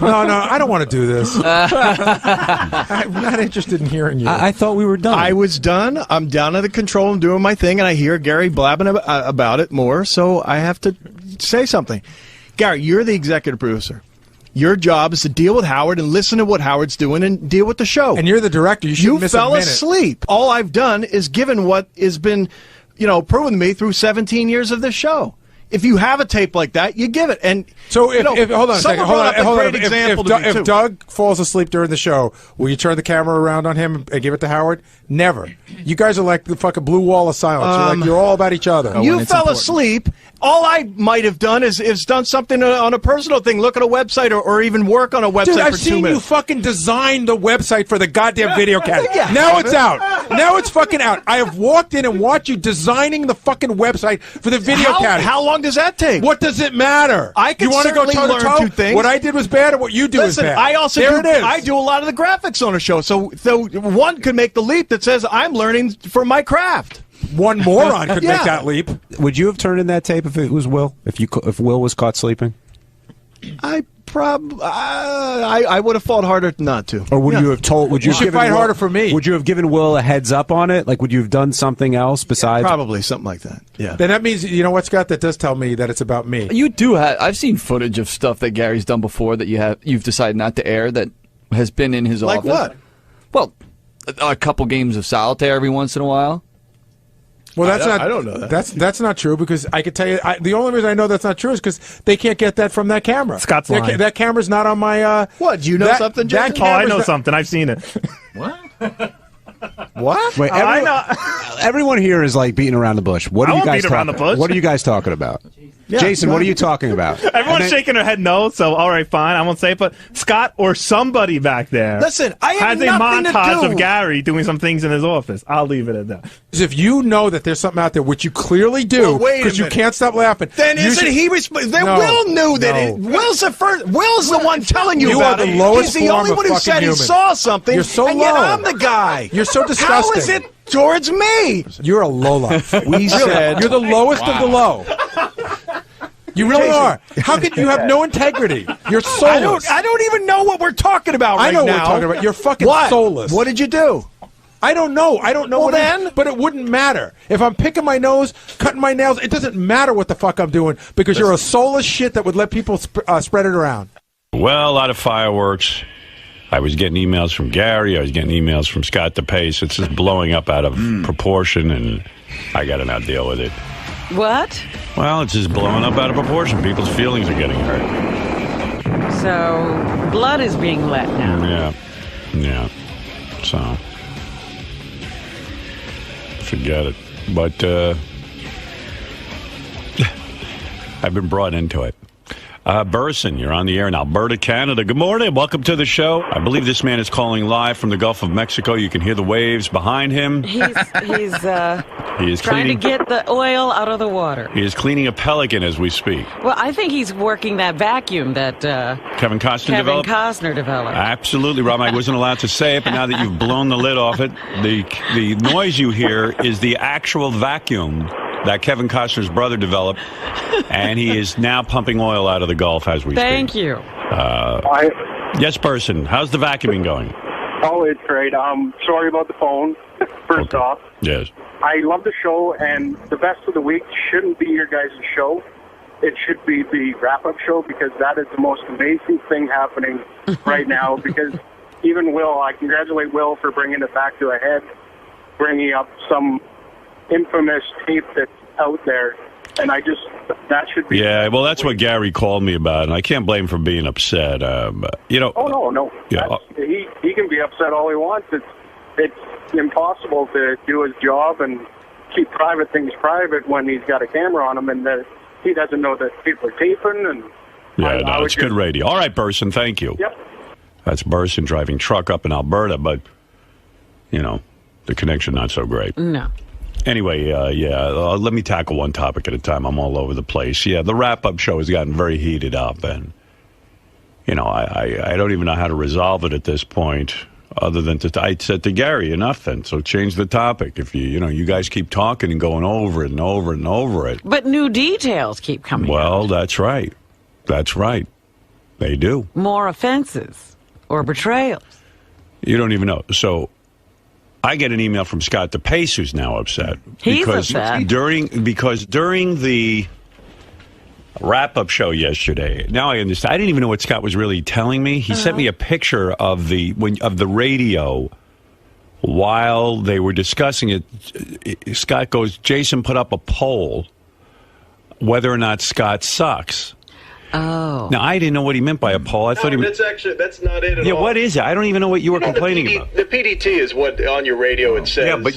No, I don't want to do this. I'm not interested in hearing you. I thought we were done. I was done. I'm down at the control and doing my thing, and I hear Gary blabbing about it more, so I have to say something. Gary, you're the executive producer. Your job is to deal with Howard and listen to what Howard's doing and deal with the show. And you're the director. You miss fell a minute. asleep. All I've done is given what has been, proven to me through 17 years of this show. If you have a tape like that, you give it. And so, if hold on a second. Hold on. If Doug falls asleep during the show, will you turn the camera around on him and give it to Howard? Never. You guys are like the fucking blue wall of silence. You're all about each other. You fell asleep. All I might have done is done something on a personal thing, look at a website or even work on a website. Dude, for I've 2 seen minutes. you fucking design the website for the goddamn video camera. Now it's out. Now it's fucking out. I have walked in and watched you designing the fucking website for the video camera. How long does that take? What does it matter? I can you want to go certainly learn two things. What I did was bad, and what you do is bad. I also it is. I do a lot of the graphics on a show, so one could make the leap that says I'm learning for my craft. One moron could make that leap. Would you have turned in that tape if it was Will? If Will was caught sleeping? I would have fought harder not to. Or would you have told? Would you should fight harder for me? Would you have given Will a heads up on it? Like, would you have done something else besides? Probably something like that. Yeah. Then that means, you know what, Scott? That does tell me that it's about me. You do have. I've seen footage of stuff that Gary's done before that you've decided not to air that has been in his office. Like what? Well, a couple games of solitaire every once in a while. Well, I don't know that. That's not true, because I could tell you the only reason I know that's not true is because they can't get that from that camera. Scott's lying. That camera's not on my. What? Do you know something, Jason? Oh, I know something. I've seen it. What? What? Wait, I know. Everyone here is like beating around the bush. What I are you won't guys beat around the bush. What are you guys talking about? Yeah, Jason, what are you talking about? Everyone's shaking their head no, so all right, fine. I won't say it, but Scott or somebody back there Listen, I have has a nothing to montage do. of Gary doing some things in his office. I'll leave it at that. If you know that there's something out there, which you clearly do, Well, wait a because you minute. can't stop laughing. Then isn't he responsible? Will knew that. Will's the first. Will's the one telling you, You about are the it. lowest He's the form only of one who fucking said human. he saw something. You're so and yet low. I'm the guy. You're so How disgusting. is it towards me? You're a lowlife. We said You're the lowest of the low. You really Jason. are. How could you have no integrity? You're soulless. I don't even know what we're talking about right I know now. what we're talking about. You're fucking What? soulless. What did you do? I don't know. I don't know Well, what then? but it wouldn't matter. If I'm picking my nose, cutting my nails, it doesn't matter what the fuck I'm doing, because you're a soulless shit that would let people spread it around. Well, a lot of fireworks. I was getting emails from Gary. I was getting emails from Scott DePace. It's just blowing up out of proportion, and I got to now deal with it. What? Well, it's just blowing up out of proportion. People's feelings are getting hurt. So, blood is being let now. Yeah. So, forget it. But I've been brought into it. Burson, you're on the air in Alberta, Canada. Good morning. Welcome to the show. I believe this man is calling live from the Gulf of Mexico. You can hear the waves behind him. He is He is trying to cleaning. get the oil out of the water. He is cleaning a pelican as we speak. Well, I think he's working that vacuum that Kevin Costner Kevin developed. Costner developed. Absolutely, Rob. I wasn't allowed to say it, but now that you've blown the lid off it, the noise you hear is the actual vacuum that Kevin Costner's brother developed, and he is now pumping oil out of the Gulf as we Thank speak. you. Yes, Person. How's the vacuuming going? Oh, it's great. Sorry about the phone, first off. Yes. I love the show, and the best of the week shouldn't be your guys' show. It should be the wrap-up show, because that is the most amazing thing happening right now, because even Will, I congratulate Will for bringing it back to a head, bringing up some infamous tape that's out there, and that should be... Yeah, well, that's what Gary called me about, and I can't blame him for being upset. You know... Oh, no. Yeah. He can be upset all he wants. It's impossible to do his job and keep private things private when he's got a camera on him, and that he doesn't know that people are taping. And Yeah, it's good radio. All right, Burson, thank you. Yep. That's Burson driving truck up in Alberta, but, you know, the connection not so great. No. Anyway, let me tackle one topic at a time. I'm all over the place. Yeah, the wrap-up show has gotten very heated up, and, you know, I don't even know how to resolve it at this point, other than I said to Gary, enough then, so change the topic. If you guys keep talking and going over it and over and over it. But new details keep coming Well, out. that's right. That's right. They do. More offenses or betrayals. You don't even know. So I get an email from Scott DePace, who's now upset. He's upset. During the wrap-up show yesterday, now I understand. I didn't even know what Scott was really telling me. He sent me a picture of the radio while they were discussing it. Scott goes, Jason put up a poll whether or not Scott sucks. Oh. Now, I didn't know what he meant by a poll. I thought he was... that's not it at all. Yeah, what is it? I don't even know what you were complaining about. The PDT is what on your radio it says. Yeah, but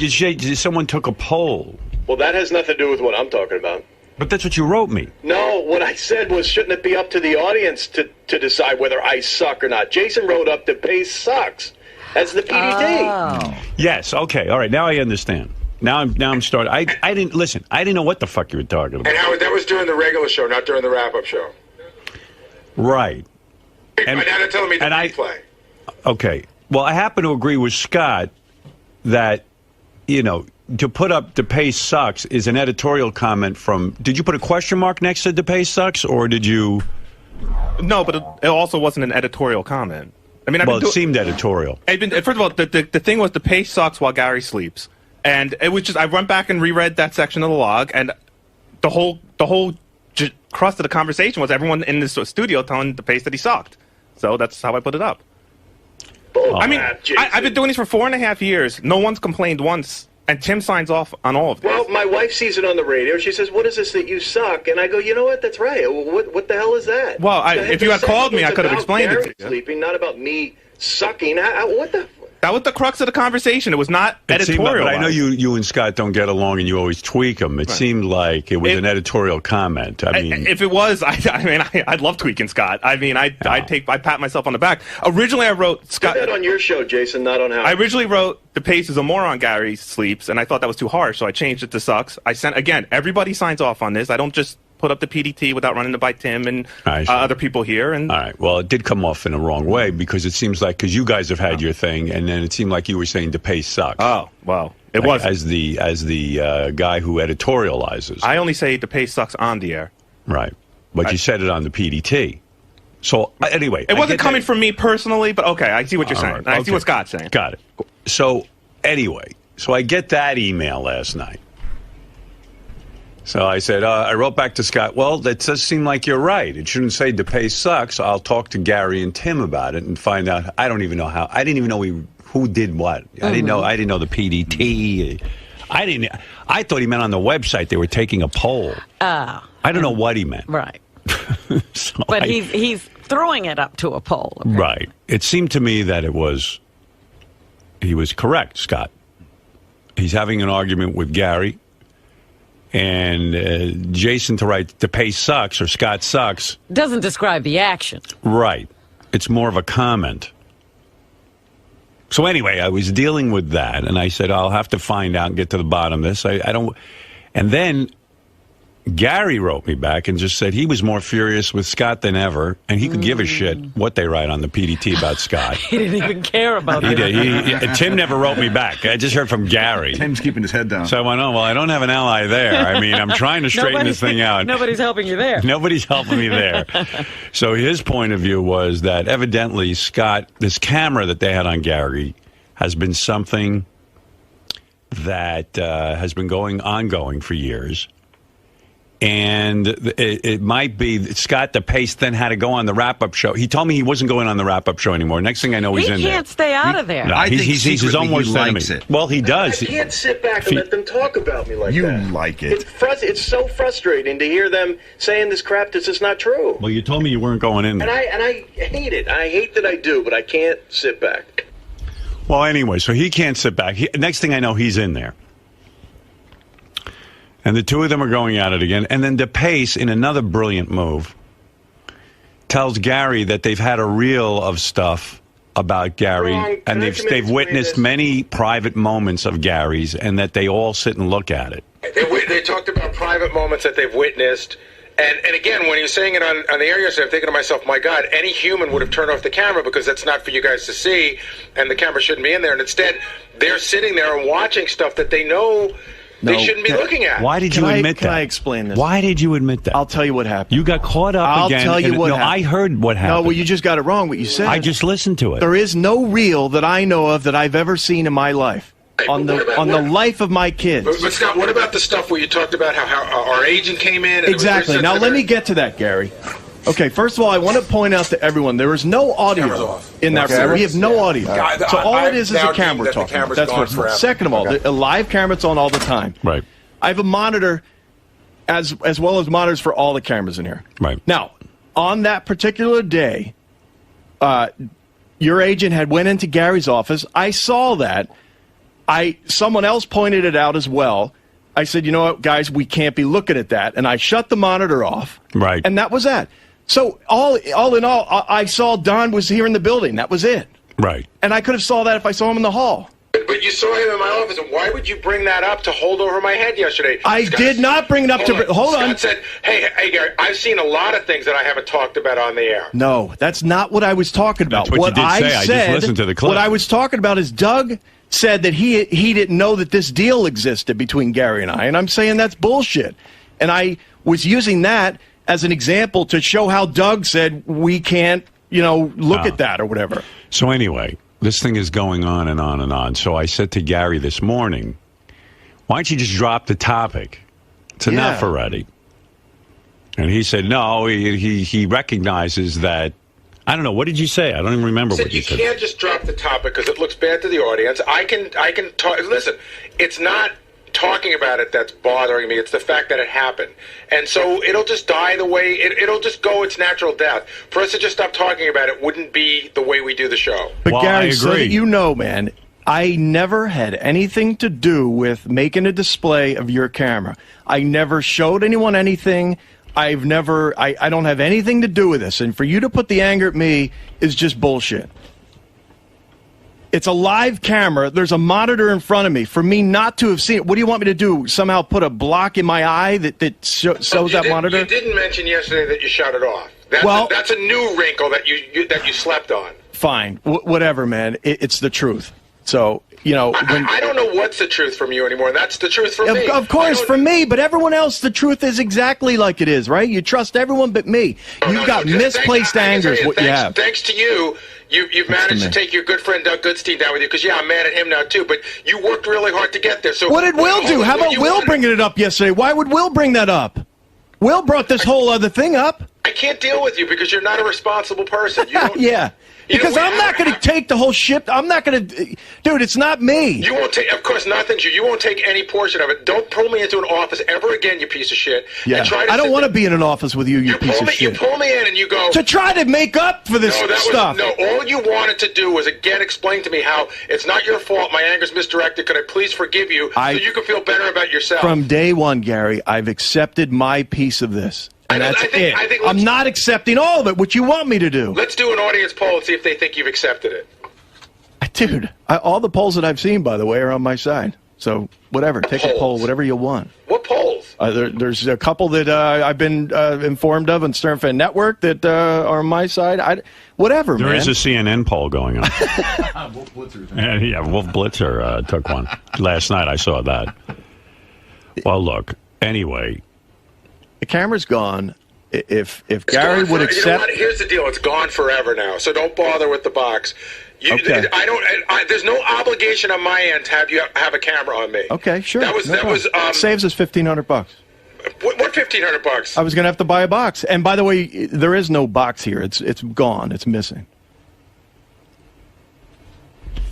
someone took a poll. Well, that has nothing to do with what I'm talking about. But that's what you wrote me. No, what I said was, shouldn't it be up to the audience to decide whether I suck or not? Jason wrote up DePace sucks as the PDT. Oh. Yes, okay, all right, now I understand. Now I'm starting. I didn't listen. I didn't know what the fuck you were talking about. And Howard, that was during the regular show, not during the wrap-up show. Right. And now they're telling me to replay. Okay. Well, I happen to agree with Scott that, to put up DePace sucks is an editorial comment from... Did you put a question mark next to DePace sucks, or did you... No, but it also wasn't an editorial comment. I mean, it seemed editorial. First of all, the thing was DePace sucks while Gary sleeps. And it was just... I went back and reread that section of the log, and the whole crust of the conversation was everyone in the studio telling DePace that he sucked. So that's how I put it up. I mean, I've been doing this for 4.5 years. No one's complained once, and Tim signs off on all of this. Well, my wife sees it on the radio. She says, "What is this that you suck?" And I go, "You know what? That's right. What the hell is that?" Well, if you had called me, I could have explained it to you. Sleeping, not about me sucking. What the? That was the crux of the conversation. It was not editorial. But I know you and Scott don't get along, and you always tweak them. It seemed like it was an editorial comment. I mean, if it was, I'd love tweaking Scott. I mean, I pat myself on the back. Originally, I wrote Scott. Put that on your show, Jason, not on Howard. I originally wrote DePace is a moron. Gary sleeps, and I thought that was too harsh, so I changed it to sucks. I sent again. Everybody signs off on this. I don't just put up the PDT without running it by Tim and other people here. And all right. Well, it did come off in the wrong way because it seems like you guys have had your thing, and then it seemed like you were saying DePace sucks. Oh, well, it was as the guy who editorializes. I only say DePace sucks on the air. Right, but you said it on the PDT. So anyway, it wasn't coming from me personally, but okay, I see what you're saying. I see what Scott's saying. Got it. So anyway, I get that email last night. So I said, I wrote back to Scott, well, that does seem like you're right. It shouldn't say DePace sucks. I'll talk to Gary and Tim about it and find out. I don't even know how. I didn't even know who did what. I didn't know the PDT. I thought he meant on the website they were taking a poll. I don't know what he meant. Right. But he's throwing it up to a poll. Okay? Right. It seemed to me that he was correct, Scott. He's having an argument with Gary. And Jason to write DePace sucks or Scott sucks doesn't describe the action. Right. It's more of a comment. So anyway, I was dealing with that, and I said, I'll have to find out and get to the bottom of this. I don't... And then Gary wrote me back and just said he was more furious with Scott than ever, and he could give a shit what they write on the PDT about Scott. He didn't even care about it. He did. Tim never wrote me back. I just heard from Gary. Tim's keeping his head down. So I went, well, I don't have an ally there. I mean, I'm trying to straighten this thing out. Nobody's helping you there. Nobody's helping me there. So his point of view was that evidently Scott, this camera that they had on Gary, has been something that has been ongoing for years. And it might be that Scott DePace then had to go on the wrap-up show. He told me he wasn't going on the wrap-up show anymore. Next thing I know, he's in there. He can't stay out of there. No, he's his own worst enemy. Well, he does. I can't sit back and let them talk about me like that. You like it. It's so frustrating to hear them saying this crap that's just not true. Well, you told me you weren't going in there. And I hate it. I hate that I do, but I can't sit back. Well, anyway, so he can't sit back. Next thing I know, he's in there. And the two of them are going at it again. And then DePace, in another brilliant move, tells Gary that they've had a reel of stuff about Gary, and they've witnessed many private moments of Gary's, and that they all sit and look at it. They talked about private moments that they've witnessed. And again, when he was saying it on the air yesterday, I'm thinking to myself, my God, any human would have turned off the camera because that's not for you guys to see, and the camera shouldn't be in there. And instead, they're sitting there and watching stuff that they know they shouldn't be looking at. Why did you admit that? Can I explain this? Why did you admit that? I'll tell you what happened. You got caught up I'll again. tell you what happened. I heard what happened. No, well, you just got it wrong what you said. I just listened to it. There is no reel that I know of that I've ever seen in my life. Hey, on the life of my kids. But Scott, what about the stuff where you talked about how our agent came in? And exactly. Now let me get to that, Gary. Okay, first of all, I want to point out to everyone there is no audio in that room. We have no audio. So all it is a camera talking. That's first. Second of all, a live camera's on all the time. Right. I have a monitor as well as monitors for all the cameras in here. Right. Now, on that particular day, your agent had went into Gary's office. I saw that. Someone else pointed it out as well. I said, you know what, guys, we can't be looking at that. And I shut the monitor off. Right. And that was that. So all in all, I saw Don was here in the building. That was it. Right. And I could have saw that if I saw him in the hall. But you saw him in my office, and why would you bring that up to hold over my head yesterday? I did not bring it up to... Hold on. Scott said, hey, Gary, I've seen a lot of things that I haven't talked about on the air. No, that's not what I was talking about. That's what you did say. I just listened to the clip. What I was talking about is Doug said that he didn't know that this deal existed between Gary and I, and I'm saying that's bullshit. And I was using that as an example to show how Doug said we can't, look at that or whatever. So anyway, this thing is going on and on and on. So I said to Gary this morning, why don't you just drop the topic? It's enough already. And he said, no, he recognizes that. I don't know. What did you say? I don't even remember what you said. You can't just drop the topic because it looks bad to the audience. I can talk. Listen, it's not talking about it that's bothering me. It's the fact that it happened. And so it'll just die the way, it'll just go its natural death. For us to just stop talking about it wouldn't be the way we do the show. But Gary, so that you know, man, I never had anything to do with making a display of your camera. I never showed anyone anything. I don't have anything to do with this. And for you to put the anger at me is just bullshit. It's a live camera. There's a monitor in front of me. For me not to have seen it, what do you want me to do? Somehow put a block in my eye that shows that monitor? You didn't mention yesterday that you shut it off. That's a new wrinkle that you slept on. Fine. Whatever, man. It's the truth. So, I don't know what's the truth from you anymore. That's the truth for me. Of course, for me, but everyone else, the truth is exactly like it is, right? You trust everyone but me. You've got misplaced anger is what you have. Thanks to you, you've managed to take your good friend Doug Goodstein down with you, because, I'm mad at him now, too, but you worked really hard to get there. So what did Will do? How about Will bringing it up yesterday? Why would Will bring that up? Will brought this whole other thing up. I can't deal with you because you're not a responsible person. You don't, yeah. Because I'm not going to take the whole ship. I'm not going to... Dude, it's not me. You won't take... Of course, nothing's you. You won't take any portion of it. Don't pull me into an office ever again, you piece of shit. Yeah. I don't want to be in an office with you piece of shit. You pull me in and you go... To try to make up for this stuff. All you wanted to do was, again, explain to me how it's not your fault. My anger's misdirected. Could I please forgive you so you can feel better about yourself? From day one, Gary, I've accepted my piece of this. And that's it. I'm not accepting all of it, what you want me to do. Let's do an audience poll and see if they think you've accepted it. Dude, all the polls that I've seen, by the way, are on my side. So, whatever. Take a poll, whatever you want. What polls? There's a couple that I've been informed of on Stern Fan Network that are on my side. Whatever, man. There is a CNN poll going on. Wolf Blitzer. Yeah, Wolf Blitzer took one. Last night I saw that. Well, look, anyway... The camera's gone. If Gary would accept... You know what? Here's the deal. It's gone forever now, so don't bother with the box. Okay. There's no obligation on my end to have you have a camera on me. Okay, sure. That was saves us $1,500. What $1,500? I was going to have to buy a box. And by the way, there is no box here. It's gone. It's missing.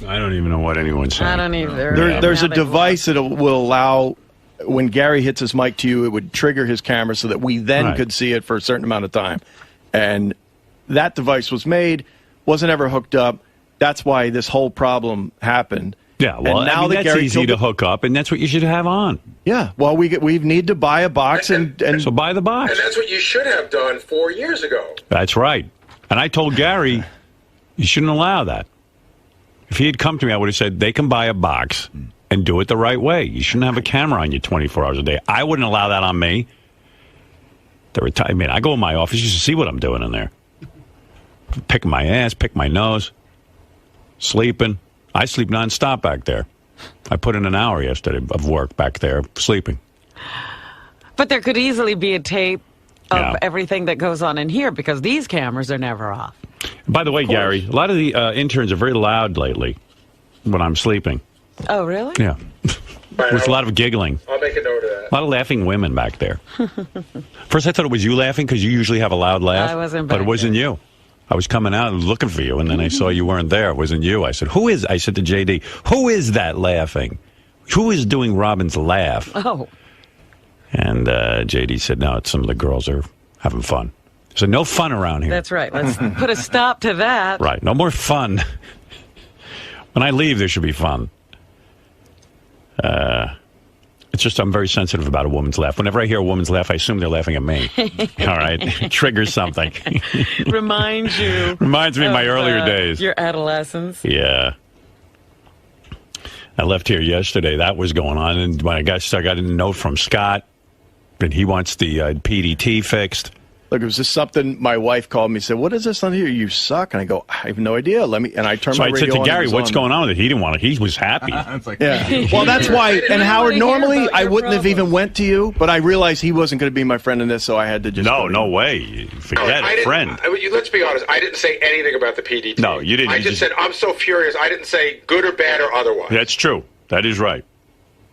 I don't even know what anyone's saying. I don't either. There's a device that will allow... When Gary hits his mic to you, it would trigger his camera so that we then could see it for a certain amount of time. And that device was made, wasn't ever hooked up. That's why this whole problem happened. Yeah, well, and now that's easy to hook up, and that's what you should have on. Yeah, well, we need to buy a box, and so buy the box. And that's what you should have done 4 years ago. That's right. And I told Gary, you shouldn't allow that. If he had come to me, I would have said, they can buy a box and do it the right way. You shouldn't have a camera on you 24 hours a day. I wouldn't allow that on me. I go in my office, you should see what I'm doing in there. Picking my ass, pick my nose, sleeping. I sleep nonstop back there. I put in an hour yesterday of work back there sleeping. But there could easily be a tape of everything that goes on in here because these cameras are never off. By the way, Gary, a lot of the interns are very loud lately when I'm sleeping. Oh, really? Yeah. There's a lot of giggling. I'll make a note of that. A lot of laughing women back there. First, I thought it was you laughing because you usually have a loud laugh. I wasn't but back it wasn't there. you. I was coming out and looking for you, and then I saw you weren't there. It wasn't you. I said, I said to JD, who is that laughing? Who is doing Robin's laugh? Oh. And JD said, no, it's some of the girls are having fun. So no fun around here. That's right. Let's put a stop to that. Right. No more fun. When I leave, there should be fun. It's just I'm very sensitive about a woman's laugh. Whenever I hear a woman's laugh, I assume they're laughing at me. All right? It triggers something. Reminds you. Reminds me of my earlier days. Your adolescence. Yeah. I left here yesterday. That was going on. And when I got a note from Scott that he wants the PDT fixed. Look, it was just something my wife called me and said, what is this on here? You suck. And I go, I have no idea. And I turned my radio on. So I said to Gary, what's going on with it? He didn't want it. He was happy. Yeah. Well, that's why. And Howard, normally I wouldn't have even went to you, but I realized he wasn't going to be my friend in this, so I had to just. No way. Forget it, friend. Let's be honest. I didn't say anything about the PDT. No, you didn't. I just said, I'm so furious. I didn't say good or bad or otherwise. That's true. That is right.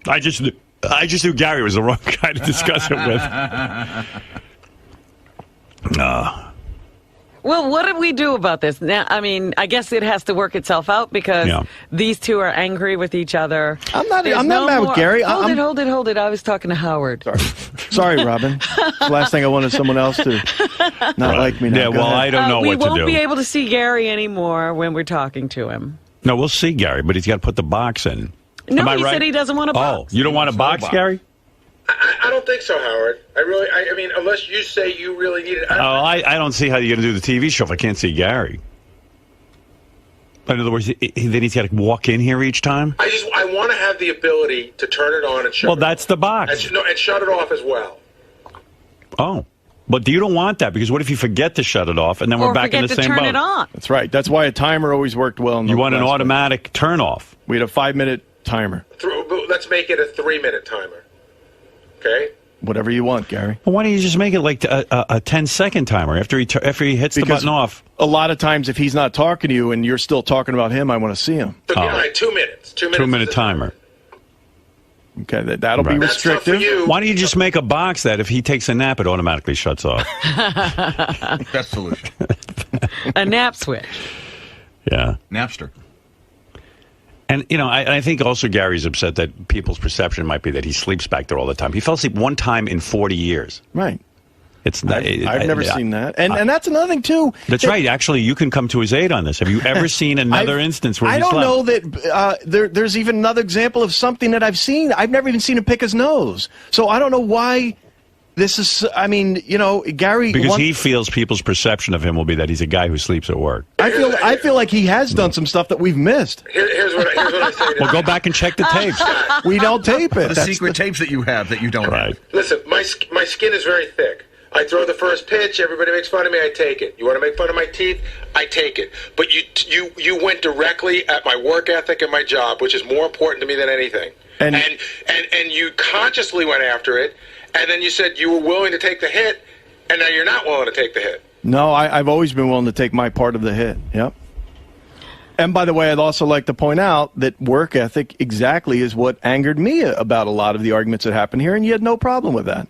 I just knew Gary was the wrong guy to discuss it with. Well, what did we do about this? Now, I mean, I guess it has to work itself out because these two are angry with each other. I'm not mad with Gary. Hold it. I was talking to Howard. Sorry, Robin. It's the last thing I wanted someone else to not like me now. Yeah, well, I don't know what to do. We won't be able to see Gary anymore when we're talking to him. No, we'll see Gary, but he's got to put the box in. No, he said he doesn't want a box. Oh, you don't want a box, Gary? I don't think so, Howard. I mean, unless you say you really need it. I don't see how you're going to do the TV show if I can't see Gary. In other words, then he's got to walk in here each time? I want to have the ability to turn it on and shut it off. Well, that's the box. And shut it off as well. Oh. But you don't want that, because what if you forget to shut it off, and then we're back in the same boat? Or forget to turn it on. That's right. That's why a timer always worked well. You want an automatic turn-off. We had a 5-minute timer. Let's make it a 3-minute timer. Okay? Whatever you want, Gary. Well, why don't you just make it like a 10-second timer after he hits the button off? A lot of times, if he's not talking to you and you're still talking about him, I want to see him. So, 2 minutes. 2 minutes. 2-minute timer. Okay, that'll be restrictive. Why don't you just make a box that if he takes a nap, it automatically shuts off? Best solution. A nap switch. Yeah. Napster. And, I think also Gary's upset that people's perception might be that he sleeps back there all the time. He fell asleep one time in 40 years. Right. It's I've never seen that. And that's another thing, too. That's right. Actually, you can come to his aid on this. Have you ever seen another instance where he slept? I don't know that there's even another example of something that I've seen. I've never even seen him pick his nose. So I don't know why this is, Gary... Because he feels people's perception of him will be that he's a guy who sleeps at work. I feel like he has done some stuff that we've missed. Here's what I say to Well, go back and check the tapes. We don't tape it. The secret tapes that you have that you don't have. Listen, my skin is very thick. I throw the first pitch, everybody makes fun of me, I take it. You want to make fun of my teeth? I take it. But you went directly at my work ethic and my job, which is more important to me than anything. And you consciously went after it, and then you said you were willing to take the hit, and now you're not willing to take the hit. No, I've always been willing to take my part of the hit. Yep. And by the way, I'd also like to point out that work ethic exactly is what angered me about a lot of the arguments that happened here, and you had no problem with that.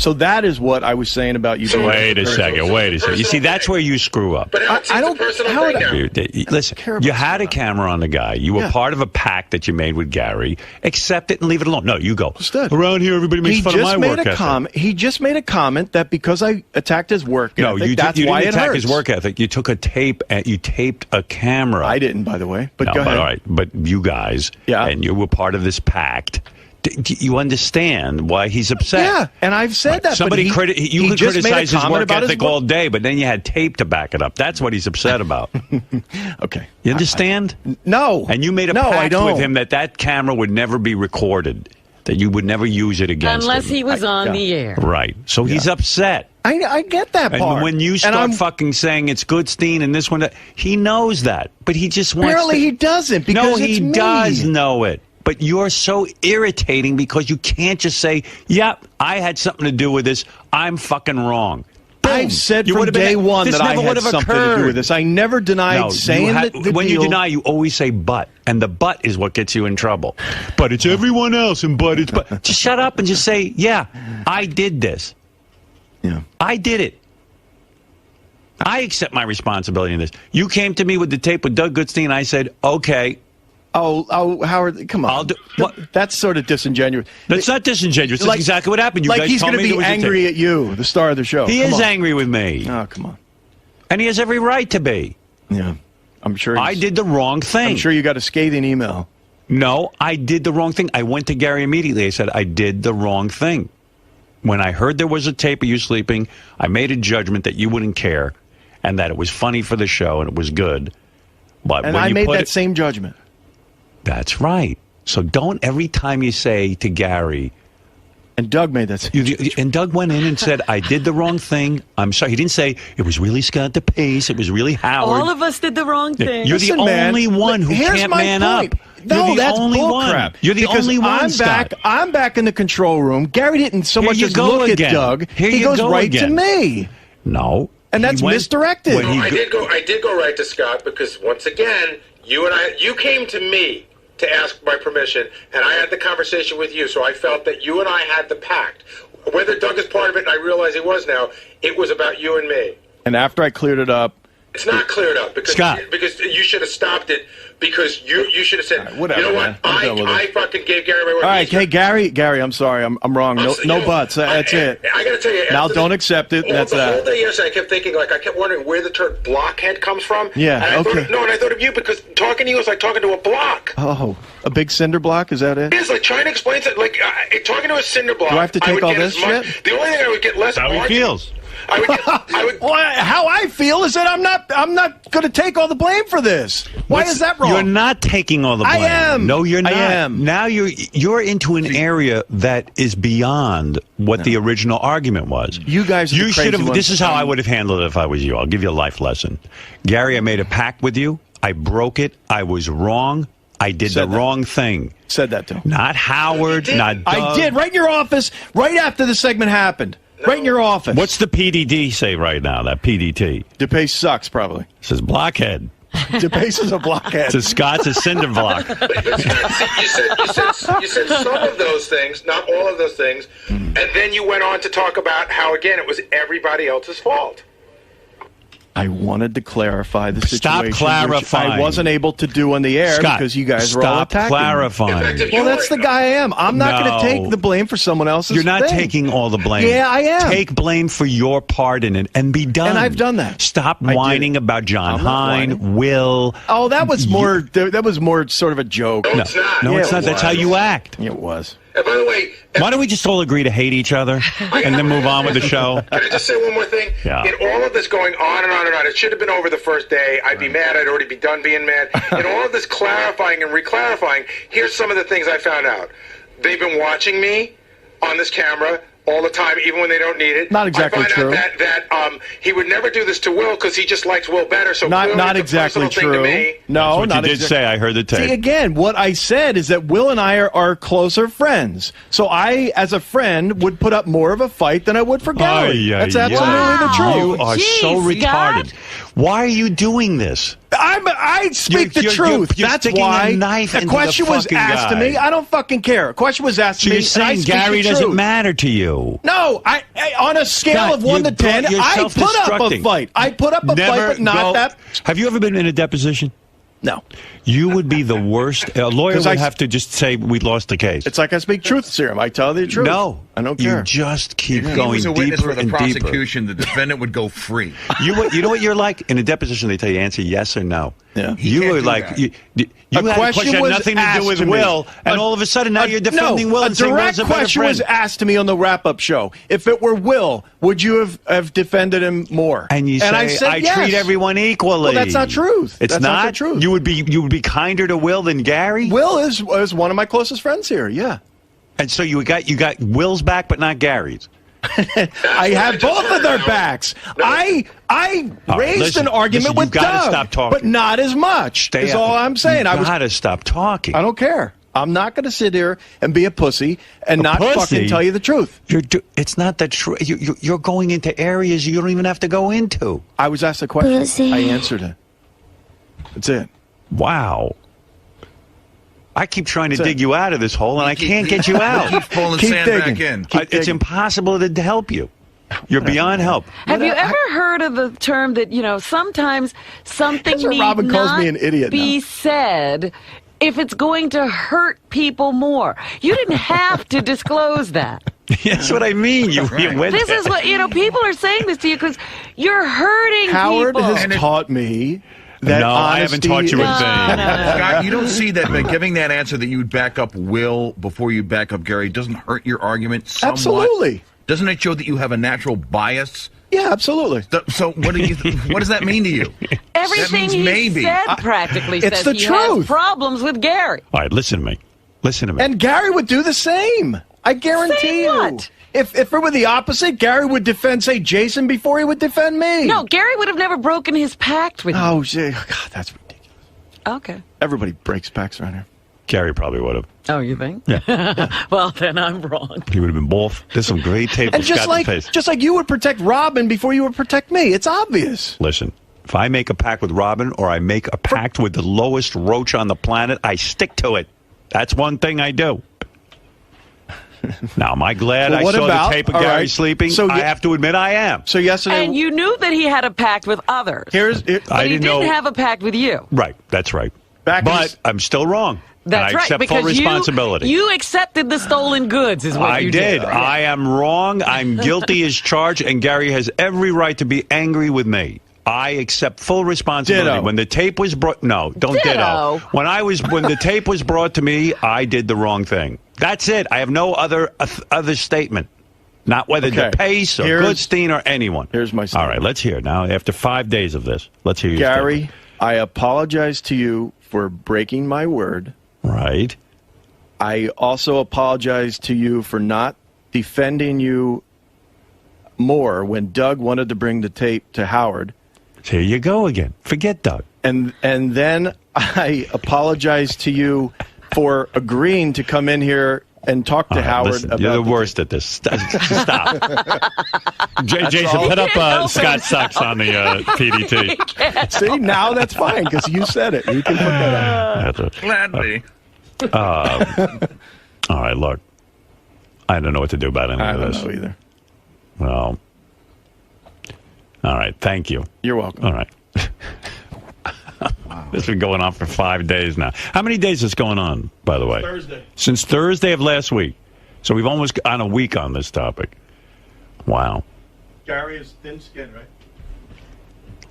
So that is what I was saying about you. Wait a second. You see, that's where you screw up. But I don't. Listen, you had a camera on the guy. You were part of a pact that you made with Gary. Accept it and leave it alone. No, you go. Around here, everybody makes fun of my work ethic. He just made a comment that because I attacked his work ethic, you didn't attack his work ethic. You took a tape and you taped a camera. I didn't, by the way. But go ahead. All right. But you guys, and you were part of this pact. You understand why he's upset. Yeah, and I've said that. You could criticize his work ethic all day, but then you had tape to back it up. That's what he's upset about. Okay. You understand? No. And you made a pact with him that camera would never be recorded, that you would never use it against him. Unless he was on the air. Right. So he's upset. I get that part. And when you start fucking saying it's Goodstein and this one, he knows that, but he just wants Apparently he doesn't, because he does know it. but you're so irritating because you can't just say, "Yep, I had something to do with this. I'm fucking wrong." I've said from day one that I had something to do with this. I never denied saying that when you deny, you always say "but," and the "but" is what gets you in trouble. But it's everyone else, and but it's but. Just shut up and just say, "Yeah, I did this. Yeah, I did it. I accept my responsibility in this." You came to me with the tape with Doug Goodstein. I said, "Okay." Oh, Howard, come on. That's sort of disingenuous. That's not disingenuous. That's exactly what happened. You guys he's going to be angry at you, the star of the show. He is angry with me. Oh, come on. And he has every right to be. Yeah, I'm sure. I did the wrong thing. I'm sure you got a scathing email. No, I did the wrong thing. I went to Gary immediately. I said, I did the wrong thing. When I heard there was a tape of you sleeping, I made a judgment that you wouldn't care and that it was funny for the show and it was good. But and when I you made that same judgment. That's right. So don't every time you say to Gary... And Doug made that. And Doug went in and said, I did the wrong thing. I'm sorry. He didn't say, it was really Scott DePace. It was really Howard. All of us did the wrong thing. You're the only one who can't man up. No, that's bullcrap. You're the only one, Scott. I'm back in the control room. Gary didn't so much as look at Doug. He goes right to me. No. And that's misdirected. No, I did go right to Scott because, once again, you came to me to ask my permission, and I had the conversation with you, so I felt that you and I had the pact. Whether Doug is part of it, and I realize he was now, it was about you and me. And after I cleared it up... It's not cleared up, because you should have stopped it, because you should have said, right, whatever, you know what, I fucking gave Gary my word. All right, hey, Gary, I'm sorry, I'm wrong. No buts, that's it. I got to tell you... Now don't accept it, that's that. The whole day yesterday, I kept thinking, I kept wondering where the term blockhead comes from. Yeah, and I thought of you, because talking to you is like talking to a block. Oh, a big cinder block, is that it? It is, like trying to explain something, talking to a cinder block. Do I have to take all this shit? The only thing I would get less... How he feels. How I feel is that I'm not going to take all the blame for this. Why is that wrong? You're not taking all the blame. I am. No, you're not. I am. Now you're into an area that is beyond what the original argument was. You guys, you should have. This is how I would have handled it if I was you. I'll give you a life lesson, Gary. I made a pact with you. I broke it. I was wrong. I did the wrong thing. Said that to him. Not Howard. Not Doug. I did right in your office right after the segment happened. No. Right in your office. What's the PDD say right now, that PDT? DePace sucks, probably. It says blockhead. DePace is a blockhead. It says Scott's a cinder block. You said some of those things, not all of those things, and then you went on to talk about how, again, it was everybody else's fault. I wanted to clarify the situation. Stop clarifying. Which I wasn't able to do on the air, Scott, because you guys were all attacking. Stop clarifying. Well, that's the guy I am. I'm not going to take the blame for someone else's You're not taking all the blame. Yeah, I am. Take blame for your part in it and be done. And I've done that. Stop whining about John Hine, Will. Oh, that was more. That was more sort of a joke. No, it's not. No, it's not. That's how you act. It was. And by the way, why don't we just all agree to hate each other and then move on with the show? Can I just say one more thing? Yeah. In all of this going on and on and on, it should have been over the first day. I'd be mad. I'd already be done being mad. In all of this clarifying and reclarifying, here's some of the things I found out. They've been watching me on this camera all the time, even when they don't need it. Not exactly true. I find out that he would never do this to Will because he just likes Will better. So not exactly true. No, that's what you did say. I heard the tape. See, again, what I said is that Will and I are closer friends. So I, as a friend, would put up more of a fight than I would for Gary. That's absolutely the truth. You are so retarded. Why are you doing this? I speak the truth. That's why. The question was asked to me. I don't fucking care. A question was asked to me. So you're saying Gary doesn't matter to you? No. I on a scale of 1 to 10, I put up a fight. I put up a fight, but not that. Have you ever been in a deposition? No. You would be the worst. A lawyer would have to just say, we lost the case. It's like I speak truth serum. I tell the truth. No. I don't care. You just keep going deeper and deeper. If he was a witness for the prosecution, the defendant would go free. You know what you're like? In a deposition, they tell you answer yes or no. Yeah. You were like, you had a question had nothing to do with Will, and all of a sudden now you're defending Will and saying Will's a better friend. A direct question was asked to me on the wrap-up show. If it were Will, would you have defended him more? And you say, I said yes. treat everyone equally. Well, that's not truth. It's not the truth. You would be kinder to Will than Gary? Will is one of my closest friends here, yeah. And so you got Will's back, but not Gary's. I have both of their backs. I raised an argument with Doug, but not as much. Is all I'm saying. You got to stop talking. I don't care. I'm not going to sit here and be a pussy and not fucking tell you the truth. It's not the truth. You're going into areas you don't even have to go into. I was asked a question. Pussy. I answered it. That's it. Wow. I keep trying to dig you out of this hole, and I can't get you out. Keep pulling sand back in. It's impossible to help you. You're beyond help. Have you ever heard of the term that, sometimes something need Robin calls me an idiot be said if it's going to hurt people more? You didn't have to disclose that. That's what I mean. You went This is what, people are saying this to you because you're hurting Howard people. has taught me that no, I haven't taught you a thing. Scott, you don't see that by giving that answer that you would back up Will before you back up Gary doesn't hurt your argument somewhat? Absolutely. Doesn't it show that you have a natural bias? Yeah, absolutely. So what what does that mean to you? Everything he said practically says he has problems with Gary. All right, listen to me. Listen to me. And Gary would do the same. I guarantee you. What? If it were the opposite, Gary would defend, say, Jason before he would defend me. No, Gary would have never broken his pact with you. Oh, shit. God, that's ridiculous. Okay. Everybody breaks pacts around here. Gary probably would have. Oh, you think? Yeah. Well, then I'm wrong. He would have been both. There's some great tape And of Scott in the face. just like you would protect Robin before you would protect me. It's obvious. Listen, if I make a pact with Robin or I make a pact with the lowest roach on the planet, I stick to it. That's one thing I do. Now, am I glad I saw the tape of Gary sleeping? So I have to admit I am. So yesterday, and you knew that he had a pact with others. But he didn't have a pact with you. Right, that's right. But I'm still wrong. That's and I accept right, full because responsibility. You accepted the stolen goods, is what you did. I am wrong. I'm guilty as charged, and Gary has every right to be angry with me. I accept full responsibility. Ditto. When the tape was brought, no, don't ditto. When the tape was brought to me, I did the wrong thing. That's it. I have no other statement. Not whether DePace or Goodstein or anyone. Here's my statement. All right, let's hear now. After 5 days of this, let's hear your Gary, statement. I apologize to you for breaking my word. Right. I also apologize to you for not defending you more when Doug wanted to bring the tape to Howard. Here you go again. Forget Doug. And then I apologize to you for agreeing to come in here and talk to Howard about. You're the worst at this. Stop. Jason, put up Scott Sachs on the PDT. See, now that's fine because you said it. You can put that up. Gladly. All right, look. I don't know what to do about any of this. I don't know either. Well, all right. Thank you. You're welcome. All right. This has been going on for 5 days now. How many days is this going on, by the way? Thursday. Since Thursday of last week. So we've almost on a week on this topic. Wow. Gary is thin-skinned,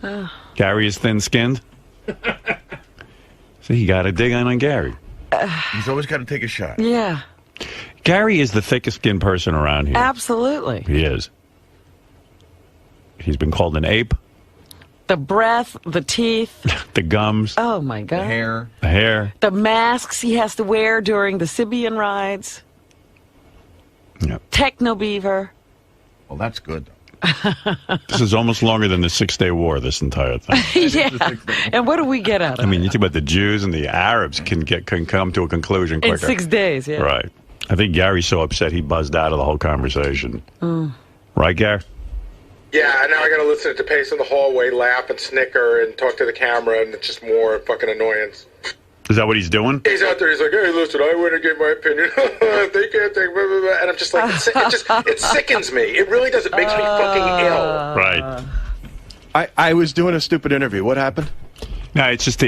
right? Gary is thin-skinned? See, you got to dig on Gary. He's always got to take a shot. Yeah. Gary is the thickest-skinned person around here. Absolutely. He is. He's been called an ape. The breath, the teeth. The gums. Oh, my God. The hair. The masks he has to wear during the Sibian rides. Yep. Techno beaver. Well, that's good. This is almost longer than the 6-Day War, this entire thing. Yeah. And what do we get out of it? I mean, you think about the Jews and the Arabs can come to a conclusion quicker. In 6 days, yeah. Right. I think Gary's so upset he buzzed out of the whole conversation. Right, Gary? Yeah, and now I got to listen to DePace in the hallway, laugh and snicker and talk to the camera, and it's just more fucking annoyance. Is that what he's doing? He's out there. He's like, "Hey, listen, I want to give my opinion. They can't think." Blah, blah, blah. And I'm just like, it sickens me. It really does. It makes me fucking ill. Right. I was doing a stupid interview. What happened? No, it's just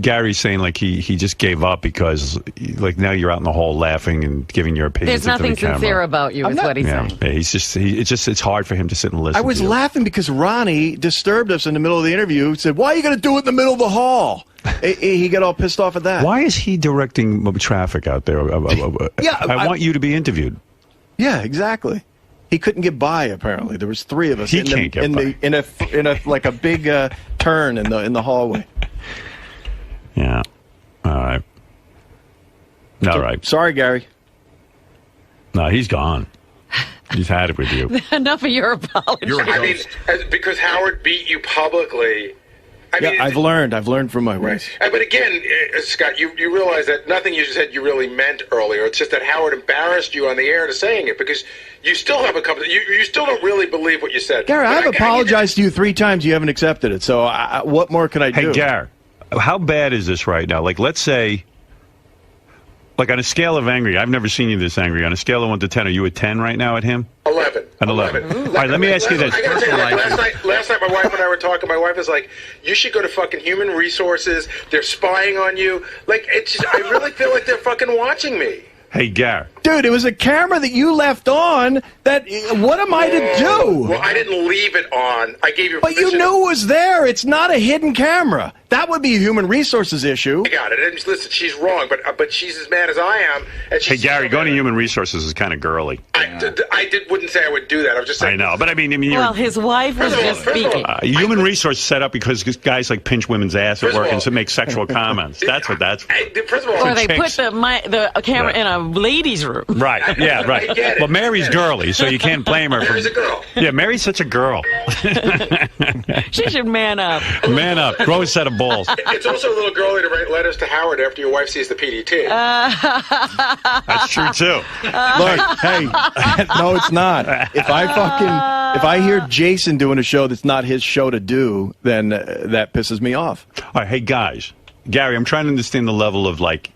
Gary's saying like he just gave up because like now you're out in the hall laughing and giving your opinions. There's nothing to the camera. sincere about you, is what he's saying. Yeah, it's hard for him to sit and listen. I was to you. laughing because Ronnie disturbed us in the middle of the interview. He said, "Why are you going to do it in the middle of the hall?" He got all pissed off at that. Why is he directing traffic out there? Yeah, I want you to be interviewed. Yeah, exactly. He couldn't get by. Apparently, there was 3 of us in a big turn in the hallway. Yeah. All right. All right. Sorry, Gary. No, he's gone. He's had it with you. Enough of your apology. I mean, because Howard beat you publicly, I've learned from my ways. But again, Scott, you realize that nothing you said you really meant earlier. It's just that Howard embarrassed you on the air to saying it because you still have a couple. You still don't really believe what you said. Gary, I've apologized to you 3 times. You haven't accepted it. So what more can I do? Hey, Gary, how bad is this right now? Like, let's say, like on a scale of angry, I've never seen you this angry. On a scale of 1 to 10, are you a 10 right now at him? 11. An 11. All right, let me ask you this. I gotta tell you, last night my wife and I were talking. My wife was like, "You should go to fucking Human Resources. They're spying on you." Like, it's just, I really feel like they're fucking watching me. Hey, Gary. Dude, it was a camera that you left on. What am I to do? Well, I didn't leave it on. I gave you permission. But you knew it was there. It's not a hidden camera. That would be a human resources issue. I got it. And listen, she's wrong, but she's as mad as I am. And hey, Gary, going to Human Resources is kind of girly. Wouldn't say I would do that. I was just saying. I know, but I mean, well, his wife was just speaking. Human Resources set up because guys like pinch women's ass at work and to make sexual comments. That's what that's for. First of all, or they put the camera in a ladies' room. Right, yeah, right. Well, Mary's girly, so you can't blame her. Mary's a girl. Yeah, Mary's such a girl. She should man up. Man up. Grow a set of balls. It's also a little girly to write letters to Howard after your wife sees the PDT. That's true, too. Look, hey, no, it's not. If I hear Jason doing a show that's not his show to do, then that pisses me off. All right, hey, guys. Gary, I'm trying to understand the level of, like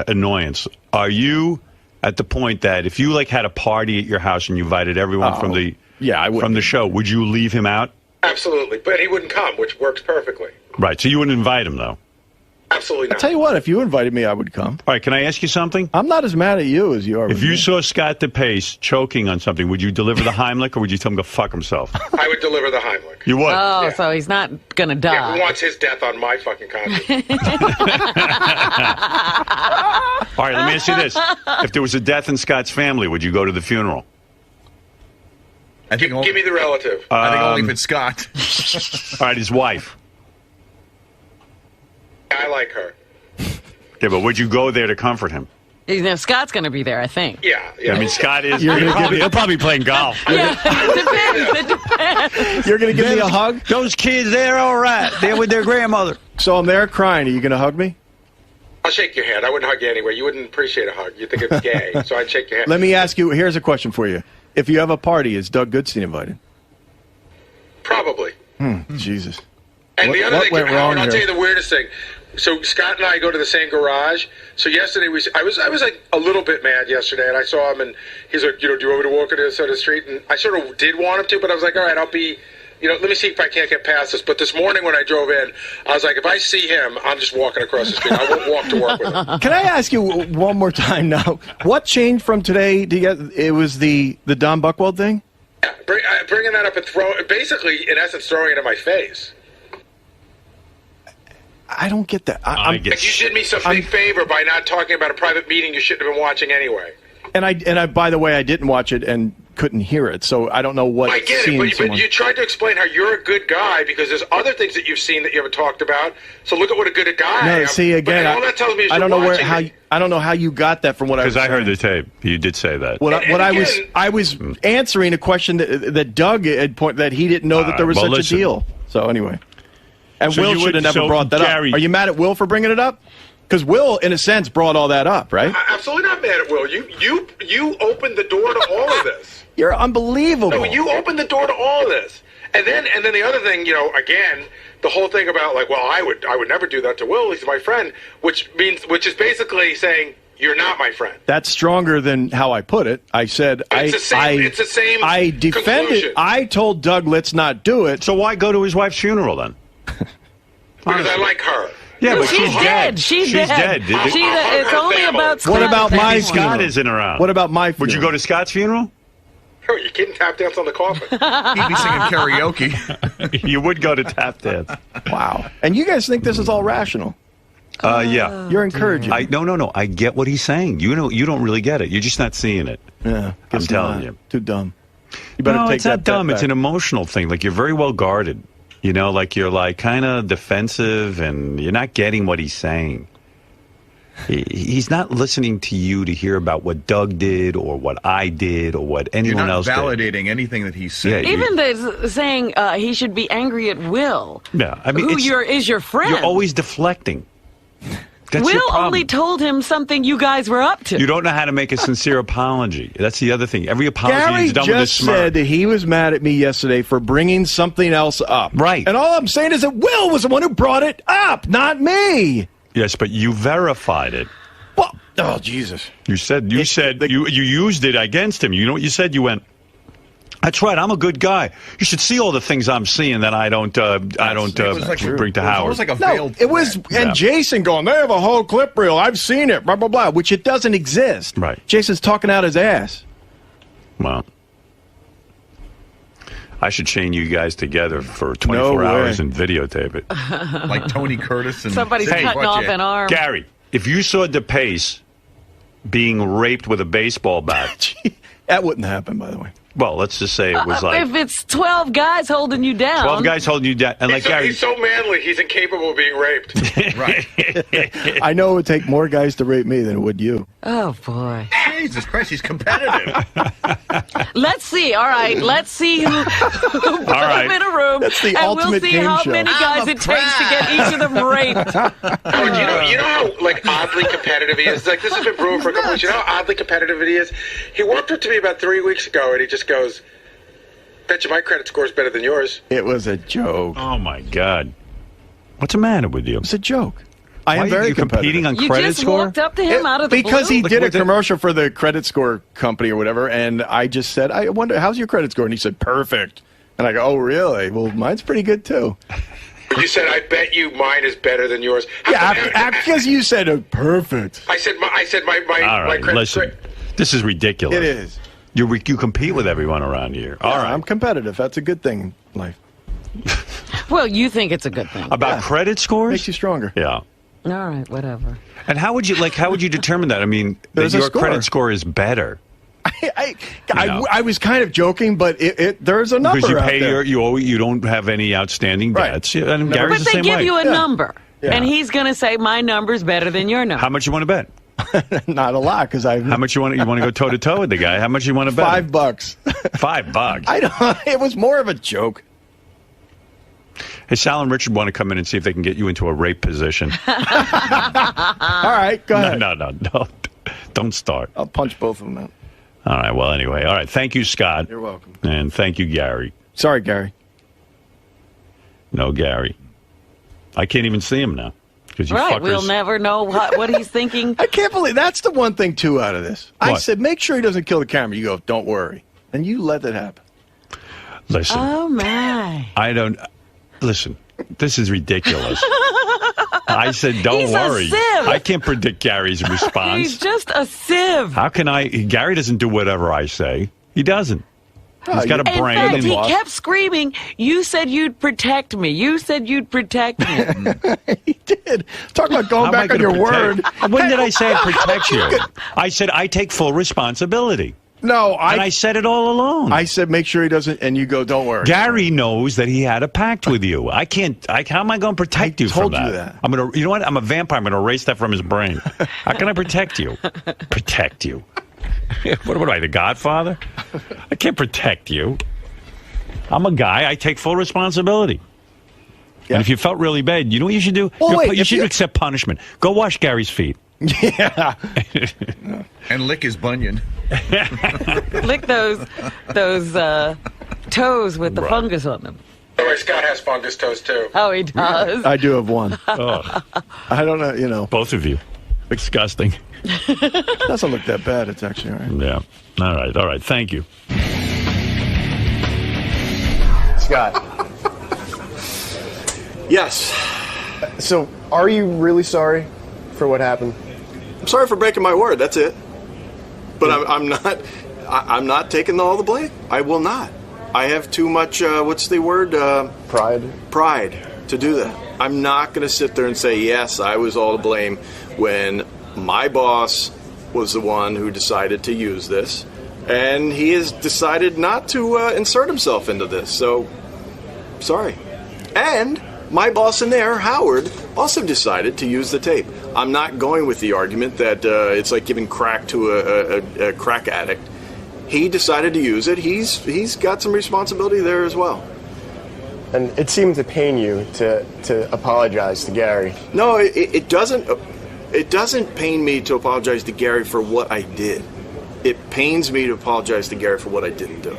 annoyance. Are you at the point that if you, had a party at your house and you invited everyone from the show, would you leave him out? Absolutely, but he wouldn't come, which works perfectly. Right, so you wouldn't invite him, though? Absolutely not. I'll tell you what, if you invited me, I would come. All right, can I ask you something? I'm not as mad at you as you are. If you saw Scott DePace choking on something, would you deliver the Heimlich or would you tell him to go fuck himself? I would deliver the Heimlich. You would? Oh, yeah. So he's not going to die. Yeah, who wants his death on my fucking conscience? All right, let me ask you this. If there was a death in Scott's family, would you go to the funeral? Give me the relative. I think only if it's Scott. All right, his wife. I like her. Okay, but would you go there to comfort him? Scott's going to be there, I think. Yeah. I mean, Scott is. He'll probably playing golf. Yeah, it depends. You're going to give me a hug? Those kids, they're all right. They're with their grandmother. So I'm there crying. Are you going to hug me? I'll shake your hand. I wouldn't hug you anyway. You wouldn't appreciate a hug. You think it's gay, so I'd shake your hand. Let me ask you, here's a question for you. If you have a party, is Doug Goodstein invited? Probably. Jesus. And the other what thing, went wrong I'll here? tell you the weirdest thing. So Scott and I go to the same garage. So yesterday I was like a little bit mad yesterday, and I saw him, and he's like, do you want me to walk to the side of the street? And I sort of did want him to, but I was like, all right, I'll be, let me see if I can't get past this. But this morning when I drove in, I was like, if I see him, I'm just walking across the street. I won't walk to work with him. Can I ask you one more time now? What changed from today? It was the Don Buchwald thing? Yeah, bringing that up and basically, in essence, throwing it in my face. I don't get that. Like you did me some big favor by not talking about a private meeting you shouldn't have been watching anyway. And I, by the way, I didn't watch it and couldn't hear it, so I don't know what. I get it, but you tried to explain how you're a good guy because there's other things that you've seen that you haven't talked about. So look at what a good guy I am. No, see again. All that tells me is I don't know me. I don't know how you got that from what I was saying. Because I heard the tape. You did say that. I was answering a question that Doug had pointed that he didn't know that there was such a deal. So anyway. And So Will should have never brought that Gary, up. Are you mad at Will for bringing it up? Because Will, in a sense, brought all that up, right? I'm absolutely not mad at Will. You opened the door to all of this. You're unbelievable. No, you opened the door to all of this. And then the other thing, again, the whole thing about I would never do that to Will. He's my friend, which is basically saying you're not my friend. That's stronger than how I put it. I said it's the same. I defended. Conclusion. I told Doug, let's not do it. So why go to his wife's funeral then? Because I like her. Yeah, but she's dead. She's dead. It's only about Scott. What about my funeral? Scott isn't around. What about my funeral? Would you go to Scott's funeral? Oh, you kidding? Tap dance on the coffin. He'd be singing karaoke. You would go to tap dance. Wow. And you guys think this is all rational? Yeah. You're encouraging. No. I get what he's saying. You don't really get it. You're just not seeing it. Yeah. I'm telling you. Too dumb. You better take it's not that dumb. back. It's an emotional thing. Like, you're very well guarded. You're kind of defensive, and you're not getting what he's saying. He's not listening to you to hear about what Doug did or what I did or what anyone else did. You're not validating anything that he's saying. Yeah, even saying he should be angry at Will. Yeah, I mean, who is your friend. You're always deflecting. That's Will only told him something you guys were up to. You don't know how to make a sincere apology. That's the other thing. Every apology Gary is done with a just smirk. said that he was mad at me yesterday for bringing something else up. Right. And all I'm saying is that Will was the one who brought it up, not me. Yes, but you verified it. Well, oh, Jesus. You used it against him. You know what you said? You went, that's right, I'm a good guy. You should see all the things I'm seeing that I don't bring to Howard. Almost like a veiled it was, and Jason going, they have a whole clip reel. I've seen it, blah, blah, blah, which it doesn't exist. Right. Jason's talking out his ass. Well, I should chain you guys together for 24 hours and videotape it. Like Tony Curtis and somebody's cutting off an arm. Gary, if you saw DePace being raped with a baseball bat. That wouldn't happen, by the way. Well, let's just say it was like... If it's 12 guys holding you down. 12 guys holding you down. And like Gary, he's so manly, he's incapable of being raped. Right. I know it would take more guys to rape me than it would you. Oh, boy. Jesus Christ, he's competitive. Let's see. All right. Let's see who put them in a room. That's the and ultimate we'll see game how show. many guys it takes to get each of them raped. You know how like oddly competitive he is? Like, this has been brewing for a couple weeks. You know how oddly competitive he is? He walked up to me about 3 weeks ago and he just goes, bet you my credit score is better than yours. It was a joke. Oh, my God. What's the matter with you? It's a joke. I am very competing on You credit just score? walked up to him out of the because blue? he did a commercial for the credit score company or whatever, and I just said, I wonder, how's your credit score? And he said, perfect. And I go, oh, really? Well, mine's pretty good, too. You said, I bet you mine is better than yours. Because you said perfect. I said my All right, credit listen. This is ridiculous. It is. You compete with everyone around here. All right. I'm competitive. That's a good thing in life. Well, you think it's a good thing. About credit scores? Makes you stronger. Yeah. All right, whatever. And how would you determine that? I mean, that your credit score is better. I was kind of joking, but there's a number because you out pay there. you don't have any outstanding debts. Right. And No. Gary's But the they same give way. you a number, Yeah. and he's going to say, my number's better than your number. How much you want to bet? Not a lot, because I. How much you want to go toe to toe with the guy? How much you want to bet? $5. $5. I don't. It was more of a joke. Hey, Sal and Richard want to come in and see if they can get you into a rape position. All right, go ahead. No. Don't start. I'll punch both of them out. All right, well, anyway. All right, thank you, Scott. You're welcome. And thank you, Gary. Sorry, Gary. No, Gary. I can't even see him now. Because you Right, fuckers... we'll never know what he's thinking. I can't believe that's the one thing, too, out of this. I What? said, make sure he doesn't kill the camera. You go, don't worry. And you let that happen. Listen. Oh, my. I don't... Listen, this is ridiculous. I said, don't He's a worry. sieve. I can't predict Gary's response. He's just a sieve. How can I? Gary doesn't do whatever I say. He doesn't. He's got a In brain. fact, and he kept screaming, you said you'd protect me. You said you'd protect me. He did. Talk about going back on your word. When did I say I protect you? I said I take full responsibility. No, and I said it all along. I said make sure he doesn't, and you go, don't worry. Gary knows that he had a pact with you. I can't. How am I going to protect you from told you that? that. I'm gonna. You know what? I'm a vampire. I'm going to erase that from his brain. How can I protect you? Protect you? What am I, the Godfather? I can't protect you. I'm a guy. I take full responsibility. Yeah. And if you felt really bad, you know what you should do? Well, wait, you should accept punishment. Go wash Gary's feet. Yeah. And lick his bunion. Lick those toes with the fungus on them. By the way, Scott has fungus toes, too. Oh, he does. I do have one. Oh. I don't know, you know. Both of you. Disgusting. Doesn't look that bad. It's actually all right. Yeah. All right. Thank you. Scott. Yes. So, are you really sorry for what happened? I'm sorry for breaking my word. That's it. But I'm not. I'm not taking all the blame. I will not. I have too much. What's the word? Pride. Pride to do that. I'm not going to sit there and say yes, I was all to blame when my boss was the one who decided to use this, and he has decided not to insert himself into this. So, sorry. And my boss in there, Howard, also decided to use the tape. I'm not going with the argument that it's like giving crack to a crack addict. He decided to use it. He's got some responsibility there as well. And it seemed to pain you to apologize to Gary. No, it doesn't. It doesn't pain me to apologize to Gary for what I did. It pains me to apologize to Gary for what I didn't do.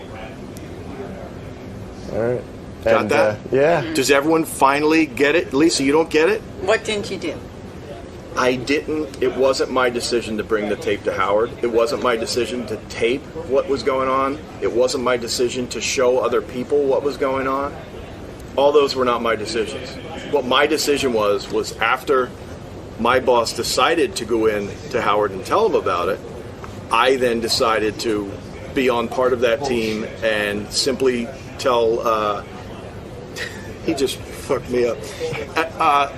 All right. Got that? Yeah. Does everyone finally get it? Lisa, you don't get it? What didn't you do? I didn't. It wasn't my decision to bring the tape to Howard. It wasn't my decision to tape what was going on. It wasn't my decision to show other people what was going on. All those were not my decisions. What my decision was after my boss decided to go in to Howard and tell him about it, I then decided to be on part of that team and simply tell, he just fucked me up.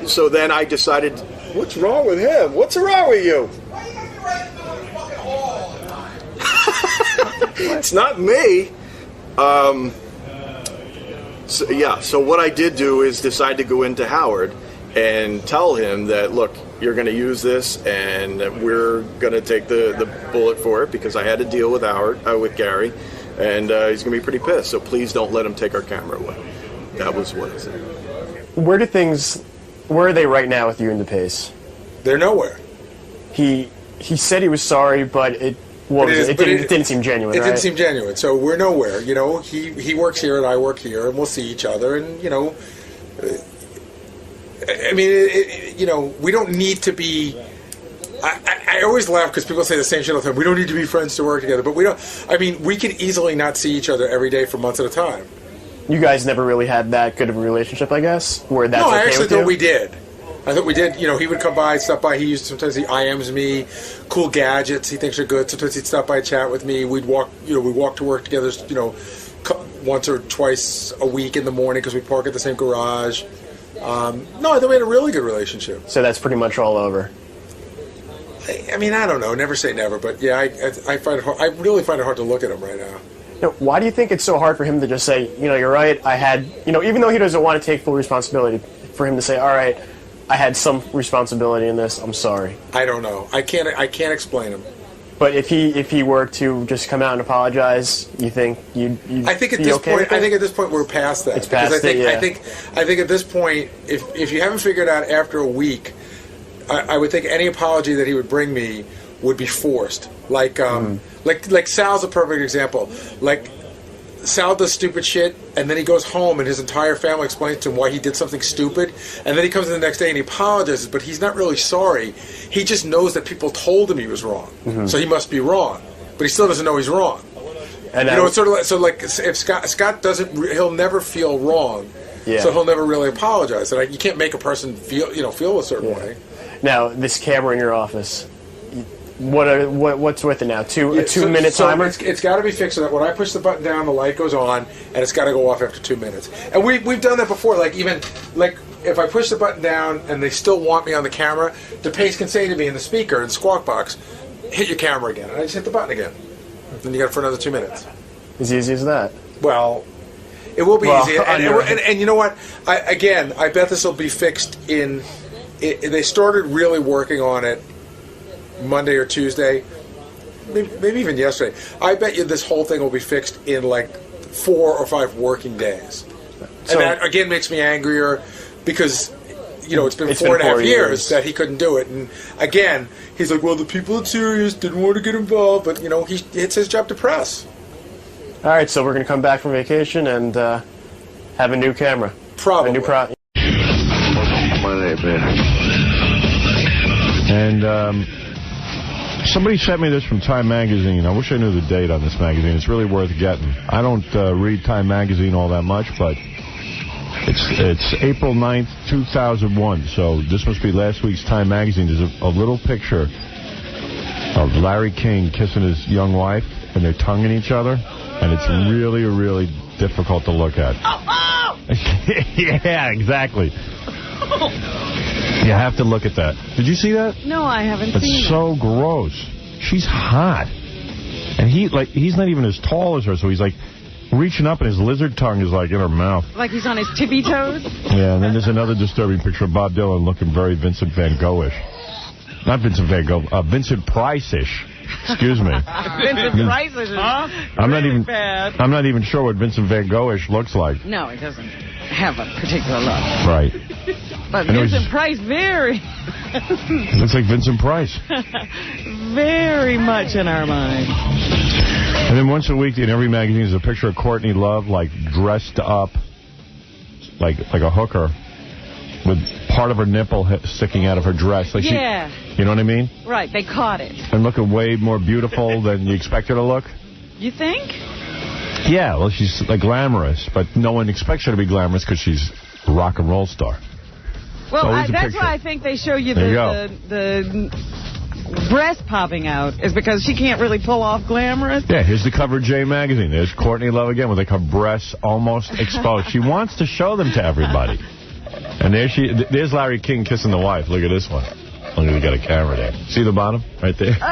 So then I decided, what's wrong with him? What's wrong with you? It's not me. So what I did do is decide to go into Howard and tell him that, look, you're going to use this and we're going to take the bullet for it because I had to deal with with Gary, and he's going to be pretty pissed. So please don't let him take our camera away. That was what I said. Where are they right now with you and DePace? They're nowhere. He said he was sorry, but it didn't seem genuine. It right? didn't seem genuine. So we're nowhere. You know, he works here and I work here, and we'll see each other. And you know, I mean, you know, we don't need to be. I always laugh because people say the same shit all the time. We don't need to be friends to work together, but we don't. I mean, we can easily not see each other every day for months at a time. You guys never really had that good of a relationship, I guess. Where that's no, okay I actually with thought you? we did. I thought we did. You know, he would come by, stop by. Sometimes he IMs me, cool gadgets he thinks are good. Sometimes he'd stop by and chat with me. We'd walk. You know, we walk to work together. You know, once or twice a week in the morning because we park at the same garage. No, I thought we had a really good relationship. So that's pretty much all over. I mean, I don't know. Never say never, but yeah, I find it hard. I really find it hard to look at him right now. Now, why do you think it's so hard for him to just say, you know, you're right, I had, you know, even though he doesn't want to take full responsibility, for him to say, all right, I had some responsibility in this, I'm sorry. I don't know. I can't explain him. But if he were to just come out and apologize, you think you'd I think at be this okay point, with it? I think at this point we're past that. It's past I think, it, yeah. I think at this point, if you haven't figured out after a week, I would think any apology that he would bring me would be forced. Like Sal's a perfect example. Like, Sal does stupid shit, and then he goes home, and his entire family explains to him why he did something stupid, and then he comes in the next day and he apologizes, but he's not really sorry. He just knows that people told him he was wrong, so he must be wrong, but he still doesn't know he's wrong. And you know, it's sort of like, so like if Scott doesn't, he'll never feel wrong, so he'll never really apologize. And you can't make a person feel a certain way. Now, this camera in your office, what's with it now? A 2-minute timer? It's got to be fixed so that when I push the button down, the light goes on, and it's got to go off after 2 minutes. And we've done that before. Like even if I push the button down and they still want me on the camera, DePace can say to me in the speaker in the squawk box, "Hit your camera again," and I just hit the button again. Then you got it for another 2 minutes. As easy as that. Well, it will be easy. And you know what? I bet this will be fixed in. They started really working on it Monday or Tuesday, maybe even yesterday. I bet you this whole thing will be fixed in like 4 or 5 working days. And that, again, makes me angrier because, you know, it's been 4.5 years that he couldn't do it. And, again, he's like, well, the people at Sirius didn't want to get involved, but, you know, it's his job to press. All right, so we're going to come back from vacation and have a new camera. Probably. And somebody sent me this from Time Magazine. I wish I knew the date on this magazine. It's really worth getting. I don't read Time Magazine all that much, but it's April 9th, 2001. So this must be last week's Time Magazine. There's a little picture of Larry King kissing his young wife, and they're tonguing each other. And it's really, really difficult to look at. Yeah, exactly. You have to look at that. Did you see that? No, I haven't seen it. It's so gross. She's hot. And he's not even as tall as her, so he's like reaching up, and his lizard tongue is like in her mouth. Like he's on his tippy toes? Yeah, and then there's another disturbing picture of Bob Dylan looking very Vincent Van Gogh-ish. Not Vincent Van Gogh, Vincent Price-ish. Excuse me. Vincent Price-ish. I'm not even sure what Vincent Van Gogh-ish looks like. No, it doesn't have a particular look. Right. But Vincent Price, looks like Vincent Price. Very much in our mind. And then once a week in every magazine is a picture of Courtney Love, like, dressed up like a hooker with part of her nipple sticking out of her dress. Like yeah. You know what I mean? Right, they caught it. And looking way more beautiful than you expect her to look. You think? Yeah, well, she's like glamorous, but no one expects her to be glamorous because she's a rock and roll star. Well, that's why I think they show you the breast popping out, is because she can't really pull off glamorous. Yeah, here's the cover of J Magazine. There's Courtney Love again with like her breasts almost exposed. She wants to show them to everybody. And there's Larry King kissing the wife. Look at this one. Look, they got a camera there. See the bottom? Right there? Oh!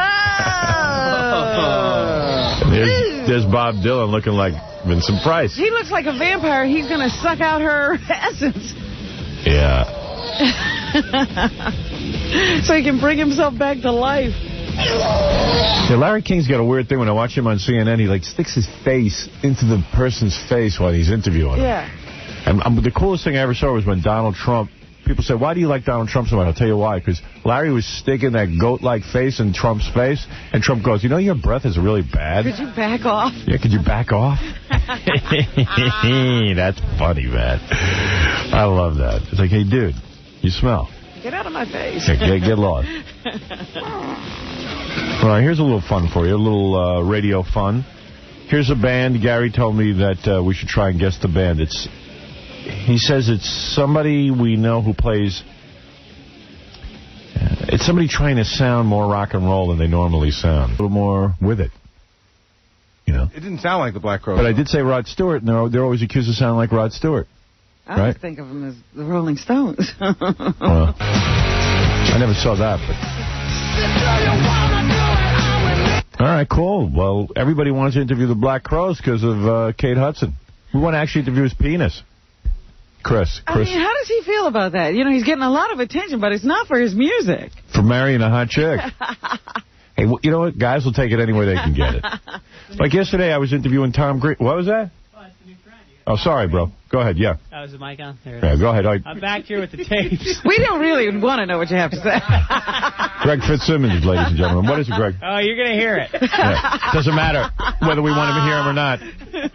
There's Bob Dylan looking like Vincent Price. He looks like a vampire. He's going to suck out her essence. Yeah. So he can bring himself back to life. Yeah, Larry King's got a weird thing. When I watch him on CNN, he like sticks his face into the person's face while he's interviewing him. Yeah. And the coolest thing I ever saw was when Donald Trump, people say, why do you like Donald Trump so much? I'll tell you why. Because Larry was sticking that goat-like face in Trump's face, and Trump goes, you know, your breath is really bad. Could you back off? Yeah, could you back off? That's funny, man. I love that. It's like, hey, dude, you smell. Get out of my face. Yeah, get lost. All right, here's a little fun for you, a little radio fun. Here's a band. Gary told me that we should try and guess the band. He says it's somebody we know who plays... it's somebody trying to sound more rock and roll than they normally sound. A little more with it. You know? It didn't sound like the Black Crowes. But I did say Rod Stewart, and they're always accused of sounding like Rod Stewart. I always think of them as the Rolling Stones. Well, I never saw that, but... All right, cool. Well, everybody wants to interview the Black Crowes because of Kate Hudson. We want to actually interview his penis. Chris. I mean, how does he feel about that? You know, he's getting a lot of attention, but it's not for his music. For marrying a hot chick. Hey, you know what? Guys will take it any way they can get it. Like yesterday, I was interviewing Tom Green. What was that? Oh, sorry, bro. Go ahead, yeah. Oh, is the mic on? There yeah, go ahead. I'm back here with the tapes. We don't really want to know what you have to say. Greg Fitzsimmons, ladies and gentlemen. What is it, Greg? Oh, you're going to hear it. Yeah. Doesn't matter whether we want him to hear him or not.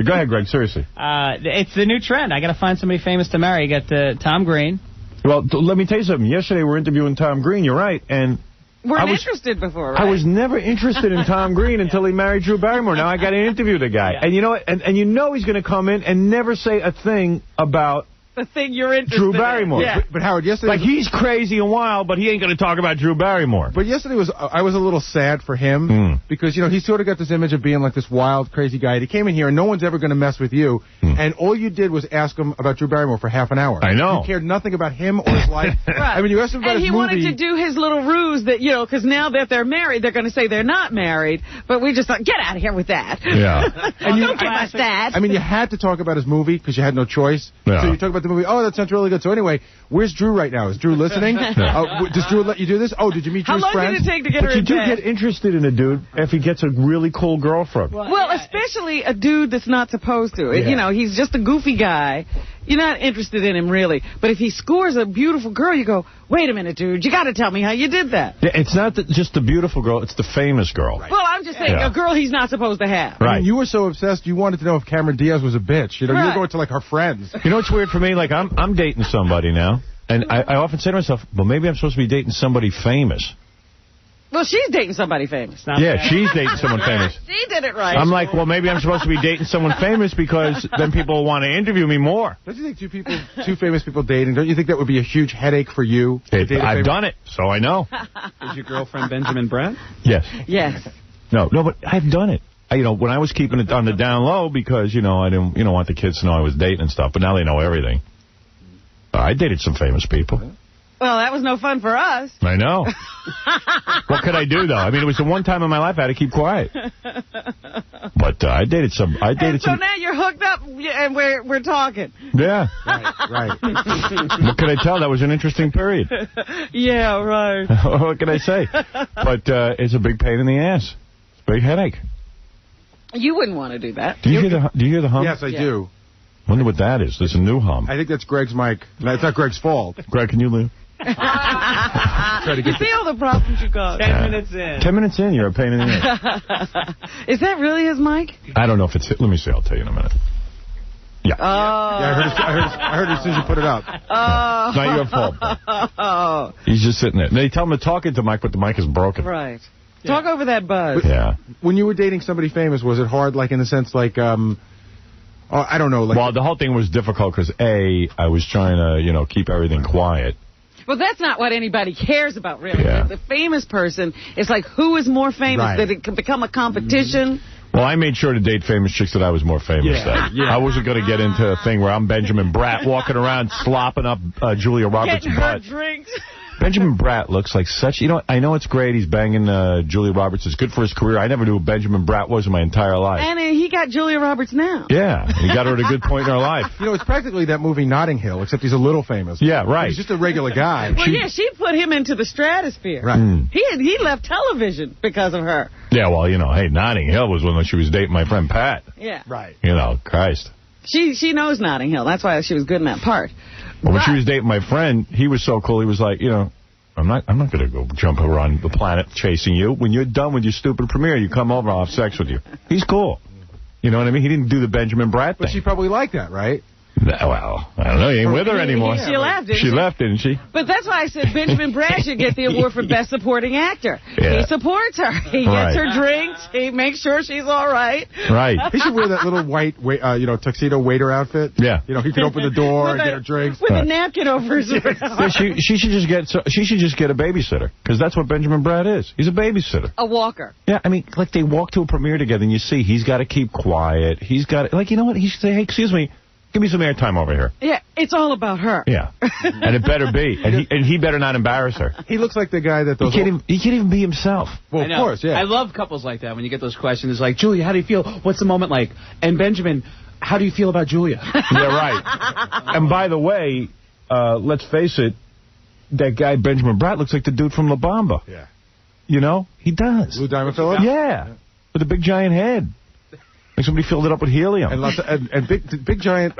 Go ahead, Greg, seriously. It's the new trend. I got to find somebody famous to marry. You got Tom Green. Well, let me tell you something. Yesterday, we were interviewing Tom Green. You're right, and... Weren't interested before, right? I was never interested in Tom Green until he married Drew Barrymore. Now I got to interview the guy. Yeah. And you know what? And you know he's going to come in and never say a thing about the thing you're interested Drew Barrymore. In. Yeah. But Howard, yesterday... Like, he's crazy and wild, but he ain't going to talk about Drew Barrymore. But yesterday I was a little sad for him because, you know, he's sort of got this image of being like this wild, crazy guy. And he came in here and no one's ever going to mess with you. And all you did was ask him about Drew Barrymore for half an hour. I know. You cared nothing about him or his life. Right. I mean, you asked him about his movie. And he wanted to do his little ruse that, you know, because now that they're married, they're going to say they're not married. But we just thought, get out of here with that. Yeah. And don't give us that. I mean, you had to talk about his movie because you had no choice. Yeah. So you talk about the movie. Oh, that sounds really good. So anyway, where's Drew right now? Is Drew listening? Does Drew let you do this? Oh, did you meet Drew's friends? How long did it take to get her in bed? But you do get interested in a dude if he gets a really cool girlfriend. Well, especially a dude that's not supposed to. Yeah. You know, he's just a goofy guy. You're not interested in him, really. But if he scores a beautiful girl, you go, wait a minute, dude, you got to tell me how you did that. Yeah, it's not just the beautiful girl, it's the famous girl. Right. Well, I'm just saying, a girl he's not supposed to have. Right. I mean, you were so obsessed, you wanted to know if Cameron Diaz was a bitch. You know, you were going to, like, her friends. You know what's weird for me? Like, I'm dating somebody now, and I often say to myself, well, maybe I'm supposed to be dating somebody famous. Well, she's dating somebody famous. Yeah, she's dating someone famous. She did it right. I'm like, well, maybe I'm supposed to be dating someone famous because then people will want to interview me more. Don't you think two famous people dating, don't you think that would be a huge headache for you? I've done it, so I know. Is your girlfriend Benjamin Bratt? Yes. Yes. No, but I've done it. You know, when I was keeping it on the down low because, you know, I didn't want the kids to know I was dating and stuff, but now they know everything. I dated some famous people. Well, that was no fun for us. I know. What could I do, though? I mean, it was the one time in my life I had to keep quiet. But I dated some. So now you're hooked up, and we're talking. Yeah. Right. What could I tell? That was an interesting period. Yeah, right. What can I say? But it's a big pain in the ass. It's a big headache. You wouldn't want to do that. Do you hear the hum? Yes, I do. Wonder what that is. There's a new hum. I think that's Greg's mic. No, it's not Greg's fault. Greg, can you leave? You see all the problems you got. 10 minutes in. 10 minutes in, you're a pain in the ass. Is that really his mic? I don't know if it's... Let me see. I'll tell you in a minute. Yeah. Oh. Yeah, I heard as soon as you put it up. Oh. It's not your fault. Oh. He's just sitting there. They tell him to talk into the mic, but the mic is broken. Right. Talk over that buzz. Yeah. When you were dating somebody famous, was it hard, like, in the sense, like, I don't know. Like, well, the whole thing was difficult because, A, I was trying to, keep everything quiet. Well, that's not what anybody cares about, really. Yeah. The famous person, it's like, who is more famous? Right. That it can become a competition? Well, I made sure to date famous chicks that I was more famous than. Yeah. I wasn't going to get into a thing where I'm Benjamin Bratt walking around slopping up Julia Roberts' Getting butt. her drinks. Benjamin Bratt looks like such... I know it's great he's banging Julia Roberts. It's good for his career. I never knew who Benjamin Bratt was in my entire life. And he got Julia Roberts now. Yeah, he got her at a good point in her life. it's practically that movie Notting Hill, except he's a little famous. Yeah, right. He's just a regular guy. Well, she put him into the stratosphere. Right. He left television because of her. Yeah, well, hey, Notting Hill was when she was dating my friend Pat. Yeah. Right. Christ. She knows Notting Hill. That's why she was good in that part. Well, when she was dating my friend, he was so cool. He was like, I'm not going to go jump around the planet chasing you. When you're done with your stupid premiere, you come over, I'll have sex with you. He's cool. You know what I mean? He didn't do the Benjamin Bratt thing. But she probably liked that, right? Well, I don't know. He ain't with her anymore. She left, didn't she? She left, didn't she? But that's why I said Benjamin Bratt should get the award for Best Supporting Actor. Yeah. He supports her. He gets her drinks. He makes sure she's all right. Right. He should wear that little white, tuxedo waiter outfit. Yeah. He could open the door and get her drinks. With a napkin over his mouth. Yeah, she should just get a babysitter, because that's what Benjamin Bratt is. He's a babysitter. A walker. Yeah, I mean, like they walk to a premiere together, and you see he's got to keep quiet. He's got you know what? He should say, hey, excuse me. Give me some airtime over here. Yeah, it's all about her. Yeah, and it better be. And he better not embarrass her. He looks like the guy that those... He can't even be himself. Well, of course, yeah. I love couples like that when you get those questions. It's like, Julia, how do you feel? What's the moment like? And Benjamin, how do you feel about Julia? Yeah, right. And by the way, let's face it, that guy Benjamin Bratt looks like the dude from La Bamba. Yeah. He does. Lou Diamond Phillips? Yeah. With a big giant head. Like somebody filled it up with helium. And big giant,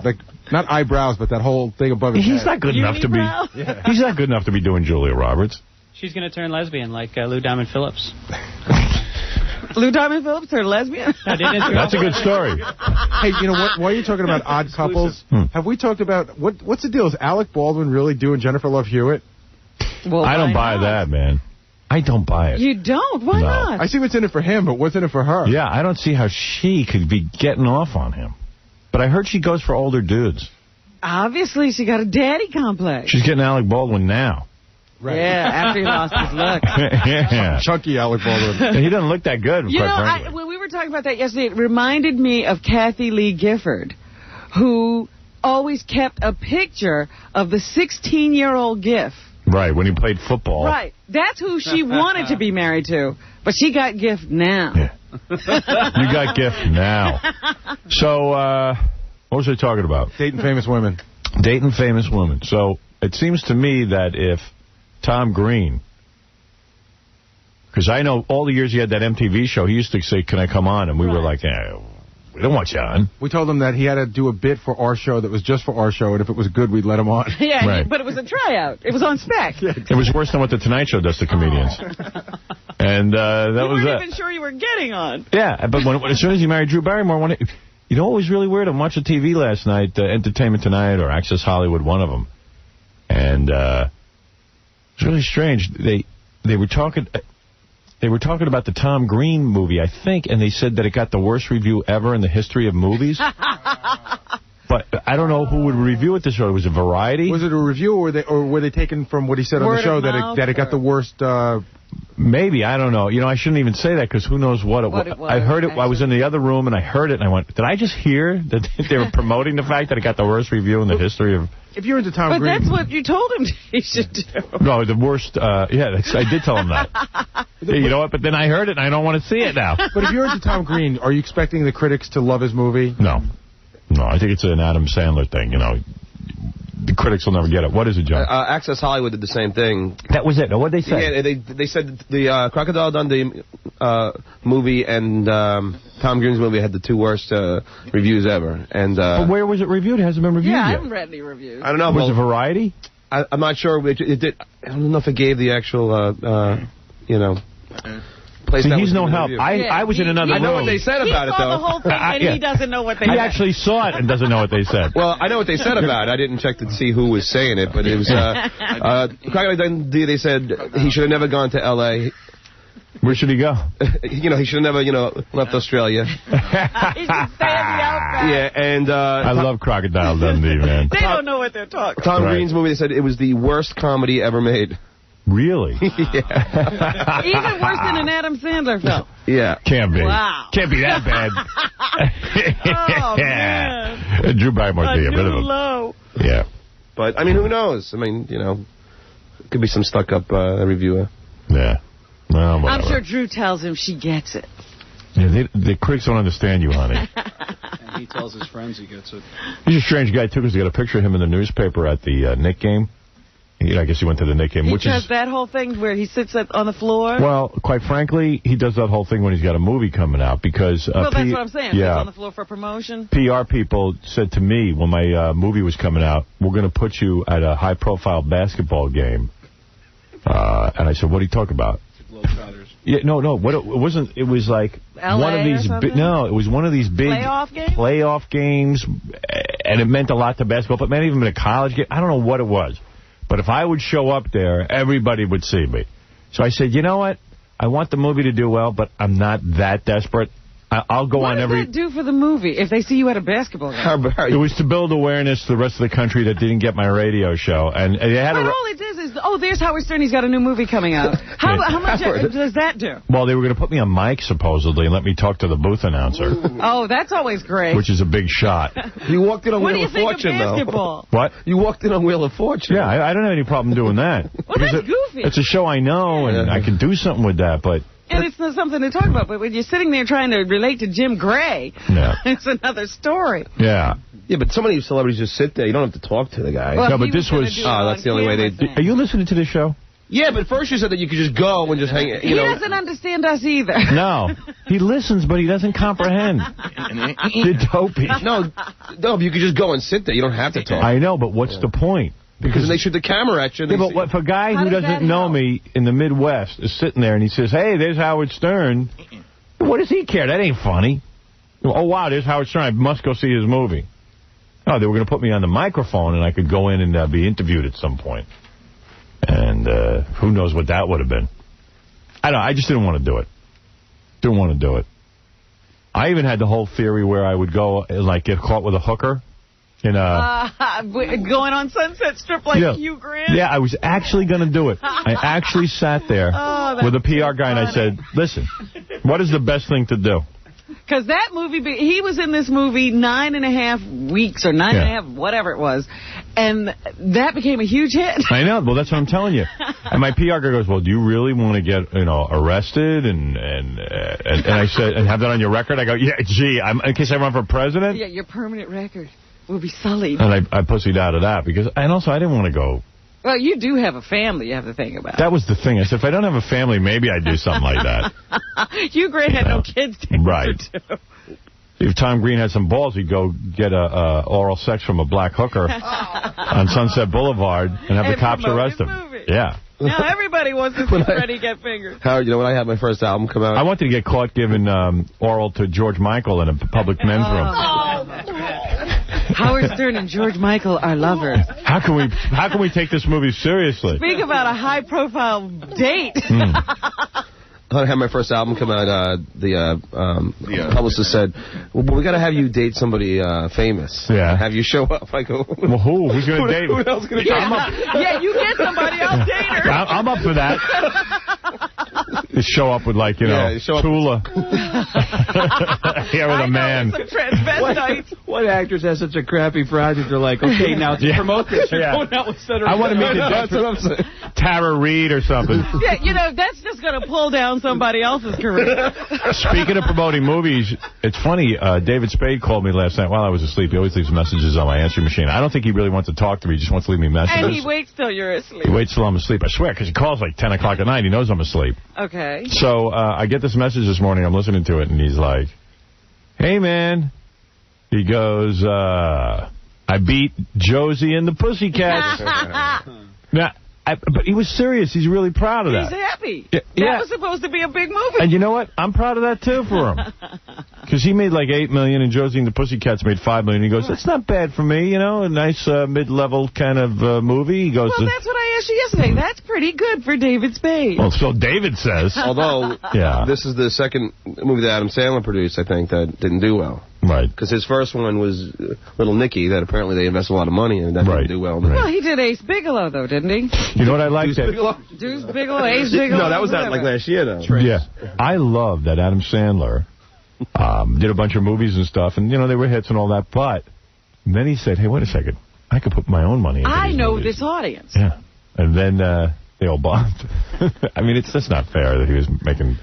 like, not eyebrows, but that whole thing above his head. He's not good enough to be... Yeah. He's not good enough to be doing Julia Roberts. She's going to turn lesbian like Lou Diamond Phillips. Lou Diamond Phillips turned lesbian? That's a good story. Hey, you know what? While you're talking about odd couples, have we talked about... What's the deal? Is Alec Baldwin really doing Jennifer Love Hewitt? Well, I don't buy that, man. I don't buy it. You don't? Why not? I see what's in it for him, but what's in it for her? Yeah, I don't see how she could be getting off on him. But I heard she goes for older dudes. Obviously, she got a daddy complex. She's getting Alec Baldwin now. Right. Yeah, after he lost his look. Yeah. Chunky Alec Baldwin. He doesn't look that good, You quite know, frankly. when we were talking about that yesterday, it reminded me of Kathy Lee Gifford, who always kept a picture of the 16-year-old Giff. Right, when he played football. Right. That's who she wanted to be married to, but she got Giff now. Yeah. You got gift now. So, what was I talking about? Dating famous women. Dating famous women. So, it seems to me that if Tom Green, because I know all the years he had that MTV show, he used to say, can I come on? And we were like, we don't want you on. We told him that he had to do a bit for our show that was just for our show, and if it was good, we'd let him on. Yeah, right. But it was a tryout. It was on spec. It was worse than what the Tonight Show does to comedians. And that was You weren't even sure you were getting on. Yeah, but as soon as he married Drew Barrymore, you know what was really weird? I'm watching TV last night, Entertainment Tonight or Access Hollywood, one of them. And it's really strange. They were talking... They were talking about the Tom Green movie, I think, and they said that it got the worst review ever in the history of movies. But I don't know who would review it this way. Was it Variety? Was it a review, or were they taken from what he said on the show that it got the worst... Maybe, I don't know. You know, I shouldn't even say that because who knows what it was. I heard it. I was in the other room and I heard it and I went, did I just hear that they were promoting the fact that it got the worst review in the history of... If you're into Tom But Green... that's what you told him he should do. No, the worst... I did tell him that. You know what? But then I heard it, and I don't want to see it now. But if you're into Tom Green, are you expecting the critics to love his movie? No. No, I think it's an Adam Sandler thing, you know. The critics will never get it. What is it, John? Access Hollywood did the same thing. That was it. What did they say? Yeah, they said the Crocodile Dundee movie and Tom Green's movie had the 2 worst reviews ever. And but where was it reviewed? It hasn't been reviewed yet. I haven't read any reviews. I don't know. Was it Variety? I'm not sure. It did. I don't know if it gave the actual, place. See, that he's was no in the help. review. I was in another room. I know what they said about it, though. He saw the whole thing, and he doesn't know what they said. He actually saw it and doesn't know what they said. Well, I know what they said about it. I didn't check to see who was saying it, but it was Crocodile Dundee. They said he should have never gone to L.A. Where should he go? He should have never, left Australia. He should stay in the outback. Yeah, and I love Crocodile Dundee, man. They don't know what they're talking Tom about. Green's movie, they said it was the worst comedy ever made. Really? Yeah. Even worse than an Adam Sandler film. Yeah. Can't be. Wow. Can't be that bad. Oh, man. Drew Barrymore to get rid of him. Low. Yeah. But, who knows? It could be some stuck-up reviewer. Yeah. Well, I'm sure Drew tells him she gets it. Yeah, the critics don't understand you, honey. And he tells his friends he gets it. He's a strange guy, too, because they got a picture of him in the newspaper at the Knick game. I guess he went to the Knick game. He does that whole thing where he sits on the floor? Well, quite frankly, he does that whole thing when he's got a movie coming out because... well, that's what I'm saying. Yeah. He's on the floor for promotion. PR people said to me when my movie was coming out, we're going to put you at a high-profile basketball game. And I said, what are you talking about? Globetrotters. Yeah, no. It wasn't. It was like LA one of these. it was one of these big playoff games, and it meant a lot to basketball. But it meant even a college game. I don't know what it was, but if I would show up there, everybody would see me. So I said, you know what? I want the movie to do well, but I'm not that desperate. I'll go on every... What does that do for the movie if they see you at a basketball game? It was to build awareness to the rest of the country that didn't get my radio show. And they had all it is, there's Howard Stern. He's got a new movie coming out. How much does that do? Well, they were going to put me on mic, supposedly, and let me talk to the booth announcer. Oh, that's always great. Which is a big shot. You walked in on What Wheel do you of think Fortune, of basketball? What? You walked in on Wheel of Fortune. Yeah, I don't have any problem doing that. Well, that's goofy. It's a show I know, and I can do something with that, but... And it's not something to talk about, but when you're sitting there trying to relate to Jim Gray, it's another story. Yeah. Yeah, but some of these celebrities just sit there. You don't have to talk to the guy. Well, no, but this was... Oh, that's the only way they... Are you listening to the show? Yeah, but first you said that you could just go and just hang... He doesn't understand us either. No. He listens, but he doesn't comprehend. The dopey. No, you could just go and sit there. You don't have to talk. I know, but what's the point? Because they shoot the camera at you. Yeah, but if a guy who doesn't know me in the Midwest is sitting there and he says, hey, there's Howard Stern, what does he care? That ain't funny. Oh, wow, there's Howard Stern. I must go see his movie. No, they were going to put me on the microphone and I could go in and be interviewed at some point. And who knows what that would have been. I just didn't want to do it. Didn't want to do it. I even had the whole theory where I would go and, like, get caught with a hooker. Going on Sunset Strip like Hugh Grant? Yeah, I was actually going to do it. I actually sat there with a PR guy and I said, listen, what is the best thing to do? Because that movie, he was in this movie 9.5 weeks or 9.5, whatever it was, and that became a huge hit. I know. Well, that's what I'm telling you. And my PR guy goes, well, do you really want to get, arrested? And I said, and have that on your record? I go, yeah, gee, in case I run for president? Yeah, your permanent record will be sullied. And I pussied out of that and also I didn't want to go. Well, you do have a family you have to think about. That was the thing. I said, if I don't have a family, maybe I'd do something like that. Hugh Grant had no kids to right. If Tom Green had some balls, he'd go get oral sex from a black hooker on Sunset Boulevard and have the cops arrest him. Yeah. Now everybody wants to see Freddie get fingered. Howard, when I had my first album come out... I wanted to get caught giving oral to George Michael in a public men's room. Howard Stern and George Michael are lovers. How can we take this movie seriously? Speak about a high-profile date. I had my first album come out, the publicist said, well, we got to have you date somebody famous. Yeah. Have you show up. I go, well, who's going to date Who else going to date Yeah, you get somebody, I'll date her. I'm up for that. Just show up with, like, Tula. With a man. Some transvestites. What actress has such a crappy project? They're like, okay, now to promote this, you're going out with Senator. I want to meet the Tara Reid or something. Yeah, that's just going to pull down somebody else's career. Speaking of promoting movies, it's funny. David Spade called me last night while I was asleep. He always leaves messages on my answering machine. I don't think he really wants to talk to me. He just wants to leave me messages. And he waits till you're asleep. He waits till I'm asleep. I swear, because he calls like 10 o'clock at night. He knows I'm asleep. Okay. So I get this message this morning. I'm listening to it, and he's like, hey, man. He goes, I beat Josie and the Pussycats. Now, but he was serious. He's really proud of that. He's happy. Yeah. That was supposed to be a big movie. And you know what? I'm proud of that, too, for him. Because he made like $8 million, and Josie and the Pussycats made $5 million. He goes, that's not bad for me, a nice mid-level kind of movie. He goes, well, that's what I asked you yesterday. That's pretty good for David Spade. Well, so David says. Although, this is the second movie that Adam Sandler produced, I think, that didn't do well. Right. Because his first one was Little Nicky, that apparently they invested a lot of money in, and that didn't do well. Well, he did Ace Bigelow, though, didn't he? You know what I liked? Deuce Bigelow? Deuce Bigelow, Ace Bigelow. No, that was like last year, though. Yeah. I love that Adam Sandler did a bunch of movies and stuff, and, they were hits and all that, but then he said, hey, wait a second, I could put my own money into I these know movies. this audience. Yeah. And then they all bombed. I mean, it's just not fair that he was making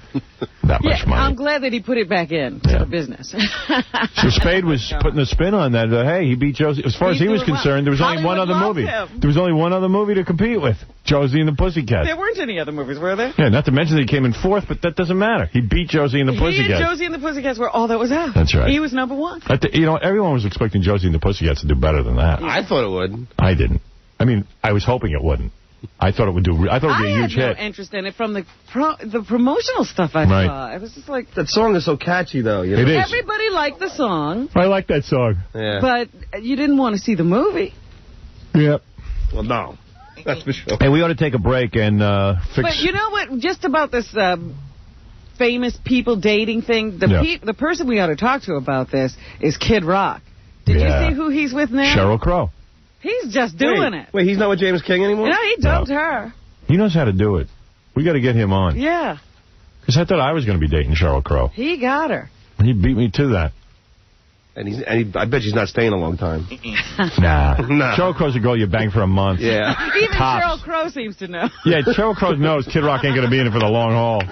that much money. I'm glad that he put it back in to the business. So Spade was putting a spin on that. Hey, he beat Josie. As far as he was concerned, there was only one other movie. There was only one other movie to compete with, Josie and the Pussycats. There weren't any other movies, were there? Yeah, not to mention that he came in fourth, but that doesn't matter. He beat Josie and the Pussycats. He and Josie and the Pussycats were all that was out. That's right. He was number one. Everyone was expecting Josie and the Pussycats to do better than that. I thought it would. I didn't. I mean, I was hoping it wouldn't. I thought it would do. I thought it would be a huge hit. I had no interest in it from the promotional stuff I saw. It was just like that song is so catchy, though. It is. Everybody liked the song. I like that song. Yeah. But you didn't want to see the movie. Yep. Well, no. That's for sure. Hey, we ought to take a break and fix. But you know what? Just about this famous people dating thing. The person we ought to talk to about this is Kid Rock. Did you see who he's with now? Sheryl Crow. He's just doing it. Wait, he's not with James King anymore? No, he dumped her. He knows how to do it. We got to get him on. Yeah. Because I thought I was going to be dating Sheryl Crow. He got her. He beat me to that. And I bet she's not staying a long time. Nah. Sheryl Crow's a girl you bang for a month. Yeah. Even Sheryl Crow seems to know. Yeah, Sheryl Crow knows Kid Rock ain't going to be in it for the long haul.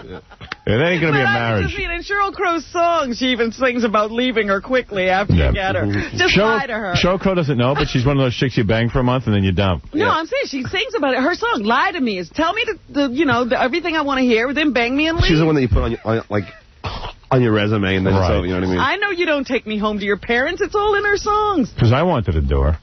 It ain't going to be a marriage. In Sheryl Crow's song, she even sings about leaving her quickly after you get her. Just lie to her. Sheryl Crow doesn't know, but she's one of those chicks you bang for a month and then you dump. No, I'm saying she sings about it. Her song, Lie to Me, is tell me everything I want to hear, then bang me and leave. She's the one that you put on your resume, and then so, you know what I mean? I know you don't take me home to your parents. It's all in her songs. Because I wanted to do her.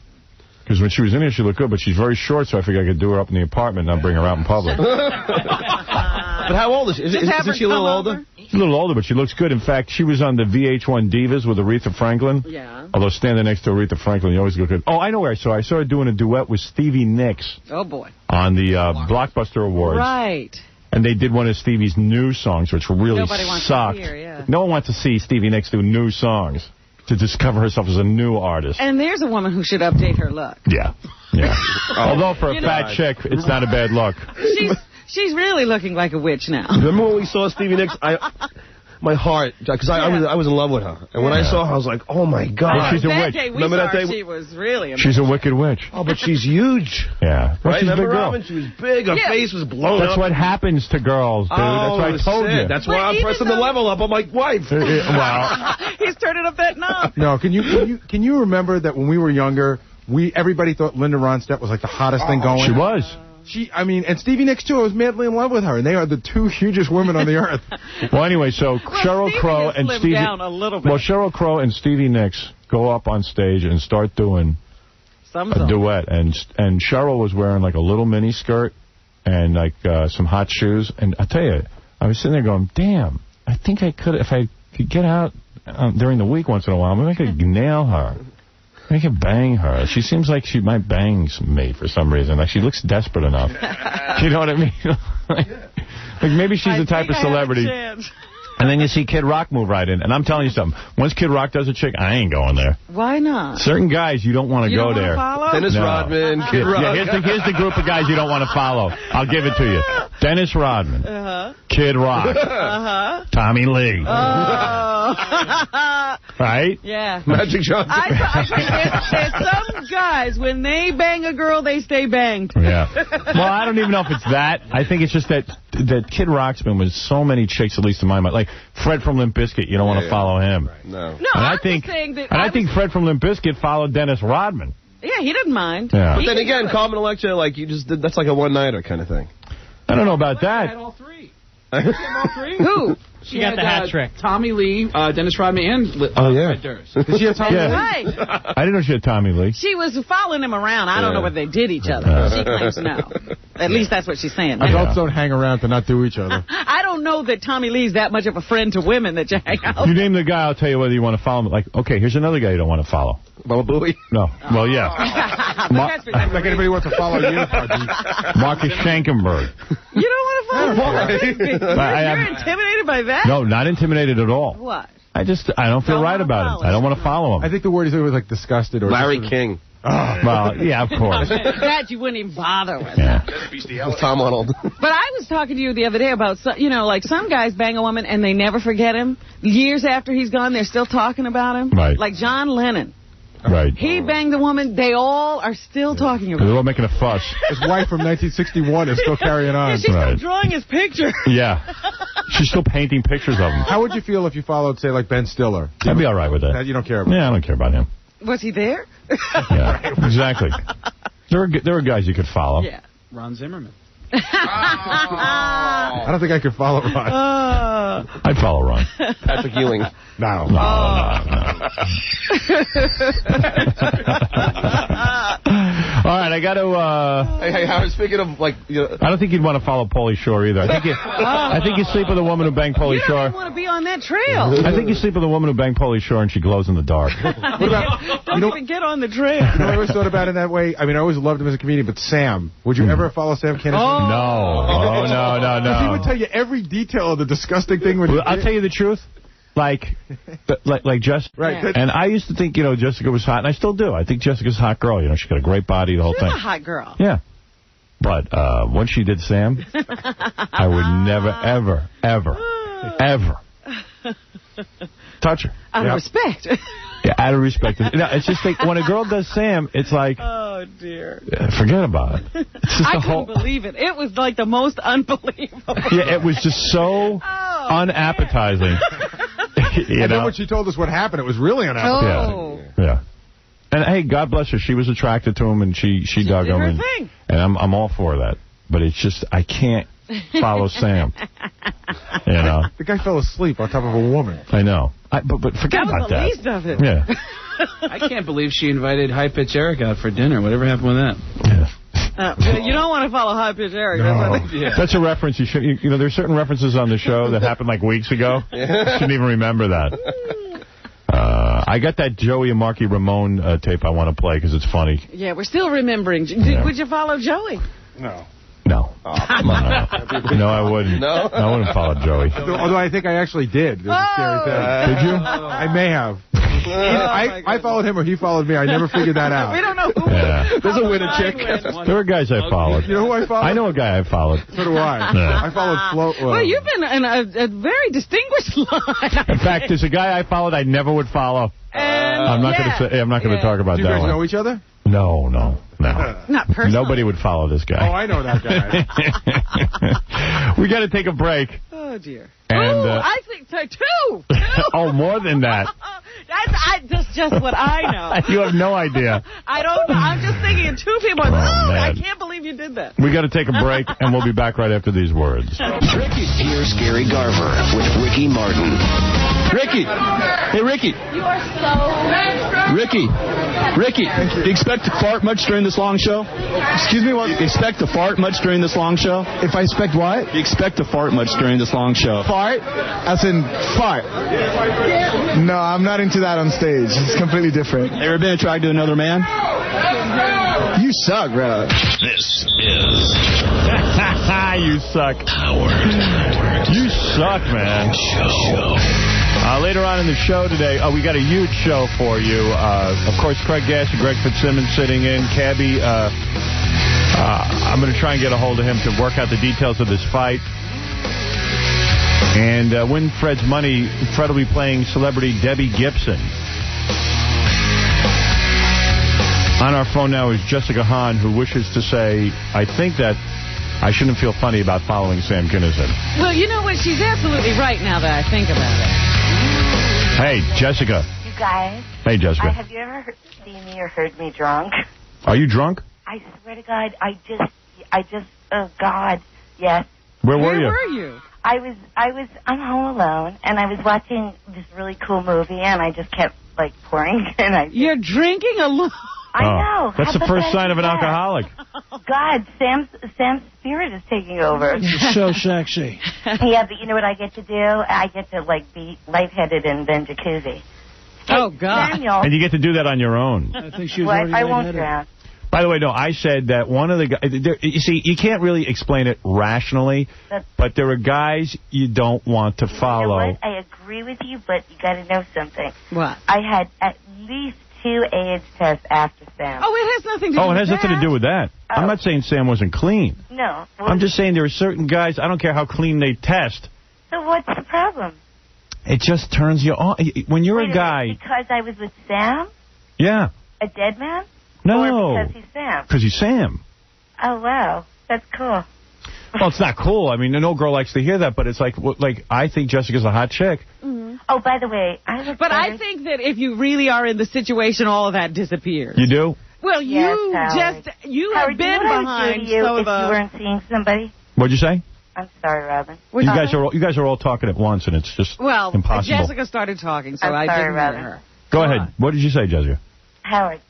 Because when she was in here, she looked good, but she's very short, so I figured I could do her up in the apartment and not bring her out in public. But how old is she? Isn't she a little older? She's a little older, but she looks good. In fact, she was on the VH1 Divas with Aretha Franklin. Yeah. Although standing next to Aretha Franklin, you always look good. Oh, I know where I saw her. I saw her doing a duet with Stevie Nicks. Oh, boy. On the Blockbuster Awards. Right. And they did one of Stevie's new songs, which really Nobody wants sucked. to hear, yeah. No one wants to see Stevie Nicks do new songs to discover herself as a new artist. And there's a woman who should update her look. Yeah. Although for a fat chick, it's not a bad look. She's really looking like a witch now. Remember when we saw Stevie Nicks? My heart, because I was in love with her. And when I saw her, I was like, oh, my God. Well, she's a witch. Remember that day? She was really amazing. She's a wicked witch. Oh, but she's huge. Yeah. Well, right? she's a big girl. Robin? She was big. Her face was blown That's up. what happens to girls, dude. That's what I told you. That's why I'm pressing the level up on my wife. Wow. He's turning up that knob. No, can you remember that when we were younger, everybody thought Linda Ronstadt was like the hottest thing going? She was. And Stevie Nicks, too. I was madly in love with her, and they are the two hugest women on the earth. Well, anyway, so Sheryl Crow and Stevie... down a little bit. Well, Sheryl Crow and Stevie Nicks go up on stage and start doing a duet. And Sheryl was wearing, like, a little mini skirt and, like, some hot shoes. And I tell you, I was sitting there going, damn, I think I could... If I could get out during the week once in a while, maybe I could nail her. I could bang her. She seems like she might bang me for some reason. Like, she looks desperate enough. You know what I mean? like maybe she's the type of celebrity. And then you see Kid Rock move right in. And I'm telling you something. Once Kid Rock does a chick, I ain't going there. Why not? Certain guys, you don't want to go there. Follow? Dennis Rodman, Kid Rock. Yeah, here's the group of guys you don't want to follow. I'll give it to you. Dennis Rodman. Kid Rock. Tommy Lee. Right? Yeah. Magic Johnson. I there's some guys, when they bang a girl, they stay banged. Yeah. Well, I don't even know if it's that. I think it's just that Kid Rock's been with so many chicks, at least in my mind. Like Fred from Limp Bizkit, you don't want to follow him. Right. No. No, I think I think Fred from Limp Bizkit followed Dennis Rodman. Yeah, he didn't mind. Yeah. But then again, Carmen Electra, like you just did, that's like a one-nighter kind of thing. I don't know about that. all three. Who? She got the hat trick. Tommy Lee, Dennis Rodman, and Fred Durst. Did she have Tommy Lee? Right. I didn't know she had Tommy Lee. She was following him around. I don't know whether they did each other. She claims no. At least that's what she's saying. Adults don't hang around to not do each other. I don't know that Tommy Lee's that much of a friend to women that you hang out. You name the guy, I'll tell you whether you want to follow him. Like, okay, here's another guy you don't want to follow. Baba Booey? No. Well, yeah. Like anybody wants to follow you, Marcus Schenkenberg. You don't want to follow him? You're intimidated by that? No, not intimidated at all. What? I don't feel right about him. I don't want to follow him. I think the word is like disgusted or Larry King. Well, yeah, of course. That you wouldn't even bother with. Yeah. Tom Arnold. But I was talking to you the other day about, like some guys bang a woman and they never forget him. Years after he's gone, they're still talking about him. Right. Like John Lennon. Right. He banged a woman. They all are still talking about They're him. all making a fuss. His wife from 1961 is still carrying on. Yeah, she's still drawing his picture. Yeah. She's still painting pictures of him. How would you feel if you followed, say, like Ben Stiller? I'd be all right with that. You don't care about Yeah, I don't care about him. Was he there? Yeah, exactly. There are guys you could follow. Yeah. Ron Zimmerman. I don't think I could follow Ron. I'd follow Ron. Patrick Ewing. No. All right, I got to... Hey, Howard, speaking of, like... I don't think you'd want to follow Pauly Shore either. I think you sleep with a woman who banged Pauly Shore. You don't want to be on that trail. I think you sleep with a woman who banged Pauly Shore and she glows in the dark. Don't even get on the trail. You know, I always thought about it in that way. I mean, I always loved him as a comedian, but Sam. Would you ever follow Sam Kinison? No. He would tell you every detail of the disgusting thing. I'll tell you the truth. Like Jessica. Right. Yeah. And I used to think, Jessica was hot, and I still do. I think Jessica's a hot girl. She's got a great body, the whole thing. She's a hot girl. Yeah. But once she did Sam, I would never, ever touch her. Out of respect. Yeah, out of respect. It's just like when a girl does Sam, it's like... Oh, dear. Forget about it. It's just I couldn't believe it. It was like the most unbelievable. Yeah, it was just so unappetizing. And then when she told us what happened, it was really unappetizing. Yeah. And, hey, God bless her. She was attracted to him, and she dug him. And I'm all for that. But it's just, I can't follow Sam. The guy fell asleep on top of a woman. I know. But forget about that. That was the least of it. Yeah. I can't believe she invited High Pitch Eric out for dinner. Whatever happened with that? You don't want to follow High Pitch Eric. No. That's a reference. There's certain references on the show that happened like weeks ago. You shouldn't even remember that. I got that Joey and Marky Ramone tape I want to play because it's funny. Yeah, we're still remembering. Would you follow Joey? No. No. No, I wouldn't. No? I wouldn't follow Joey. Although I think I actually did. It was a scary thing. Did you? I may have. I followed him or he followed me. I never figured that out. We don't know who. There's a winner chick. There were guys I followed. You know who I followed? I know a guy I followed. So do I. Yeah. I followed Flo. Well, you've been in a very distinguished line. In fact, there's a guy I followed I never would follow. I'm not going to say. I'm not going to talk about Do you that guys one. know each other? No. Not personally. Nobody would follow this guy. Oh, I know that guy. We got to take a break. Oh, dear. And, I think so, two. Oh, more than that. That's just what I know. You have no idea. I don't know. I'm just thinking of two people. I can't believe you did that. We got to take a break, and we'll be back right after these words. Here's Gary Garver with Ricky Martin. Ricky. Hey, Ricky. You are so... Ricky, do you expect to fart much during this long show? Excuse me, what? Do you expect to fart much during this long show? If I expect what? Do you expect to fart much during this long show? Fart? As in fart? No, I'm not into that on stage. It's completely different. Ever been attracted to another man? You suck, bro. This is You suck. Howard. You suck, man. Later on in the show today, we got a huge show for you. Of course, Craig Gass and Greg Fitzsimmons sitting in. Cabby, I'm going to try and get a hold of him to work out the details of this fight. And win Fred's money. Fred will be playing celebrity Debbie Gibson. On our phone now is Jessica Hahn, who wishes to say, I think that I shouldn't feel funny about following Sam Kinison. Well, you know what? She's absolutely right now that I think about it. Hey, Jessica. You guys. Hey, Jessica. Have you ever seen me or heard me drunk? Are you drunk? I swear to God, oh God, yes. Where were you? I'm home alone, and I was watching this really cool movie, and I just kept, like, pouring, and You're drinking alone? I know. That's the first sign of an alcoholic. God, Sam's spirit is taking over. You're so sexy. Yeah, but you know what I get to do? I get to, like, be lightheaded and then jacuzzi. Oh, God. Samuel. And you get to do that on your own. I think she was Well, I won't drown. By the way, no, I said that one of the guys... You see, you can't really explain it rationally, but there are guys you don't want to follow. You know what? I agree with you, but you got to know something. What? I had at least 2 AIDS tests after Sam. Oh, it has nothing to do with that. Oh, it has nothing to do with that. I'm not saying Sam wasn't clean. No. I'm just saying there are certain guys, I don't care how clean they test. So what's the problem? It just turns you on. When you're a guy... Because I was with Sam? Yeah. A dead man? No. Or because he's Sam? Because he's Sam. Oh, wow. That's cool. Well, it's not cool. I mean, no girl likes to hear that, but it's like I think Jessica's a hot chick. Mm-hmm. Oh, by the way, I think that if you really are in the situation, all of that disappears. You do? Well, Yes, you Howard. have been Howard, you know what I would behind do to you some if of the... you weren't seeing somebody? What'd you say? I'm sorry, Robin. You guys are all talking at once, and it's just impossible. Jessica started talking, so I'm I sorry, didn't Robin. hear her. Go ahead. What did you say, Jessica? Howard,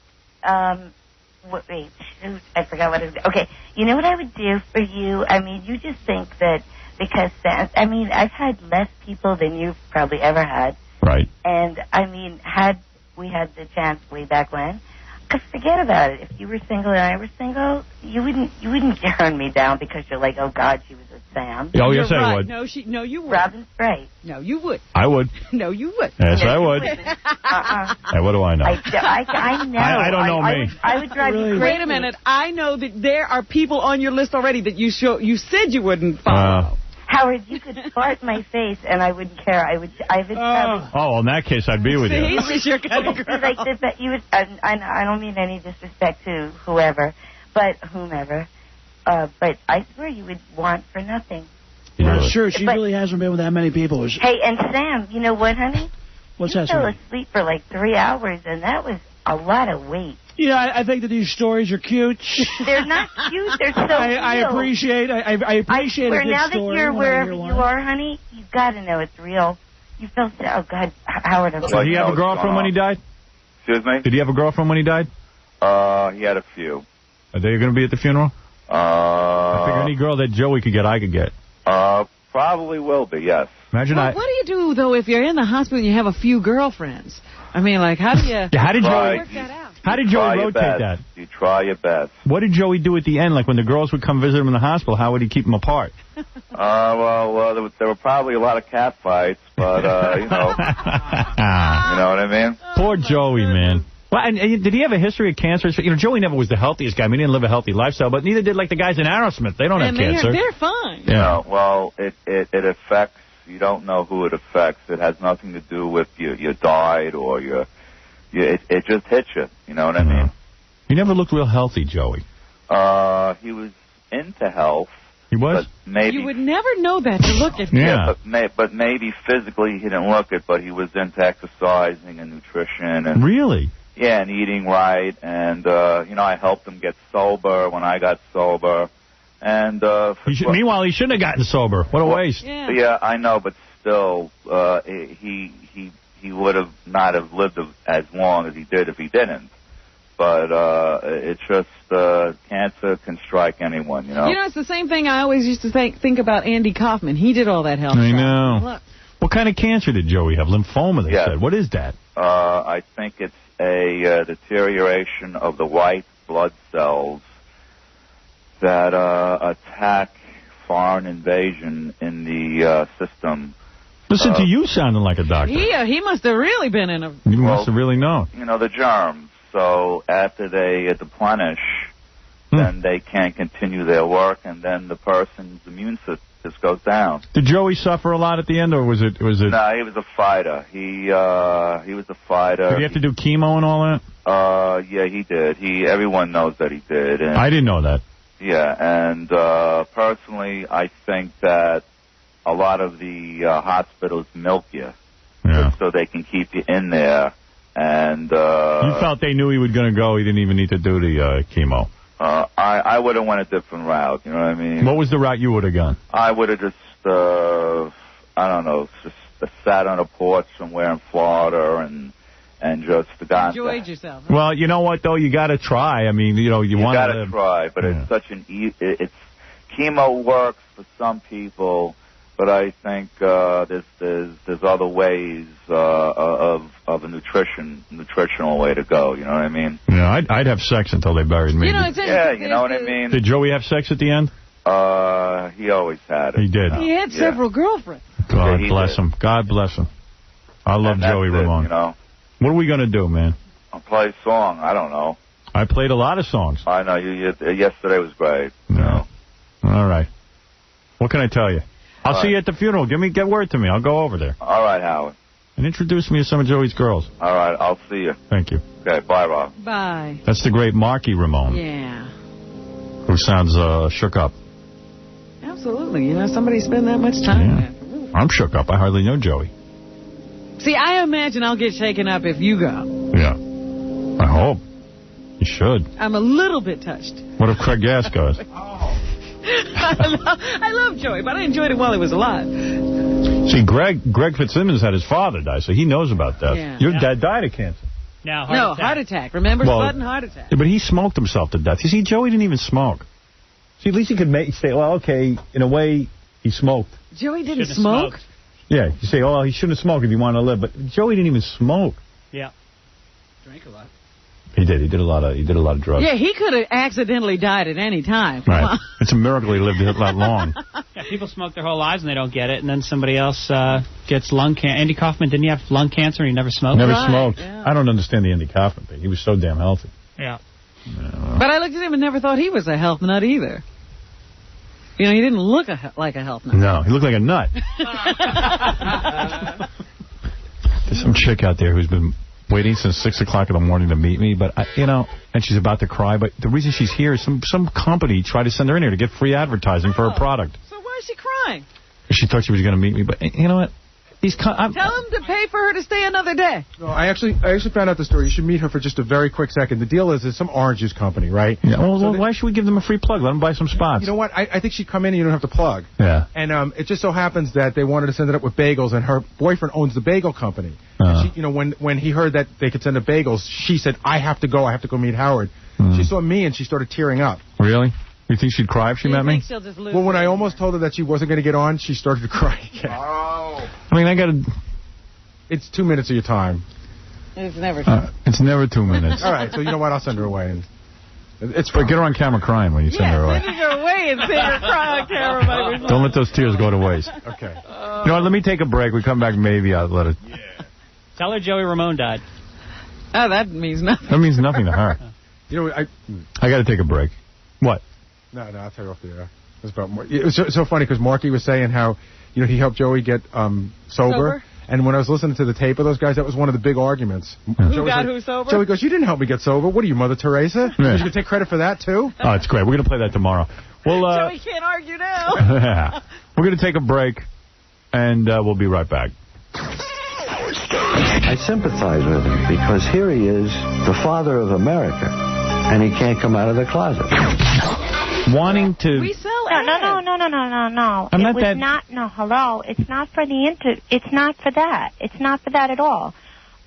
wait, shoot, I forgot what it was. Okay, you know what I would do for you? I mean, you just think that because Sam, I mean, I've had less people than you've probably ever had. Right. And, I mean, had we had the chance way back when, because forget about it. If you were single and I were single, you wouldn't turn me down because you're like, oh, God, she was with Sam. Oh, yes, You're I right. would. No, you would. Robin's right. No, you would. I would. No, you would. Yes, No, I you would. wouldn't. Hey, what do I know? I know. I don't know me. I would drive you crazy. Wait a minute. I know that there are people on your list already that you said you wouldn't follow. Howard, you could fart in my face and I wouldn't care. I would probably... Oh, in that case, I'd be with you. He's your kind of girl. Like this, that you would, I don't mean any disrespect to whomever, but I swear you would want for nothing. Sure, she really hasn't been with that many people. Hey, and Sam, you know what, honey? What's you that, fell Sam? asleep for like 3 hours, and that was a lot of weight. Yeah, I think that these stories are cute. They're not cute. They're so I real. appreciate I appreciate a good now story. that you're when I wherever hear you one. are, honey, you've got to know it's real. You felt so... Oh, God, Howard, I'm Did sorry. he have a girlfriend when he died? Excuse me? Did he have a girlfriend when he died? He had a few. Are they going to be at the funeral? I figure any girl that Joey could get, I could get. Probably will be, yes. Imagine What do you do, though, if you're in the hospital and you have a few girlfriends? I mean, like, how do you... How did Joey work that out? How did Joey rotate that? You try your best. What did Joey do at the end? Like when the girls would come visit him in the hospital, how would he keep them apart? There were probably a lot of cat fights, but, you know. You know what I mean? Poor Joey, man. Well, and did he have a history of cancer? You know, Joey never was the healthiest guy. I mean, he didn't live a healthy lifestyle, but neither did, like, the guys in Aerosmith. They don't have cancer. They're fine. Yeah. Well, it affects, you don't know who it affects. It has nothing to do with your diet or it just hits you. You know what I mean? He never looked real healthy, Joey. He was into health. He was? But maybe, you would never know that to look at him. Yeah, but maybe physically he didn't look it, but he was into exercising and nutrition. And really? Yeah, and eating right. And, you know, I helped him get sober when I got sober. And meanwhile, he shouldn't have gotten sober. What a waste. Yeah, I know, but still, he would have not have lived as long as he did if he didn't. But it's just cancer can strike anyone, you know. You know, it's the same thing I always used to think about Andy Kaufman. He did all that health I stuff. know. Look. What kind of cancer did Joey have? Lymphoma, they said. What is that? I think it's a deterioration of the white blood cells that attack foreign invasion in the system. Listen to you sounding like a doctor. He must have really been in a... You must have really known. You know, the germs. So after they deplenish, then they can't continue their work, and then the person's immune system just goes down. Did Joey suffer a lot at the end, or was it? No, he was a fighter. He was a fighter. Did he have to do chemo and all that? Yeah, he did. Everyone knows that he did. And, I didn't know that. Yeah, and personally, I think that a lot of the hospitals milk you just so they can keep you in there. And you felt they knew he was going to go. He didn't even need to do the chemo. I would have went a different route. You know what I mean? What was the route you would have gone? I would have just, I don't know, just sat on a porch somewhere in Florida and just got enjoyed yourself. Huh? Well, you know what though, you got to try. I mean, you want to. You got to try, but it's such an it's chemo works for some people. But I think there's other ways of a nutritional way to go. You know what I mean? Yeah, I'd have sex until they buried me. You know, you know what I mean? Did Joey have sex at the end? He always had it. He did. He had several girlfriends. God bless him. God bless him. I love Joey Ramone. You know. What are we gonna do, man? I'll play a song. I don't know. I played a lot of songs. I know you. Yesterday was great. You know. All right. What can I tell you? I'll see you at the funeral. Get word to me. I'll go over there. All right, Howard. And introduce me to some of Joey's girls. All right, I'll see you. Thank you. Okay, bye, Rob. Bye. That's the great Marky Ramone. Yeah. Who sounds shook up. Absolutely. You know, somebody spend that much time with. I'm shook up. I hardly know Joey. See, I imagine I'll get shaken up if you go. Yeah. I hope. You should. I'm a little bit touched. What if Craig Gass goes? I love Joey, but I enjoyed him while he was alive. See, Greg Fitzsimmons had his father die, so he knows about that. Yeah. Your dad died of cancer. No, heart attack. Remember, sudden heart attack. Yeah, but he smoked himself to death. You see, Joey didn't even smoke. See, at least he could say, well, okay, in a way, he smoked. Joey didn't smoke? Yeah, you say, oh, he shouldn't have smoked if he wanted to live, but Joey didn't even smoke. Yeah. Drank a lot. He did. He did a lot of drugs. Yeah, he could have accidentally died at any time. Right. It's a miracle he lived that long. Yeah, people smoke their whole lives and they don't get it, and then somebody else gets lung cancer. Andy Kaufman, didn't he have lung cancer and he never smoked? Never smoked. Yeah. I don't understand the Andy Kaufman thing. He was so damn healthy. Yeah. But I looked at him and never thought he was a health nut either. You know, he didn't look like a health nut. No, he looked like a nut. There's some chick out there who's been waiting since 6 o'clock in the morning to meet me, but and she's about to cry. But the reason she's here is some company tried to send her in here to get free advertising for her product. So why is she crying? She thought she was going to meet me, but you know what? Tell him to pay for her to stay another day. No, I actually found out the story. You should meet her for just a very quick second. The deal is, it's some orange juice company, right? Yeah. Well, why should we give them a free plug? Let them buy some spots. You know what? I think she'd come in and you don't have to plug. Yeah. And it just so happens that they wanted to send it up with bagels, and her boyfriend owns the bagel company. And she, you know, when he heard that they could send her bagels, she said, I have to go meet Howard. She saw me and she started tearing up. Really? You think she'd cry if she met me? She'll just lose well, when I almost told her that she wasn't going to get on, she started to cry again. Oh. I mean, I got to... It's 2 minutes of your time. It's never it's never 2 minutes. All right, so you know what? I'll send her away. And it's get her on camera crying when you send her away. Send her away and send her cry on camera. Don't let those tears go to waste. Okay. You know what? Let me take a break. We come back, maybe I'll let it... Yeah. Tell her Joey Ramone died. Oh, that means nothing. That means nothing to her. You know, I got to take a break. What? No, I'll tell you off the air. It was so funny because Marky was saying how, you know, he helped Joey get sober. And when I was listening to the tape of those guys, that was one of the big arguments. Who got who sober? Joey goes, you didn't help me get sober. What are you, Mother Teresa? Yeah. You can take credit for that, too? Oh, it's great. We're going to play that tomorrow. Well, Joey can't argue now. Yeah. We're going to take a break, and we'll be right back. I sympathize with him because here he is, the father of America, and he can't come out of the closet. Wanting to... We sell No. I'm it not was that... not, no, hello. It's not for it's not for that. It's not for that at all.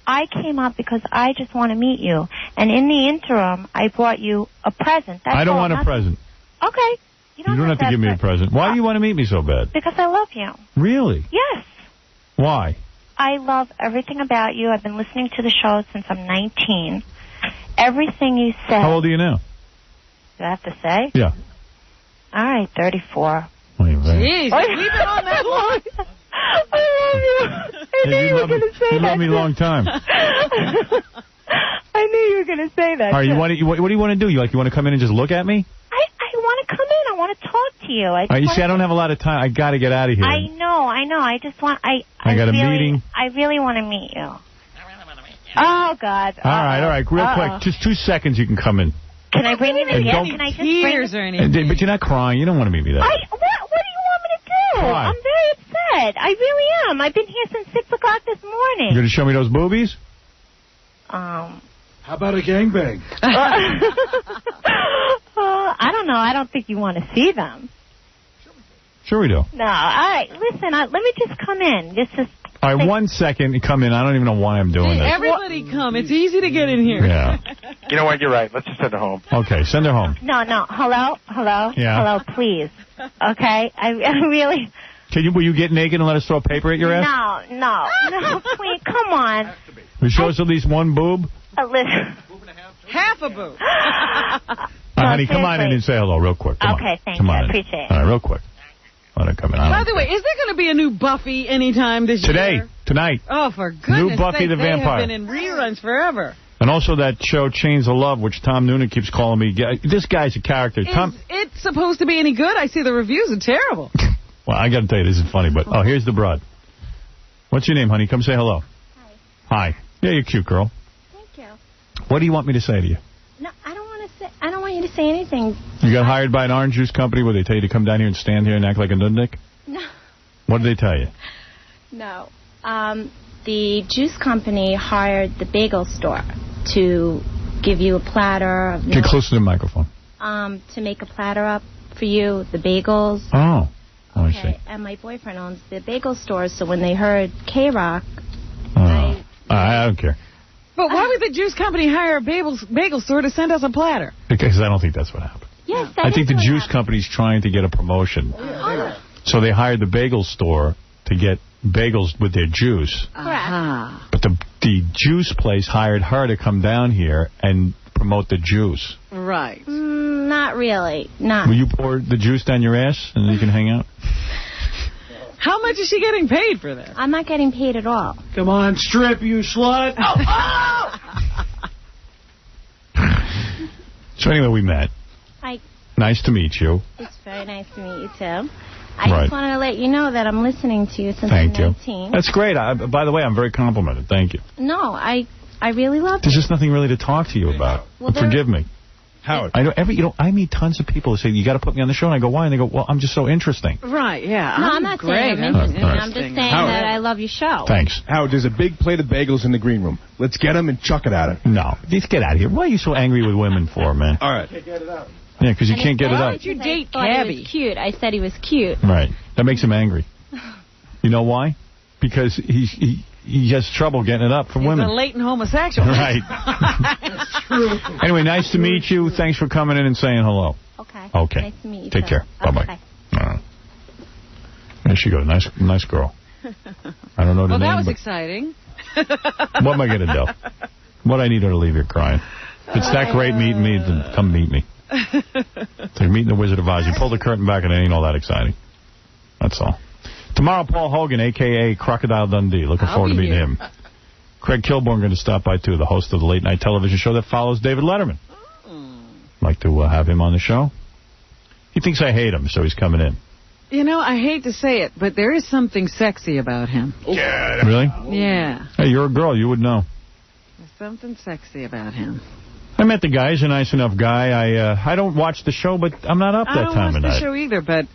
I came up because I just want to meet you. And in the interim, I brought you a present. That's I don't all. want a present. Okay. You don't have to give me a present. Why do you want to meet me so bad? Because I love you. Really? Yes. Why? I love everything about you. I've been listening to the show since I'm 19. Everything you said. How old are you now? Do I have to say? Yeah. All right, 34. Jeez, we've been on that long. I love you. I knew you were going to say that. You love me a long time. I knew you were going to say that. All right, what do you want to do? You want to come in and just look at me? I want to come in. I want to talk to you. You see, I don't have a lot of time. I got to get out of here. I know. I just want... I got a meeting. I really want to meet you. Oh, God. All right. Real quick. Just 2 seconds you can come in. Can I bring you the gift? Can I just tears or anything? But you're not crying. You don't want to meet me there. What do you want me to do? Cry. I'm very upset. I really am. I've been here since 6 o'clock this morning. You going to show me those boobies? How about a gangbang? I don't know. I don't think you want to see them. Sure we do. No. All right. Listen, let me just come in. All right, 1 second. Come in. I don't even know why I'm doing this. Everybody come. It's easy to get in here. Yeah. You know what? You're right. Let's just send her home. Okay, send her home. No. Hello? Yeah. Hello, please. Okay? I really... Will you get naked and let us throw paper at your ass? No, please, come on. Will you show us at least one boob? Listen. Half a boob. Honey, come on in and say hello real quick. Come on. Thank Come you. on I in. appreciate it. All right, real quick. Let her come in. By the way, is there going to be a new Buffy anytime this year? Tonight. Oh, for goodness New Buffy sake, the Vampire. They have been in reruns forever. And also that show, Chains of Love, which Tom Noonan keeps calling me. This guy's a character. Is it supposed to be any good? I see the reviews are terrible. Well, I got to tell you, this is funny, but... Oh, here's the broad. What's your name, honey? Come say hello. Hi. Yeah, you're cute, girl. Thank you. What do you want me to say to you? No, I don't want you to say anything. You got hired by an orange juice company where they tell you to come down here and stand here and act like a nudnik? No. What did they tell you? No. The juice company hired the bagel store to give you a platter of milk. Get close to the microphone. To make a platter up for you, the bagels. Oh, I see. Okay, and my boyfriend owns the bagel store, so when they heard K-Rock, I don't care. But why would the juice company hire a bagel store to send us a platter? Because I don't think that's what happened. Yes, I think the juice company's trying to get a promotion. So they hired the bagel store to get bagels with their juice. Correct. But the juice place hired her to come down here and promote the juice. Right. Not really. Not. Will you pour the juice down your ass and then you can hang out? How much is she getting paid for this? I'm not getting paid at all. Come on, strip, you slut. So anyway, we met. Nice to meet you. It's very nice to meet you, too. I just wanted to let you know that I'm listening to you since Thank I'm you. 19. That's great. By the way, I'm very complimented. Thank you. No, I really love There's you. just nothing really to talk to you about. Well, Forgive me. Howard. I meet tons of people who say, you got to put me on the show. And I go, why? And they go, well, I'm just so interesting. Right, yeah. No, I'm not saying I'm interesting. I'm just saying that I love your show. Thanks. Howard, there's a big plate of bagels in the green room. Let's get them and chuck it at her. No. Just get out of here. Why are you so angry with women for, man? All right. Yeah, because you can't get it up. You date He was cute. I said he was cute. Right. That makes him angry. You know why? Because he has trouble getting it up for women. He's a latent homosexual. Right. That's true. Anyway, nice to meet you. Thanks for coming in and saying hello. Okay. Okay. Nice to meet you. Take care. Bye-bye. There she goes. Nice girl. I don't know the well, name. that was but exciting. what am I going to do? What I need her to leave here crying. If it's that great meeting me, then come meet me. It's like meeting the Wizard of Oz. You pull the curtain back and it ain't all that exciting. That's all. Tomorrow, Paul Hogan, a.k.a. Crocodile Dundee. Looking forward to meeting him. Craig Kilborn going to stop by, too, the host of the late-night television show that follows David Letterman. Like to have him on the show. He thinks I hate him, so he's coming in. You know, I hate to say it, but there is something sexy about him. Yeah. Really? Yeah. Hey, you're a girl. You would know. There's something sexy about him. I met the guy. He's a nice enough guy. I don't watch the show, but I'm not up that time of night. I don't watch the show either, but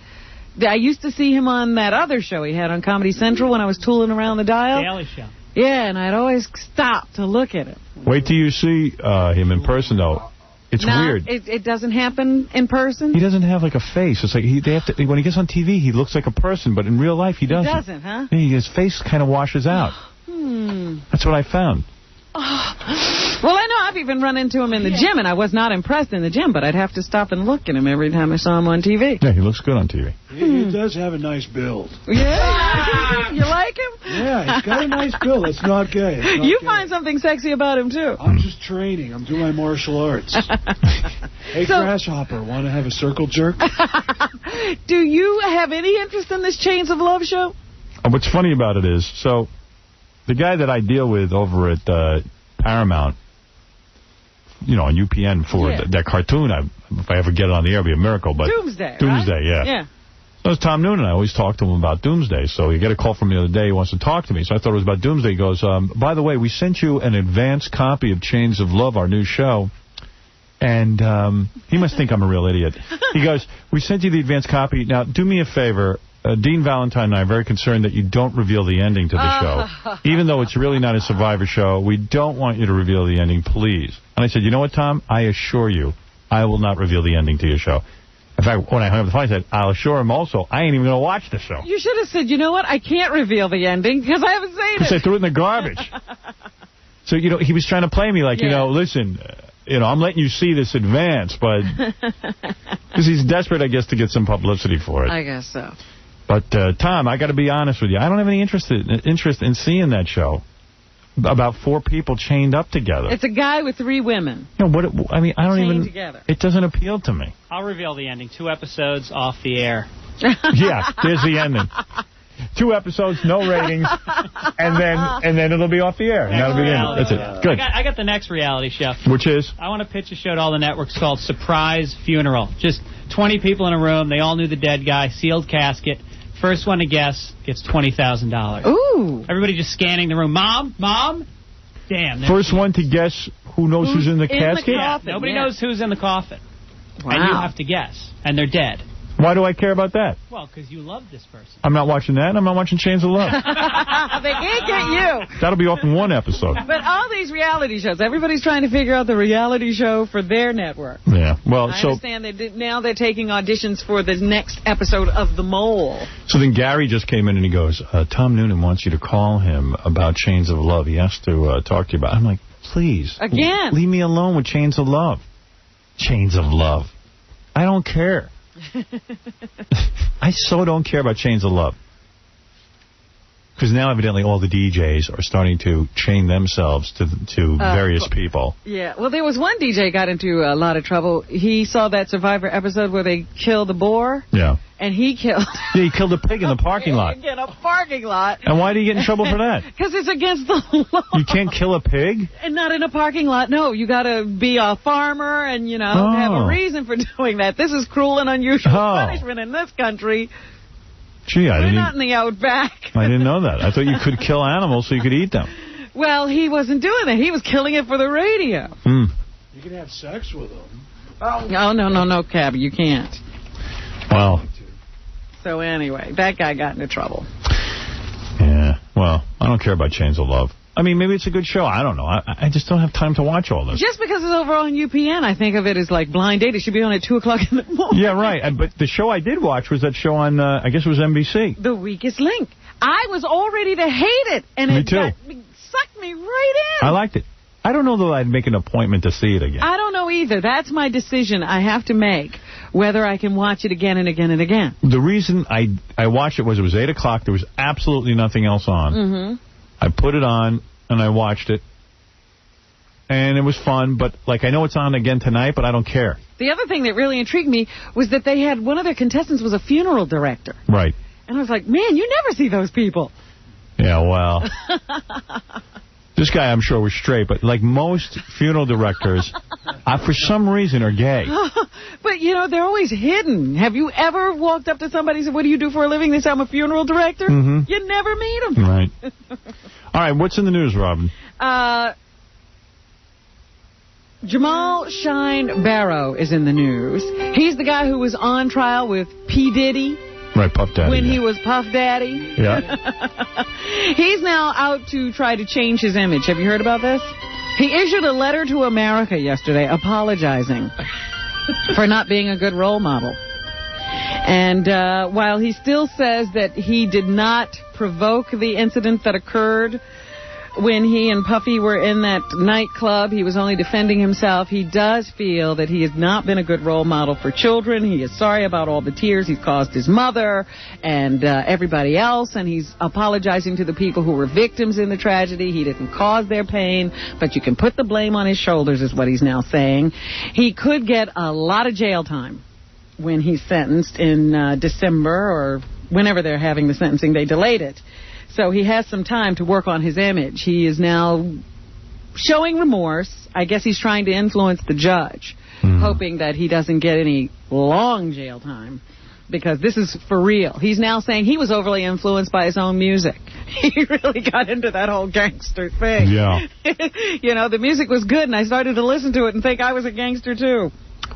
I used to see him on that other show he had on Comedy Central when I was tooling around the dial. Daily Show. Yeah, and I'd always stop to look at him. Wait till you see him in person, though. It's weird. It doesn't happen in person? He doesn't have like a face. It's like they have to, when he gets on TV, he looks like a person, but in real life, he doesn't. He doesn't, huh? His face kind of washes out. That's what I found. Well, I know I've even run into him in the gym, and I was not impressed in the gym, but I'd have to stop and look at him every time I saw him on TV. Yeah, he looks good on TV. He does have a nice build. Yeah? You like him? Yeah, he's got a nice build. It's not gay. It's not you gay. find something sexy about him, too. I'm just training. I'm doing my martial arts. Hey, Grasshopper, want to have a circle jerk? Do you have any interest in this Chains of Love show? What's funny about it is, so the guy that I deal with over at Paramount, on UPN for that cartoon, if I ever get it on the air, it'd be a miracle. But Doomsday, right? Yeah. So it's Tom Noonan. I always talk to him about Doomsday. So he got a call from me the other day. He wants to talk to me. So I thought it was about Doomsday. He goes, by the way, we sent you an advance copy of Chains of Love, our new show. And he must think I'm a real idiot. He goes, we sent you the advance copy. Now, do me a favor. Dean Valentine and I are very concerned that you don't reveal the ending to the show. Even though it's really not a Survivor show, we don't want you to reveal the ending, please. And I said, you know what, Tom? I assure you, I will not reveal the ending to your show. In fact, when I hung up the phone, I said, I'll assure him also, I ain't even going to watch the show. You should have said, you know what? I can't reveal the ending because I haven't seen it. Because I threw it in the garbage. So, he was trying to play me like, listen, I'm letting you see this advance, but because he's desperate, I guess, to get some publicity for it. I guess so. But, Tom, I got to be honest with you. I don't have any interest in seeing that show about 4 people chained up together. It's a guy with 3 women. I don't even... together. It doesn't appeal to me. I'll reveal the ending. 2 episodes off the air. Yeah, there's the ending. 2 episodes, no ratings, and then it'll be off the air. And that'll be the end. That's it. Good. I got the next reality show. Which is? I want to pitch a show to all the networks called Surprise Funeral. Just 20 people in a room. They all knew the dead guy. Sealed casket. First one to guess gets $20,000. Ooh. Everybody just scanning the room. Mom? Damn. First one to guess who's in the casket? Nobody knows who's in the coffin. Wow. And you have to guess. And they're dead. Why do I care about that? Well, because you love this person. I'm not watching that, and I'm not watching Chains of Love. They can't get you. That'll be off in 1 episode. But all these reality shows, everybody's trying to figure out the reality show for their network. Yeah. Well, I understand now they're taking auditions for the next episode of The Mole. So then Gary just came in and he goes, Tom Noonan wants you to call him about Chains of Love. He has to talk to you about it. I'm like, please. Again. Leave me alone with Chains of Love. Chains of Love. I don't care. I so don't care about Chains of Love. Because now evidently all the DJs are starting to chain themselves to various people. Yeah, well, there was one DJ got into a lot of trouble. He saw that Survivor episode where they killed the boar. Yeah. And he killed... Yeah, he killed a pig in the parking lot. In a parking lot. And why did he get in trouble for that? Because it's against the law. You can't kill a pig? And not in a parking lot. No, you got to be a farmer and, have a reason for doing that. This is cruel and unusual punishment in this country. Gee, We're not in the outback. I didn't know that. I thought you could kill animals so you could eat them. Well, he wasn't doing that. He was killing it for the radio. You can have sex with them. Oh, no, Cabby, you can't. Well. So anyway, that guy got into trouble. Yeah, well, I don't care about Chains of Love. I mean, maybe it's a good show. I don't know. I just don't have time to watch all this. Just because it's over on UPN, I think of it as like Blind Date. It should be on at 2 o'clock in the morning. Yeah, right. But the show I did watch was that show on, I guess it was NBC. The Weakest Link. I was all ready to hate it. And me it too. Sucked me right in. I liked it. I don't know that I'd make an appointment to see it again. I don't know either. That's my decision I have to make, whether I can watch it again and again and again. The reason I watched it was 8 o'clock. There was absolutely nothing else on. Mm-hmm. I put it on, and I watched it. And it was fun, but, I know it's on again tonight, but I don't care. The other thing that really intrigued me was that they had one of their contestants was a funeral director. Right. And I was like, man, you never see those people. Yeah, well... This guy, I'm sure, was straight, but like most funeral directors, for some reason, are gay. But, they're always hidden. Have you ever walked up to somebody and said, what do you do for a living? They say, I'm a funeral director. Mm-hmm. You never meet them. Right. All right, what's in the news, Robin? Jamal Shine Barrow is in the news. He's the guy who was on trial with P. Diddy. Right, Puff Daddy. When he was Puff Daddy. Yeah. He's now out to try to change his image. Have you heard about this? He issued a letter to America yesterday apologizing for not being a good role model. And while he still says that he did not provoke the incident that occurred when he and Puffy were in that nightclub, he was only defending himself. He does feel that he has not been a good role model for children. He is sorry about all the tears he's caused his mother and everybody else, and he's apologizing to the people who were victims in the tragedy. He didn't cause their pain, but you can put the blame on his shoulders, is what he's now saying. He could get a lot of jail time when he's sentenced in December or whenever they're having the sentencing. They delayed it. So he has some time to work on his image. He is now showing remorse. I guess he's trying to influence the judge, hoping that he doesn't get any long jail time, because this is for real. He's now saying he was overly influenced by his own music. He really got into that whole gangster thing. Yeah. You know, the music was good, and I started to listen to it and think I was a gangster, too.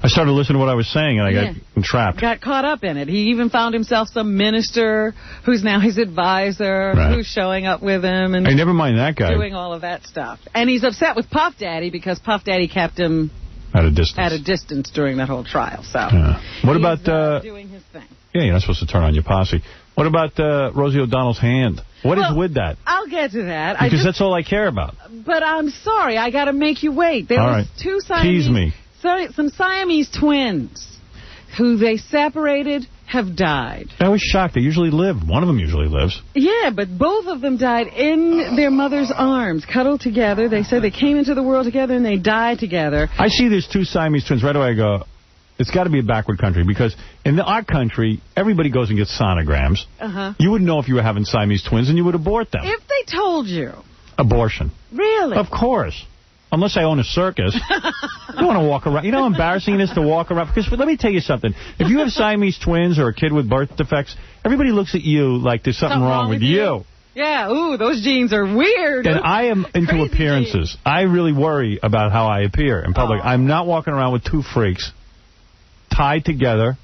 I started listening to what I was saying, and I got entrapped. Got caught up in it. He even found himself some minister who's now his advisor, who's showing up with him. And hey, never mind that guy. Doing all of that stuff. And he's upset with Puff Daddy because Puff Daddy kept him at a distance. At a distance during that whole trial. So what about doing his thing? Yeah, you're not supposed to turn on your posse. What about Rosie O'Donnell's hand? What is with that? I'll get to that. Because that's all I care about. But I'm sorry, I got to make you wait. There was two Siamese. Tease me. Some Siamese twins who they separated have died. I was shocked. They usually live. One of them usually lives. Yeah, but both of them died in their mother's arms, cuddled together. They said they came into the world together and they died together. I see there's two Siamese twins. Right away I go, it's got to be a backward country, because in our country, everybody goes and gets sonograms. You wouldn't know if you were having Siamese twins, and you would abort them. If they told you. Abortion. Really? Of course. Unless I own a circus. You don't want to walk around. You know how embarrassing it is to walk around? Because let me tell you something. If you have Siamese twins or a kid with birth defects, everybody looks at you like there's something wrong with you. Yeah, ooh, those genes are weird. And I am into appearances. Genes. I really worry about how I appear in public. I'm not walking around with two freaks tied together.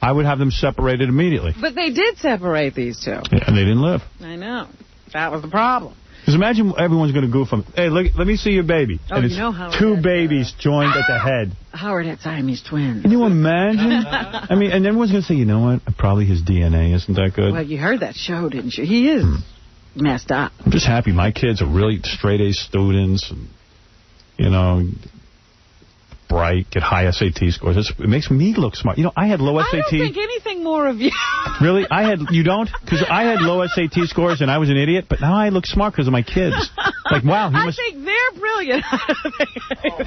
I would have them separated immediately. But they did separate these two. Yeah, and they didn't live. I know. That was the problem. Because imagine everyone's going to goof them. Hey, look, let me see your baby. Oh, and it's two babies joined at the head. Howard had Siamese twins. Can you imagine? I mean, and everyone's going to say, you know what? Probably his DNA isn't that good. Well, you heard that show, didn't you? He is messed up. I'm just happy my kids are really straight-A students. And, you know, bright, get high SAT scores. It makes me look smart. You know, I had low SAT. I don't think anything more of you. Really? You don't? Because I had low SAT scores and I was an idiot, but now I look smart because of my kids. Like, wow. I think they're brilliant.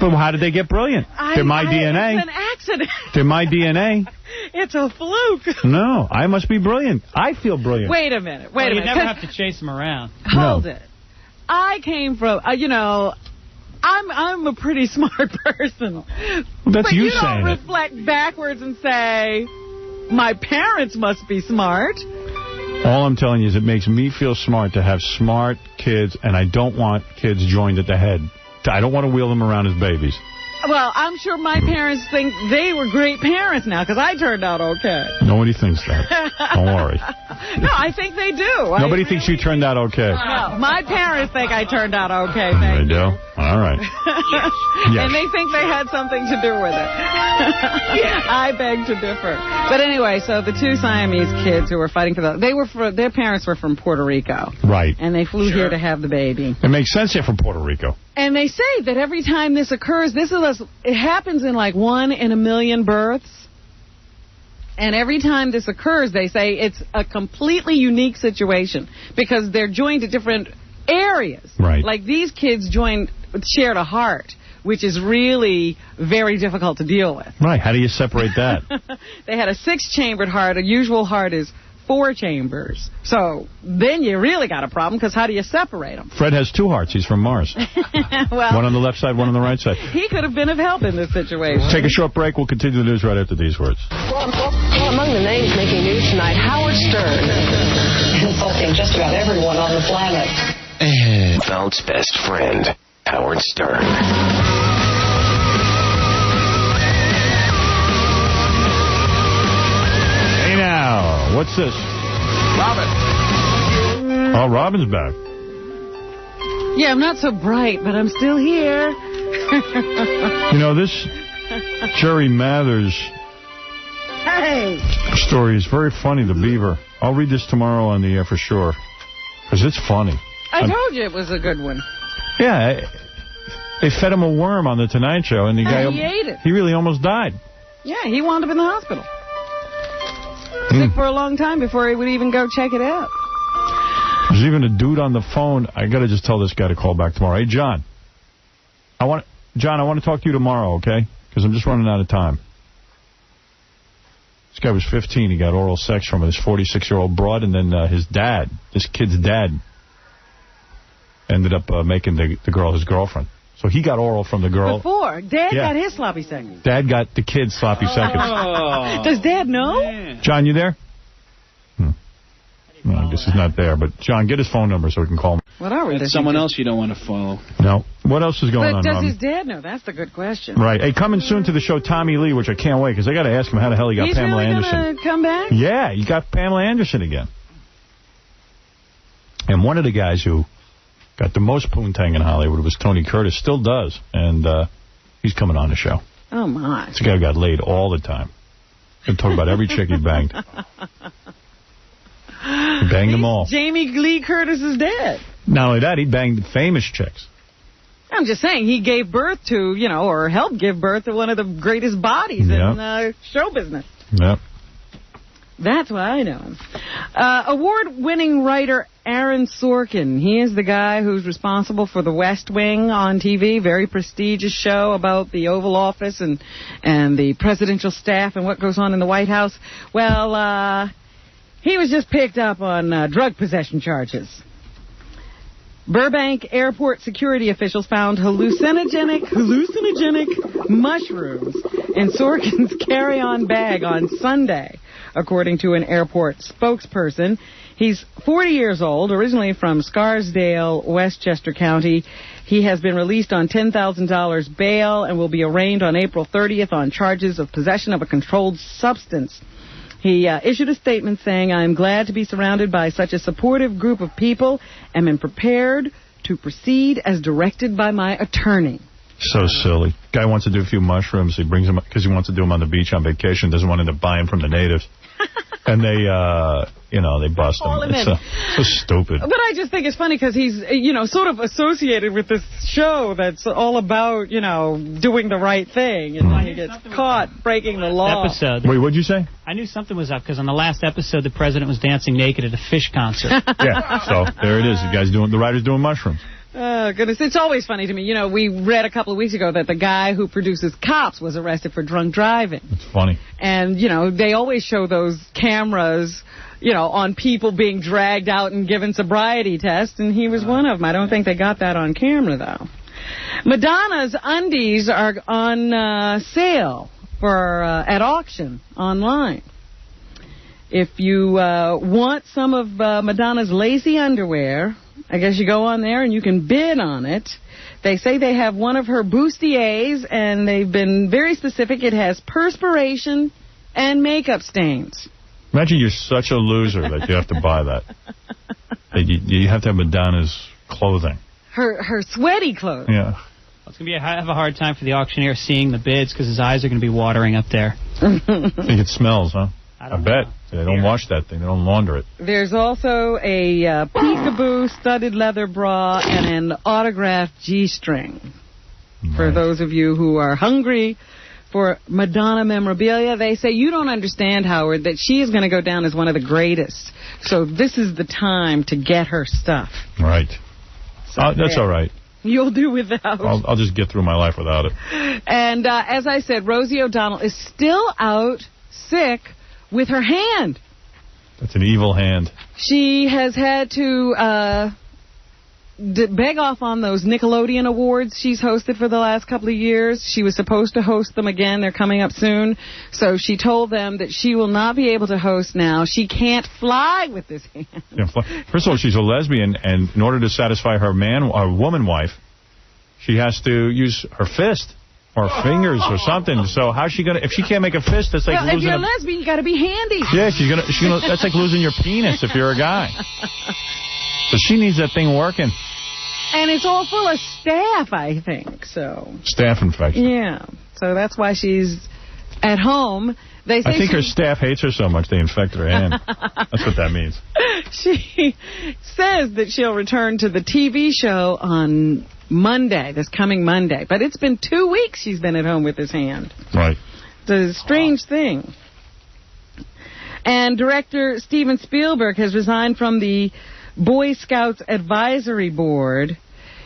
But how did they get brilliant? They're my DNA. It's an accident. They're my DNA. It's a fluke. No, I must be brilliant. I feel brilliant. Wait a minute. Wait a minute. You never have to chase them around. Hold it. I came from, I'm a pretty smart person. Well, that's but you saying don't reflect backwards and say, my parents must be smart. All I'm telling you is it makes me feel smart to have smart kids, and I don't want kids joined at the head. I don't want to wheel them around as babies. Well, I'm sure my parents think they were great parents now, because I turned out okay. Nobody thinks that. Don't worry. No, I think they do. Nobody thinks you turned out okay. No, my parents think I turned out okay. They do? All right. Yes. And they think they had something to do with it. I beg to differ. But anyway, so the two Siamese kids who were fighting for their parents were from Puerto Rico. Right. And they flew here to have the baby. It makes sense they're from Puerto Rico. And they say that every time this occurs, it happens in like 1 in a million births. And every time this occurs, they say it's a completely unique situation because they're joined to different areas. Right. Like these kids shared a heart, which is really very difficult to deal with. Right. How do you separate that? They had a 6-chambered heart. A usual heart is 4 chambers. So then you really got a problem, because how do you separate them? Fred has 2 hearts. He's from Mars. Well, one on the left side, one on the right side. He could have been of help in this situation. Take a short break. We'll continue the news right after these words. Well, among the names making news tonight, Howard Stern. Insulting just about everyone on the planet. Val's best friend, Howard Stern. Hey now, what's this? Robin. Oh, Robin's back. Yeah, I'm not so bright, but I'm still here. You know, this Jerry Mathers story is very funny, the beaver. I'll read this tomorrow on the air for sure, because it's funny. I told you it was a good one. Yeah, they fed him a worm on the Tonight Show, and the guy he ate it. He really almost died. Yeah, he wound up in the hospital. Sick for a long time before he would even go check it out. There's even a dude on the phone. I got to just tell this guy to call back tomorrow. Hey, John. I want to talk to you tomorrow, okay? Because I'm just running out of time. This guy was 15. He got oral sex from his 46-year-old broad, and then his dad, this kid's dad, ended up making the girl his girlfriend. So he got oral from the girl. Before. Dad got his sloppy seconds. Dad got the kid's sloppy seconds. Does Dad know? John, you there? No, I guess he's not there. But, John, get his phone number so we can call him. What are we? That's someone else you don't want to follow. No. What else is going on, But does Robin? his dad know? That's the good question. Right. Hey, coming soon to the show, Tommy Lee, which I can't wait, because I got to ask him how the hell he got Pamela Anderson. He's really going to come back? Yeah, he got Pamela Anderson again. And one of the guys who got the most poontang in Hollywood was Tony Curtis, still does, and he's coming on the show. Oh, my. This guy got laid all the time. He'll talk about every chick he banged. He banged them all. Jamie Lee Curtis's dad. Not only that, he banged famous chicks. I'm just saying, he gave birth to, or helped give birth to one of the greatest bodies in show business. Yep. That's why I know him. Award-winning writer Aaron Sorkin. He is the guy who's responsible for The West Wing on TV, very prestigious show about the Oval Office and the presidential staff and what goes on in the White House. Well, he was just picked up on drug possession charges. Burbank airport security officials found hallucinogenic mushrooms in Sorkin's carry-on bag on Sunday, according to an airport spokesperson. He's 40 years old, originally from Scarsdale, Westchester County. He has been released on $10,000 bail and will be arraigned on April 30th on charges of possession of a controlled substance. He issued a statement saying, "I am glad to be surrounded by such a supportive group of people and am prepared to proceed as directed by my attorney." So silly. Guy wants to do a few mushrooms. He brings them because he wants to do them on the beach on vacation. Doesn't want to buy them from the natives. And they, they bust him. It's so stupid. But I just think it's funny because he's, sort of associated with this show that's all about, doing the right thing. And when he gets caught breaking the law. Episode. Wait, what'd you say? I knew something was up because on the last episode, the president was dancing naked at a Fish concert. Yeah, so there it is. The writer's doing mushrooms. Oh, goodness. It's always funny to me. We read a couple of weeks ago that the guy who produces Cops was arrested for drunk driving. It's funny. And, they always show those cameras, on people being dragged out and given sobriety tests, and he was one of them. I don't think they got that on camera, though. Madonna's undies are on sale at auction online. If you want some of Madonna's lacy underwear, I guess you go on there and you can bid on it. They say they have one of her bustiers, and they've been very specific. It has perspiration and makeup stains. Imagine you're such a loser that you have to buy that. You have to have Madonna's clothing. Her sweaty clothing. Yeah. It's going to have a hard time for the auctioneer seeing the bids because his eyes are going to be watering up there. I think it smells, huh? I bet. They don't wash that thing. They don't launder it. There's also a peekaboo studded leather bra and an autographed G-string. Nice. For those of you who are hungry for Madonna memorabilia, they say you don't understand, Howard, that she is going to go down as one of the greatest. So this is the time to get her stuff. Right. So that's all right. You'll do without. I'll just get through my life without it. And as I said, Rosie O'Donnell is still out sick with her hand. That's an evil hand. She has had to beg off on those Nickelodeon Awards she's hosted for the last couple of years. She was supposed to host them again. They're coming up soon. So she told them that she will not be able to host now. She can't fly with this hand. First of all, she's a lesbian, and in order to satisfy her woman wife, she has to use her fist. Or fingers or something. So how's she gonna? If she can't make a fist, that's like losing. If you're a lesbian, you got to be handy. Yeah, she's gonna. That's like losing your penis if you're a guy. So she needs that thing working. And it's all full of staph, I think. So. Staph infection. Yeah. So that's why she's at home. They say I think her staff hates her so much they infected her hand. That's what that means. She says that she'll return to the TV show on Monday, this coming Monday. But it's been 2 weeks she's been at home with this hand. Right. It's a strange thing. And director Steven Spielberg has resigned from the Boy Scouts Advisory Board.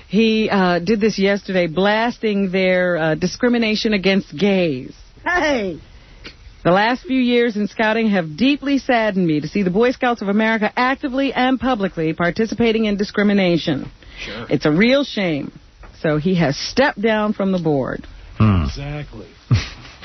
He did this yesterday, blasting their discrimination against gays. Hey! The last few years in scouting have deeply saddened me to see the Boy Scouts of America actively and publicly participating in discrimination. Sure. It's a real shame. So he has stepped down from the board. Exactly.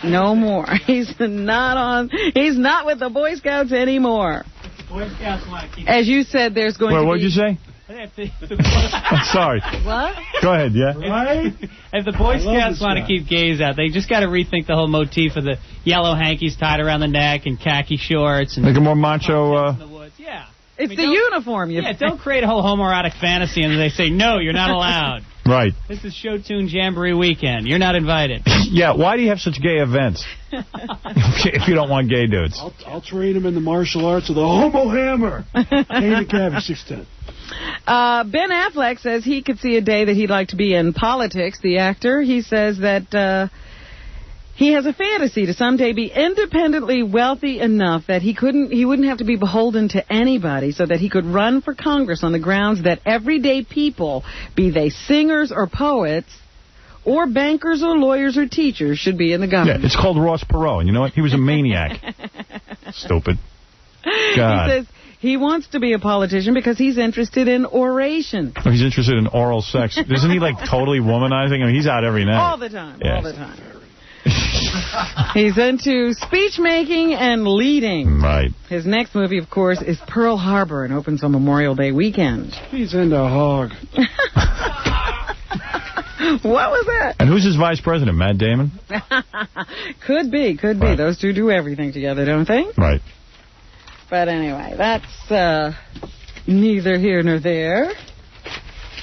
No more. He's not with the Boy Scouts anymore. Boy Scouts want to keep... As you said, there's going to be... What did you say? I'm sorry. What? Go ahead, yeah. Right? If the Boy Scouts want to keep gays out, they just got to rethink the whole motif of the yellow hankies tied around the neck and khaki shorts. And like a more macho... Yeah. It's the uniform. Don't create a whole homoerotic fantasy and they say, no, you're not allowed. Right. This is Show Tune Jamboree weekend. You're not invited. Yeah, why do you have such gay events? If you don't want gay dudes. I'll train him in the martial arts of the Homo Hammer. Hey, Cabby, 6'10". Ben Affleck says he could see a day that he'd like to be in politics, the actor. He says that he has a fantasy to someday be independently wealthy enough that he wouldn't have to be beholden to anybody, so that he could run for Congress on the grounds that everyday people, be they singers or poets, or bankers or lawyers or teachers, should be in the government. Yeah, it's called Ross Perot, and you know what? He was a maniac. Stupid. God. He says he wants to be a politician because he's interested in oration. Oh, he's interested in oral sex. Isn't he, like, totally womanizing? I mean, he's out every night. All the time. Yes. All the time. He's into speech making and leading. Right. His next movie, of course, is Pearl Harbor and opens on Memorial Day weekend. He's into hog. What was that? And who's his vice president, Matt Damon? Could be. Right. Those two do everything together, don't they? Right. But anyway, that's neither here nor there.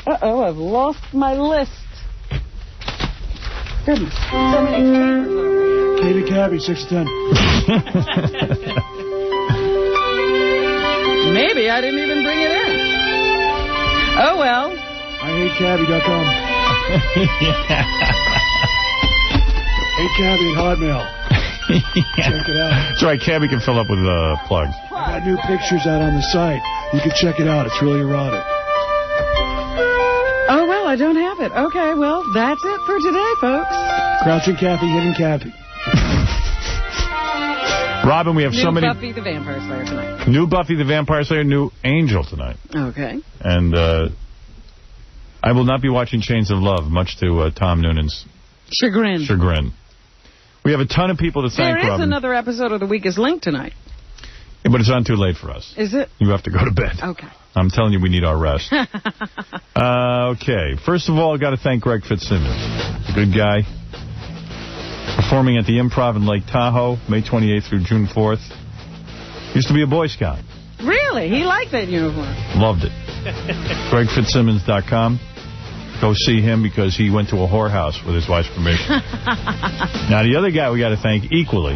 Uh-oh, I've lost my list. Goodness. So many papers over here. Katie Cabby, 6'10". Maybe I didn't even bring it in. Oh, well. IHateCabby.com. Hate Cabby and Hotmail. Check it out. That's right, Cabby can fill up with plugs. I got new pictures out on the site. You can check it out. It's really erotic. Oh, well, I don't have it. Okay, well, that's it for today, folks. Crouching Kathy, Hidden Kathy. Robin, we have so many... New Buffy the Vampire Slayer tonight. New Buffy the Vampire Slayer, new Angel tonight. Okay. And I will not be watching Chains of Love, much to Tom Noonan's chagrin. We have a ton of people to thank, Robin. There is another episode of The Weakest Link tonight. Yeah, but it's on too late for us. Is it? You have to go to bed. Okay. I'm telling you, we need our rest. Okay. First of all, I've got to thank Greg Fitzsimmons. Good guy. Performing at the Improv in Lake Tahoe, May 28th through June 4th. Used to be a Boy Scout. Really? He liked that uniform. Loved it. GregFitzsimmons.com. Go see him because he went to a whorehouse with his wife's permission. Now, the other guy we got to thank equally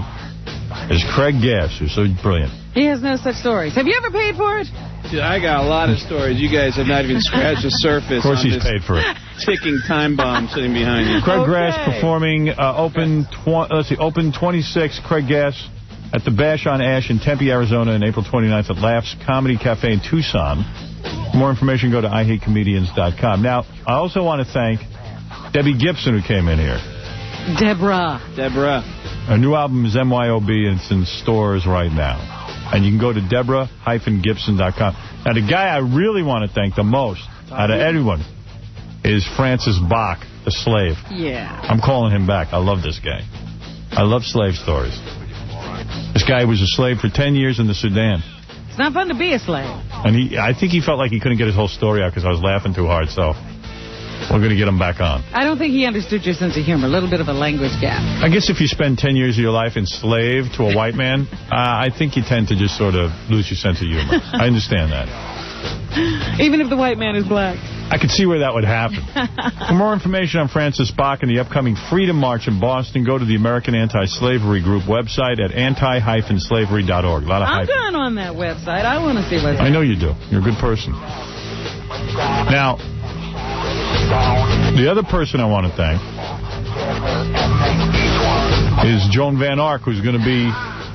is Craig Gass, who's so brilliant. He has no such stories. Have you ever paid for it? Dude, I got a lot of stories. You guys have not even scratched the surface. Of course he's paid for it. Ticking time bomb sitting behind you. Craig Gass performing Open 26, Craig Gass at the Bash on Ash in Tempe, Arizona, on April 29th at Laughs Comedy Cafe in Tucson. For more information, go to IHateComedians.com. Now, I also want to thank Debbie Gibson, who came in here. Deborah. Her new album is MYOB, and it's in stores right now. And you can go to Deborah-Gibson.com. Now, the guy I really want to thank the most out of everyone is Francis Bach, the slave. Yeah. I'm calling him back. I love this guy. I love slave stories. This guy was a slave for 10 years in the Sudan. It's not fun to be a slave. And I think he felt like he couldn't get his whole story out because I was laughing too hard, so we're going to get him back on. I don't think he understood your sense of humor. A little bit of a language gap. I guess if you spend 10 years of your life enslaved to a white man, I think you tend to just sort of lose your sense of humor. I understand that. Even if the white man is black. I could see where that would happen. For more information on Francis Bach and the upcoming Freedom March in Boston, go to the American Anti-Slavery Group website at anti-slavery.org. A lot of I'm going on that website. I want to see what's I know you do. You're a good person. Now, the other person I want to thank is Joan Van Ark, who's going to be...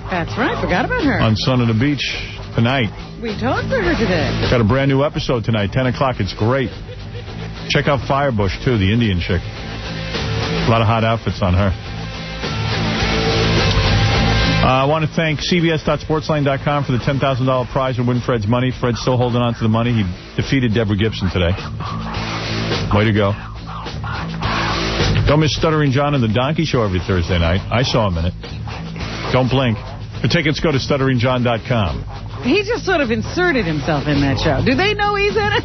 That's right. Forgot about her. On Son of the Beach tonight. We talked to her today. Got a brand new episode tonight, 10 o'clock. It's great. Check out Firebush, too, the Indian chick. A lot of hot outfits on her. I want to thank CBS.Sportsline.com for the $10,000 prize and win Fred's money. Fred's still holding on to the money. He defeated Deborah Gibson today. Way to go. Don't miss Stuttering John and the Donkey Show every Thursday night. I saw him in it. Don't blink. For tickets, go to StutteringJohn.com. He just sort of inserted himself in that show. Do they know he's in it?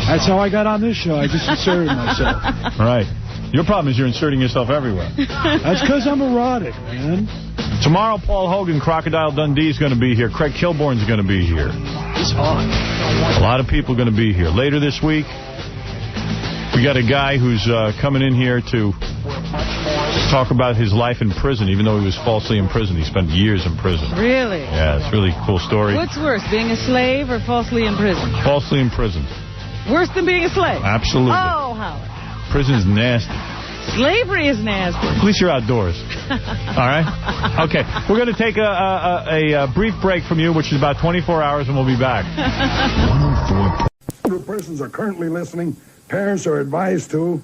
That's how I got on this show. I just inserted myself. Right. Your problem is you're inserting yourself everywhere. That's because I'm erotic, man. Tomorrow, Paul Hogan, Crocodile Dundee is going to be here. Craig Kilborn's going to be here. He's hot. A lot of people are going to be here. Later this week, we got a guy who's coming in here to talk about his life in prison, even though he was falsely imprisoned. He spent years in prison. Really? Yeah, it's a really cool story. What's worse, being a slave or falsely imprisoned? Falsely imprisoned. Worse than being a slave? Absolutely. Oh, Howard. Prison's nasty. Slavery is nasty. At least you're outdoors. All right? Okay. We're going to take a brief break from you, which is about 24 hours, and we'll be back. 104. Persons are currently listening. Parents are advised to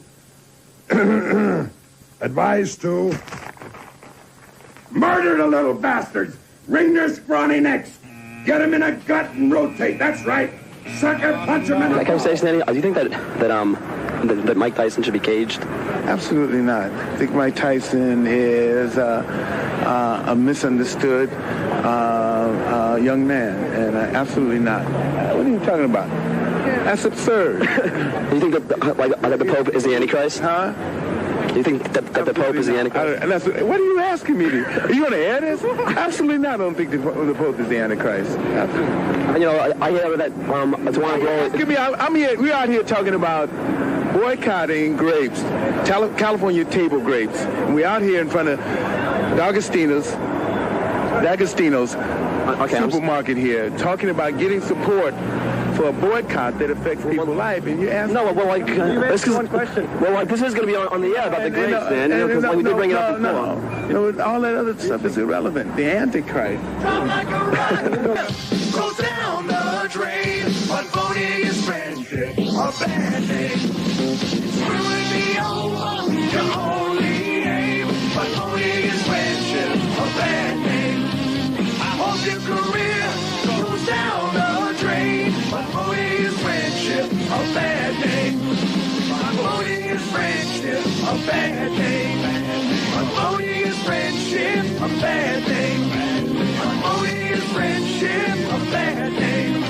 murder the little bastards. Wring their scrawny necks. Get them in a gut and rotate. That's right. Sucker punch them in the... Can I say something? Do you think that Mike Tyson should be caged? Absolutely not. I think Mike Tyson is a misunderstood young man, and absolutely not. What are you talking about? That's absurd. You think that the Pope is the Antichrist? Huh? You think that the Pope is the Antichrist? What are you asking me? Are you going to air this? Absolutely not. I don't think the Pope is the Antichrist. Absolutely. You know, I hear that we're out here talking about boycotting grapes, California table grapes. And we're out here in front of D'Agostino's supermarket here, talking about getting support for a boycott that affects people's life, and you ask... No, well, this is one question. Well, this is going to be on the air about the grapes, man. Because we did bring it up before. You know, all that other stuff is irrelevant. The Antichrist. Goes down the drain, but voting is friendship, a bad name. Screwing me over, your only aim, but voting is friendship, a bad name. I hope your career goes down the drain, but voting is friendship, a bad name. But voting is friendship, a bad name. But voting is friendship, a bad name. But voting is friendship, a bad name.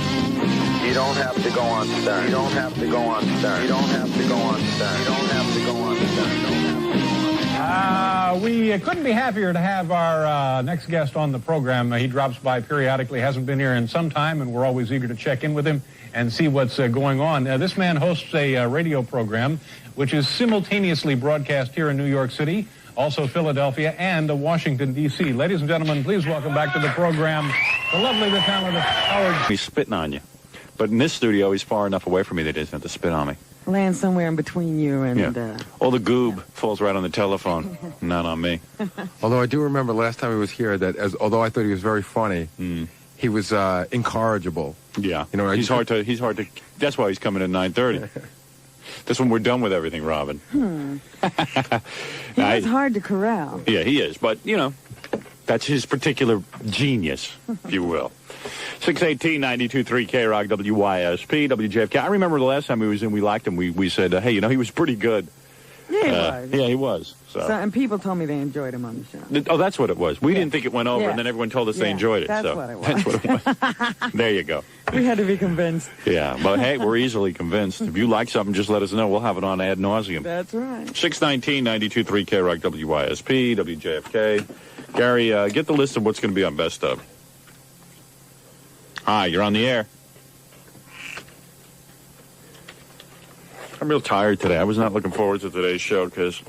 You don't have to go on Stern. You don't have to go on Stern. You don't have to go on Stern. You don't have to go on Stern. We couldn't be happier to have our next guest on the program. He drops by periodically, hasn't been here in some time, and we're always eager to check in with him and see what's going on. This man hosts a radio program which is simultaneously broadcast here in New York City, also Philadelphia, and Washington, D.C. Ladies and gentlemen, please welcome back to the program the lovely, the talented Howard. He's spitting on you. But in this studio, he's far enough away from me that he doesn't have to spit on me. Land somewhere in between you and... Yeah. All the goob falls right on the telephone, not on me. Although I do remember last time he was here that although I thought he was very funny, he was incorrigible. Yeah. You know, he's hard to, that's why he's coming at 9:30. That's when we're done with everything, Robin. He's hard to corral. Yeah, he is. But, you know, that's his particular genius, if you will. 618-92.3 K-Rock, WYSP, WJFK. I remember the last time he was in, we liked him. We said, hey, you know, he was pretty good. Yeah, he was. Yeah, he was. So, and people told me they enjoyed him on the show. Oh, that's what it was. We didn't think it went over, and then everyone told us they enjoyed it. That's so what it was. That's what it was. There you go. We had to be convinced. Yeah, but hey, we're easily convinced. If you like something, just let us know. We'll have it on ad nauseum. That's right. 619-92.3 K-Rock, WYSP, WJFK. Gary, get the list of what's going to be on Best Of. Hi, you're on the air. I'm real tired today. I was not looking forward to today's show because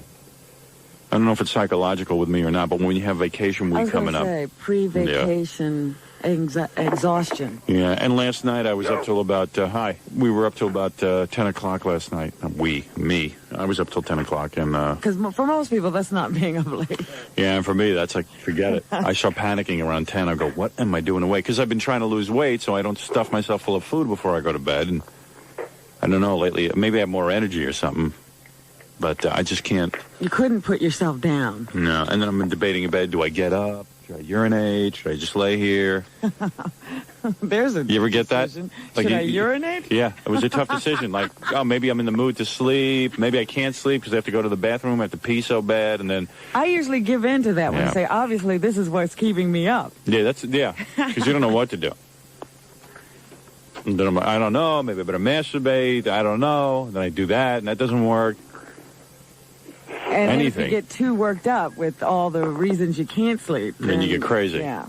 I don't know if it's psychological with me or not, but when you have vacation week coming up. I was going to say, pre-vacation exhaustion. Yeah, and last night I was up till about, we were up till about 10 o'clock last night. Me. I was up till 10 o'clock. Because for most people, that's not being up late. Yeah, and for me, that's like, forget it. I start panicking around 10. I go, what am I doing away? Because I've been trying to lose weight so I don't stuff myself full of food before I go to bed. And I don't know, lately, maybe I have more energy or something. But I just can't. You couldn't put yourself down. No, and then I'm debating in bed, do I get up? Should I urinate? Should I just lay here? There's a You ever get that? Like Should I urinate? Yeah, it was a tough decision. Like, oh, maybe I'm in the mood to sleep. Maybe I can't sleep because I have to go to the bathroom. I have to pee so bad, and then... I usually give in to that one and say, obviously, this is what's keeping me up. Yeah, because you don't know what to do. And then I'm like, I don't know, maybe I better masturbate. I don't know. And then I do that, and that doesn't work. And if you get too worked up with all the reasons you can't sleep, then you get crazy. Yeah.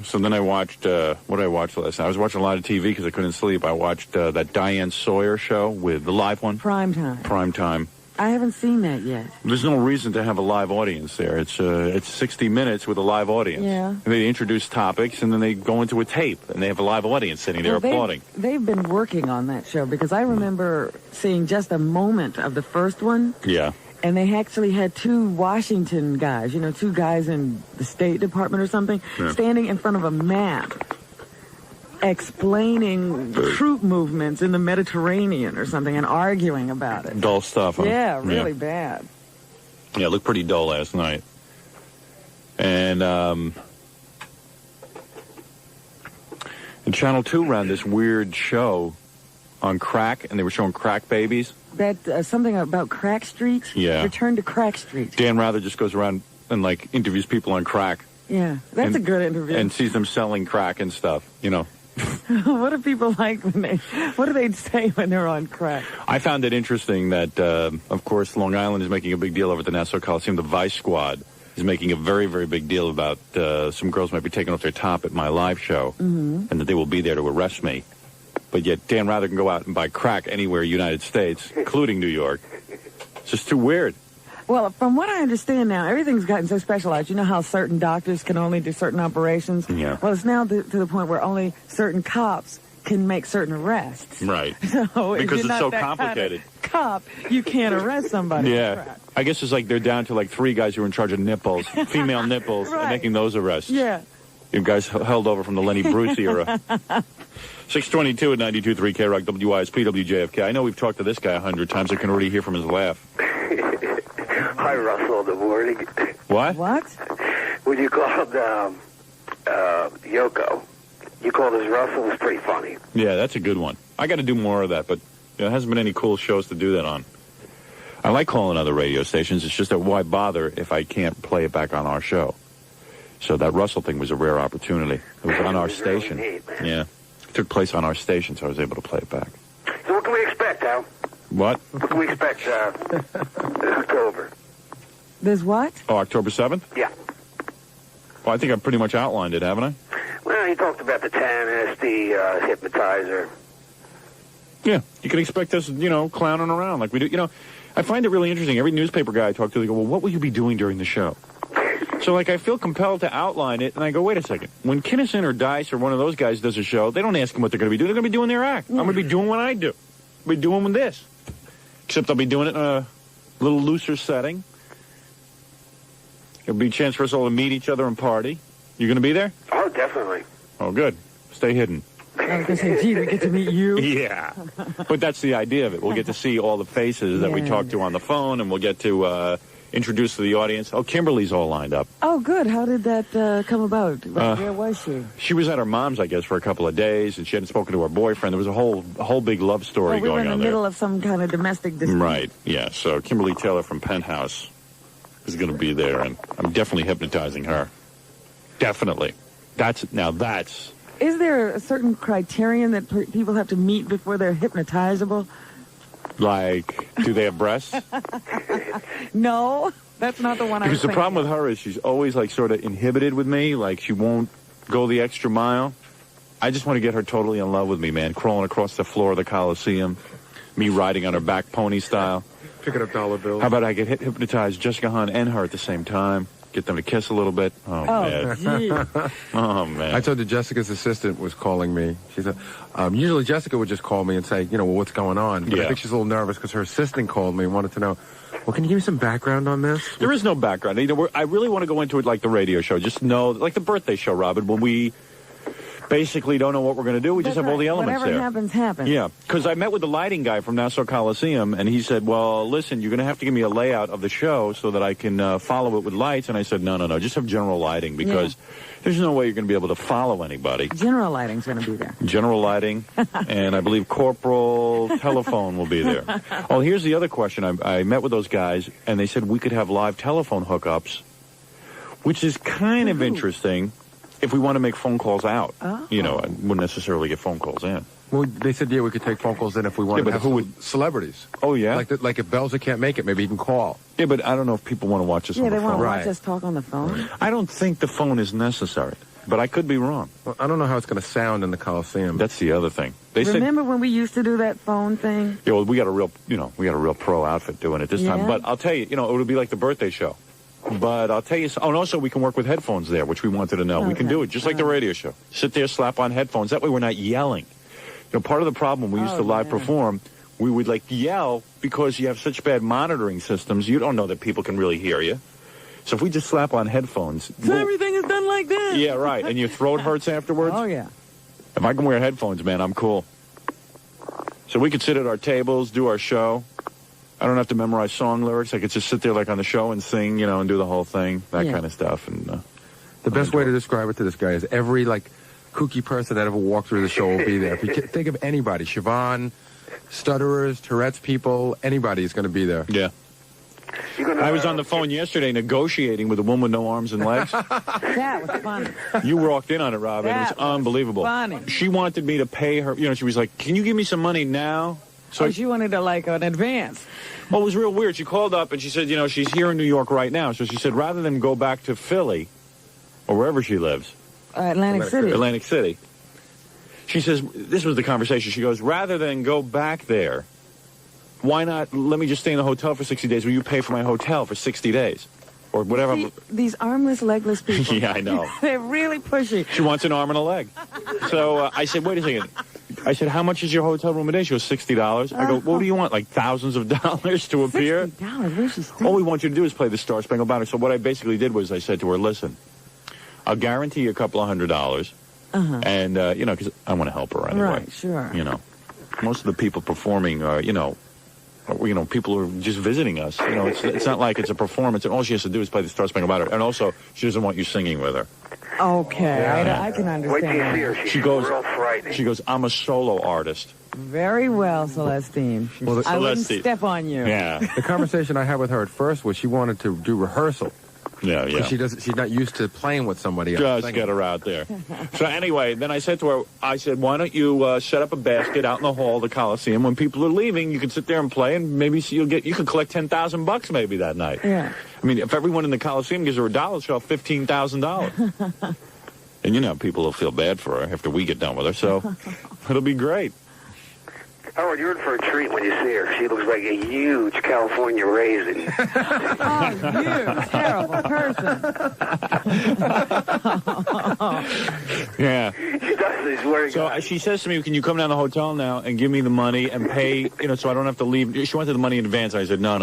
So then I watched, what did I watch last night? I was watching a lot of TV because I couldn't sleep. I watched that Diane Sawyer show with the live one. Prime time. I haven't seen that yet. There's no reason to have a live audience there. It's 60 minutes with a live audience. Yeah. And they introduce topics, and then they go into a tape, and they have a live audience sitting there applauding. They've been working on that show because I remember seeing just a moment of the first one. Yeah. And they actually had two Washington guys, two guys in the State Department or something, standing in front of a map explaining troop movements in the Mediterranean or something and arguing about it. Dull stuff, huh? Yeah, really bad. Yeah, it looked pretty dull last night. And Channel 2 ran this weird show on crack, and they were showing crack babies. That something about Crack Street? Yeah. Return to Crack Street. Dan Rather just goes around and, interviews people on crack. Yeah, that's a good interview. And sees them selling crack and stuff, What do people like what do they say when they're on crack? I found it interesting that, of course, Long Island is making a big deal over at the Nassau Coliseum. The Vice Squad is making a very, very big deal about some girls might be taking off their top at my live show, and that they will be there to arrest me. But yet Dan Rather can go out and buy crack anywhere in the United States, including New York. It's just too weird. Well, from what I understand now, everything's gotten so specialized. You know how certain doctors can only do certain operations? Yeah. Well, it's now to the point where only certain cops can make certain arrests. Right. So because it's so complicated. Cop, you can't arrest somebody. Yeah. I guess it's like they're down to 3 guys who are in charge of nipples, female nipples, and making those arrests. Yeah. You guys held over from the Lenny Bruce era. 622 at 92.3 K-Rock, WISP, WJFK. I know we've talked to this guy 100 times. I can already hear from his laugh. Hi, Russell, in the morning. What? What? When you called Yoko, you called us Russell. It was pretty funny. Yeah, that's a good one. I got to do more of that, but there hasn't been any cool shows to do that on. I like calling other radio stations. It's just that why bother if I can't play it back on our show? So that Russell thing was a rare opportunity. It was on our station. Really neat, yeah. It took place on our station, so I was able to play it back. So what can we expect, Al? What? What can we expect in October? There's what? Oh, October 7th? Yeah. Well, I think I've pretty much outlined it, haven't I? Well, he talked about the tennis, the hypnotizer. Yeah, you can expect us, clowning around like we do. I find it really interesting. Every newspaper guy I talk to, they go, well, what will you be doing during the show? So, I feel compelled to outline it, and I go, wait a second. When Kinnison or Dice or one of those guys does a show, they don't ask them what they're going to be doing. They're going to be doing their act. I'm going to be doing what I do. I'll be doing this. Except I'll be doing it in a little looser setting. It'll be a chance for us all to meet each other and party. You going to be there? Oh, definitely. Oh, good. Stay hidden. I was going to say, gee, we get to meet you. Yeah. But that's the idea of it. We'll get to see all the faces that we talk to on the phone, and we'll get to introduce to the audience. Oh, Kimberly's all lined up. Oh, good. How did that come about? Where was she? She was at her mom's, I guess, for a couple of days, and she hadn't spoken to her boyfriend. There was a whole big love story we going on were in the there. middle of some kind of domestic dispute. Right, yeah. So Kimberly Taylor from Penthouse is going to be there, and I'm definitely hypnotizing her. Definitely. That's... Is there a certain criterion that people have to meet before they're hypnotizable? Like, do they have breasts? No, that's not the one I was Because the problem with her is she's always, sort of inhibited with me. She won't go the extra mile. I just want to get her totally in love with me, man. Crawling across the floor of the Coliseum. Me riding on her back pony style. Picking up dollar bills. How about I get hypnotize Jessica Hahn and her at the same time? Get them to kiss a little bit. Oh, man. Oh, man. I told you Jessica's assistant was calling me. She said, usually Jessica would just call me and say, well, what's going on? But I think she's a little nervous because her assistant called me and wanted to know, well, can you give me some background on this? There is no background. I really want to go into it like the radio show. Just know, like the birthday show, Robin, when we basically don't know what we're going to do. We just have all the elements Whatever there. happens, happens. Yeah, because I met with the lighting guy from Nassau Coliseum, and he said, well, listen, you're going to have to give me a layout of the show so that I can follow it with lights. And I said, no, just have general lighting, because there's no way you're going to be able to follow anybody. General lighting's going to be there. General lighting, and I believe corporal telephone will be there. Oh, here's the other question. I met with those guys, and they said we could have live telephone hookups, which is kind of interesting. If we want to make phone calls out, I wouldn't necessarily get phone calls in. Well, they said, we could take phone calls in if we wanted to have celebrities. Oh, yeah? Like if Belzer can't make it, maybe he can call. Yeah, but I don't know if people want to watch us on the phone. Yeah, they want to watch us talk on the phone. I don't think the phone is necessary, but I could be wrong. Well, I don't know how it's going to sound in the Coliseum. That's the other thing. Remember when we used to do that phone thing? Yeah, well, we got a real pro outfit doing it this time. But I'll tell you, it would be like the birthday show. But I'll tell you, and also we can work with headphones there, which we wanted to know. Okay. We can do it just like the radio show. Sit there, slap on headphones. That way we're not yelling. Part of the problem, we used to live perform, we would yell because you have such bad monitoring systems. You don't know that people can really hear you. So if we just slap on headphones. So everything is done like this. Yeah, right. And your throat hurts afterwards. Oh, yeah. If I can wear headphones, man, I'm cool. So we could sit at our tables, do our show. I don't have to memorize song lyrics. I could just sit there on the show and sing, and do the whole thing, that kind of stuff. And the best way to describe it to this guy is every kooky person that ever walked through the show will be there. If you think of anybody, Siobhan, stutterers, Tourette's people, anybody is going to be there. Yeah. I was on the phone yesterday negotiating with a woman with no arms and legs. That was funny. You walked in on it, Robin. It was unbelievable. Funny. She wanted me to pay her. She was like, "Can you give me some money now?" So she wanted to an advance. Well, it was real weird. She called up and she said, she's here in New York right now. So she said, rather than go back to Philly or wherever she lives, Atlantic City. She says, this was the conversation. She goes, rather than go back there, why not let me just stay in the hotel for 60 days? Will you pay for my hotel for 60 days? Or whatever. See, these armless, legless people. Yeah, I know. They're really pushy. She wants an arm and a leg. So I said, wait a second. I said, how much is your hotel room a day? She goes, $60. I go, what do you want, thousands of dollars to appear? $60? Where's she staying? All we want you to do is play the Star Spangled Banner. So what I basically did was I said to her, listen, I'll guarantee you a couple of $100. And, because I want to help her anyway. Right, sure. Most of the people performing are, people are just visiting us. It's not like it's a performance, and all she has to do is play the Star Spangled Banner. And also, she doesn't want you singing with her. Okay, I can understand. Wait till you see her. She's real frightening. She goes, I'm a solo artist. Very well, Celestine. I wouldn't step on you. Yeah. The conversation I had with her at first was she wanted to do rehearsal. Yeah. She's not used to playing with somebody else. Just get her out there. So anyway, then I said to her, why don't you set up a basket out in the hall of the Coliseum? When people are leaving, you can sit there and play, and maybe you could collect $10,000 maybe that night. Yeah. I mean, if everyone in the Coliseum gives her $1, she'll have $15,000. And people will feel bad for her after we get done with her. So it'll be great. Howard, you're in for a treat when you see her. She looks like a huge California raisin. You terrible person. Yeah. She does. She's wearing. So she says to me, "Can you come down to the hotel now and give me the money and pay? So I don't have to leave." She wanted the money in advance. I said, "No.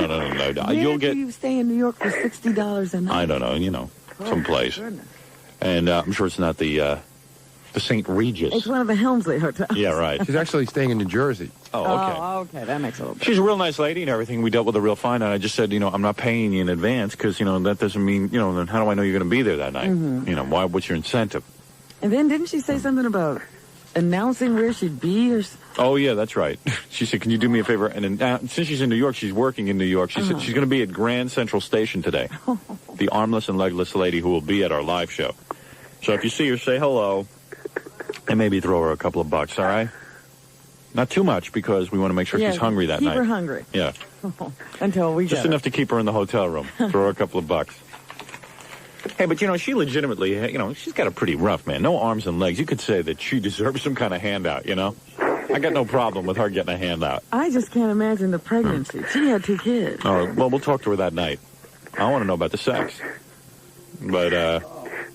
You'll get." You stay in New York for $60 a night. I don't know. Someplace. Goodness. And I'm sure it's not the St. Regis. It's one of the Helmsley hotels. Yeah, right. She's actually staying in New Jersey. Oh, okay. Oh, okay. That makes a little bit. She's a real nice lady and everything. We dealt with her real fine. And I just said, I'm not paying you in advance because, that doesn't mean, then how do I know you're going to be there that night? Mm-hmm. What's your incentive? And then didn't she say something about announcing where she'd be or something? Oh, yeah, that's right. She said, can you do me a favor? And since she's in New York, she's working in New York. She said she's going to be at Grand Central Station today. The armless and legless lady who will be at our live show. So if you see her, say hello. And maybe throw her a couple of bucks, all right? Not too much, because we want to make sure she's hungry that night. Keep her hungry. Yeah. Until we Just enough to keep her in the hotel room. Throw her a couple of bucks. Hey, but, she legitimately, she's got a pretty rough, man. No arms and legs. You could say that she deserves some kind of handout, I got no problem with her getting a hand out. I just can't imagine the pregnancy. She had 2 kids. Oh, well, we'll talk to her that night. I want to know about the sex. But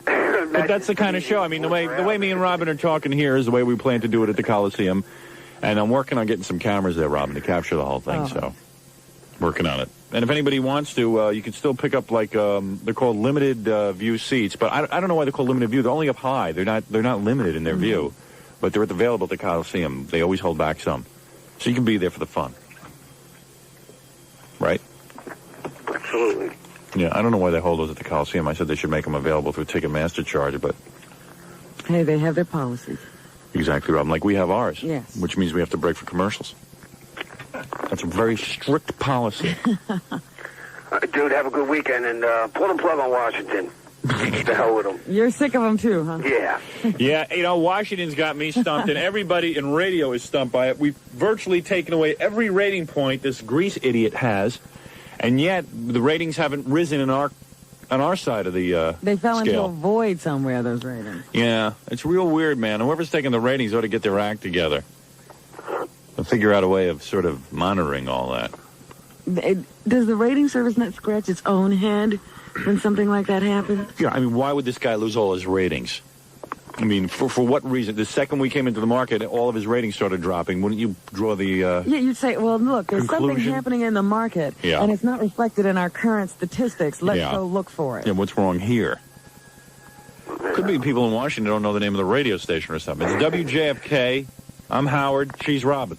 that's the kind of show. I mean, the way me and Robin are talking here is the way we plan to do it at the Coliseum. And I'm working on getting some cameras there, Robin, to capture the whole thing. So, working on it. And if anybody wants to, you can still pick up, like, they're called limited view seats. But I don't know why they're called limited view. They're only up high. They're not limited in their view. But they're available at the Coliseum. They always hold back some. So you can be there for the fun. Right? Absolutely. Yeah, I don't know why they hold those at the Coliseum. I said they should make them available through Ticketmaster charge, but... Hey, they have their policies. Exactly, Robin. Like we have ours. Yes. Which means we have to break for commercials. That's a very strict policy. Dude, have a good weekend, and pull the plug on Washington. The hell with them. You're sick of them, too, huh? Yeah. Yeah, Washington's got me stumped, and everybody in radio is stumped by it. We've virtually taken away every rating point this Grease idiot has, and yet the ratings haven't risen on our side of the They fell into scale. a void somewhere, those ratings. Yeah, it's real weird, man. Whoever's taking the ratings ought to get their act together and figure out a way of sort of monitoring all that. Does the rating service not scratch its own head when something like that happens? Yeah, I mean, why would this guy lose all his ratings? I mean, for what reason? The second we came into the market, all of his ratings started dropping. Wouldn't you draw the Yeah, you'd say, well, look, there's something conclusion? happening in the market, Yeah. and it's not reflected in our current statistics. Let's go look for it. Yeah, what's wrong here? Could be people in Washington don't know the name of the radio station or something. It's WJFK. I'm Howard. She's Robin.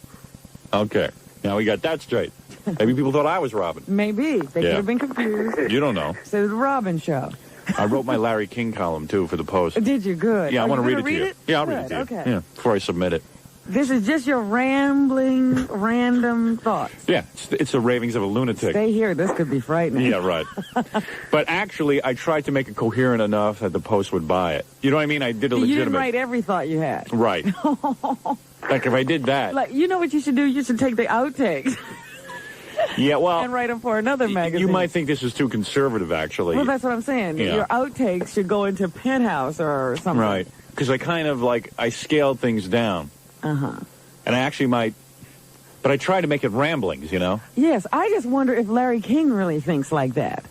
Okay. Now we got that straight. Maybe people thought I was Robin. Maybe. They could have been confused. You don't know. So the Robin Show. I wrote my Larry King column, too, for the Post. Did you? Good. Yeah, I want to read it to to you. Yeah, I'll read it to you. Okay. Yeah, before I submit it. This is just your rambling, random thoughts. Yeah, it's the ravings of a lunatic. Stay here. This could be frightening. Yeah, right. But actually, I tried to make it coherent enough that the Post would buy it. You know what I mean? I did a You legitimate... didn't write every thought you had. Right. Like, if I did that... Like, you know what you should do? You should take the outtakes Yeah, well... and write them for another magazine. You might think this is too conservative, actually. Well, that's what I'm saying. Yeah. Your outtakes should go into Penthouse or something. Right. Because I kind of, I scaled things down. Uh-huh. And I actually might... But I try to make it ramblings, you know? Yes, I just wonder if Larry King really thinks like that.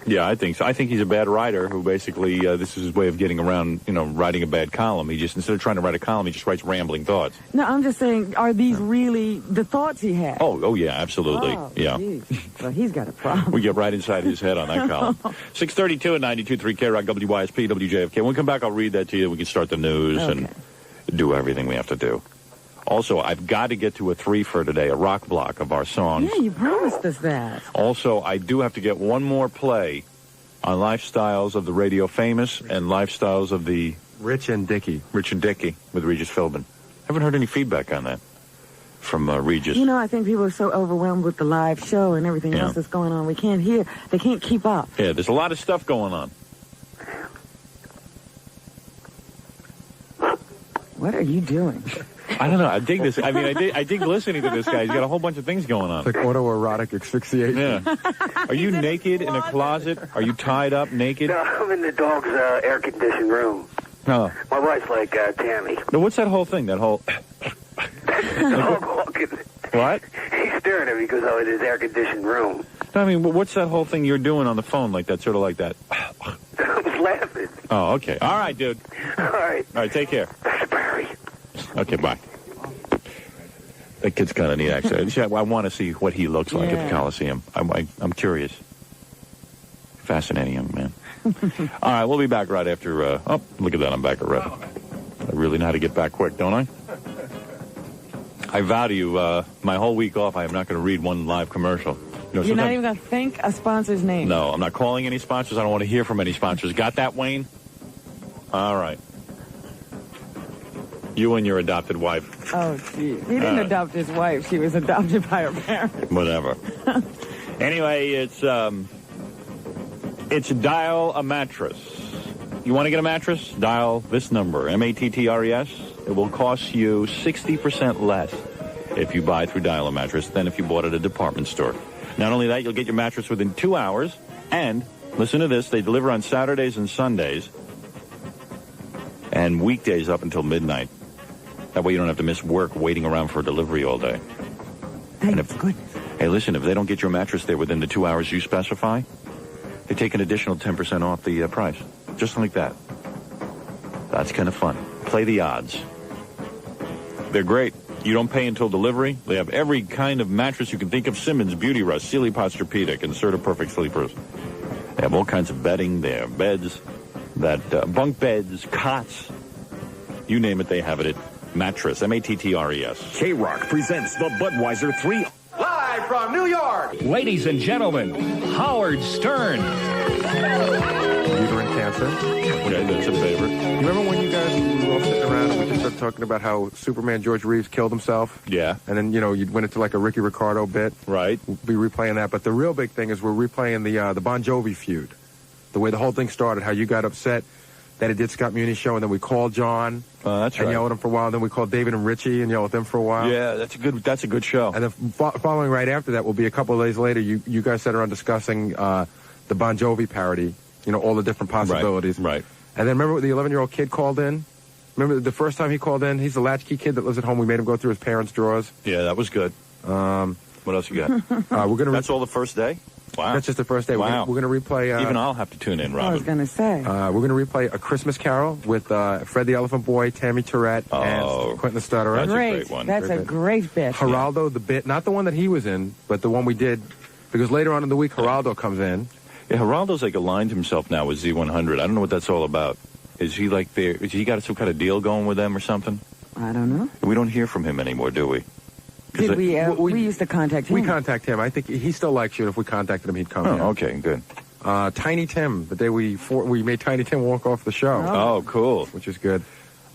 Yeah, I think so. I think he's a bad writer who basically, this is his way of getting around, writing a bad column. He just, instead of trying to write a column, he just writes rambling thoughts. No, I'm just saying, are these really the thoughts he had? Oh, yeah, absolutely. Oh, yeah. Geez. Well, he's got a problem. We get right inside his head on that column. 632 at 92.3 K-Rock, WYSP, WJFK. When we come back, I'll read that to you. We can start the news and do everything we have to do. Also, I've got to get to a 3 for today, a rock block of our songs. Yeah, you promised us that. Also, I do have to get one more play on Lifestyles of the Radio Famous and Lifestyles of the... Rich and Dicky with Regis Philbin. Haven't heard any feedback on that from Regis. You know, I think people are so overwhelmed with the live show and everything else that's going on. We can't hear. They can't keep up. Yeah, there's a lot of stuff going on. What are you doing? I don't know. I dig this. I mean, I dig listening to this guy. He's got a whole bunch of things going on. It's like autoerotic asphyxiation. Yeah. Are you naked in a closet? Are you tied up naked? No, I'm in the dog's air-conditioned room. No. My wife's like Tammy. No, what's that whole thing? That whole... Dog walking. What? He's staring at me because I'm in his air-conditioned room. No, I mean, what's that whole thing you're doing on the phone like that, sort of like that? I was laughing. Oh, okay. All right, dude. All right. All right, take care. That's Barry. Okay, bye. That kid's kind of neat, actually. I want to see what he looks like at the Coliseum. I'm curious. Fascinating young man. All right, we'll be back right after... oh, look at that. I'm back at Red. I really know how to get back quick, don't I? I vow to you, my whole week off, I am not going to read one live commercial. You're not even going to think a sponsor's name. No, I'm not calling any sponsors. I don't want to hear from any sponsors. Got that, Wayne? All right. You and your adopted wife. Oh, gee. He didn't adopt his wife. She was adopted by her parents. Whatever. Anyway, it's Dial a Mattress. You want to get a mattress? Dial this number, MATTRES. It will cost you 60% less if you buy through Dial a Mattress than if you bought at a department store. Not only that, you'll get your mattress within 2 hours, and, listen to this, they deliver on Saturdays and Sundays, and weekdays up until midnight. That way you don't have to miss work waiting around for a delivery all day. Thank goodness. Hey, listen, if they don't get your mattress there within the 2 hours you specify, they take an additional 10% off the price. Just like that. That's kind of fun. Play the odds. They're great. You don't pay until delivery. They have every kind of mattress you can think of. Simmons, Beauty Rest, Sealy Posturepedic, and Serta Perfect Sleepers. They have all kinds of bedding. They have beds, bunk beds, cots. You name it, they have it at Mattress, M-A-T-T-R-E-S. K-Rock presents the Budweiser 3. Live from New York. Ladies and gentlemen, Howard Stern. Uterine cancer. Okay, that's a favorite. You remember when you guys were all sitting around and we just started talking about how Superman George Reeves killed himself? Yeah. And then, you'd went into like a Ricky Ricardo bit. Right. We'll be replaying that. But the real big thing is we're replaying the Bon Jovi feud. The way the whole thing started, how you got upset that it did Scott Muni's show, and then we called John. That's right. And yelled at him for a while. And then we called David and Richie and yelled at them for a while. Yeah, that's a good show. And then following right after that will be a couple of days later, you guys sat around discussing the Bon Jovi parody, all the different possibilities. Right. And then remember the 11-year-old kid called in? Remember the first time he called in? He's the latchkey kid that lives at home. We made him go through his parents' drawers. Yeah, that was good. What else you got? That's all the first day? Wow. That's just the first day. Wow. We're going to replay... Even I'll have to tune in, Robin. I was going to say. We're going to replay A Christmas Carol with Fred the Elephant Boy, Tammy Tourette, and Quentin the Stutterer. That's a great one. That's a great bit. Geraldo, the bit, not the one that he was in, but the one we did, because later on in the week, Geraldo comes in. Yeah, Geraldo's like aligned himself now with Z100. I don't know what that's all about. Is he like there? Is he got some kind of deal going with them or something? I don't know. We don't hear from him anymore, do we? Did we used to contact him. We contact him. I think he still likes you. If we contacted him, he'd come here. Okay, good. Tiny Tim, the day we made Tiny Tim walk off the show. Oh, cool. Which is good.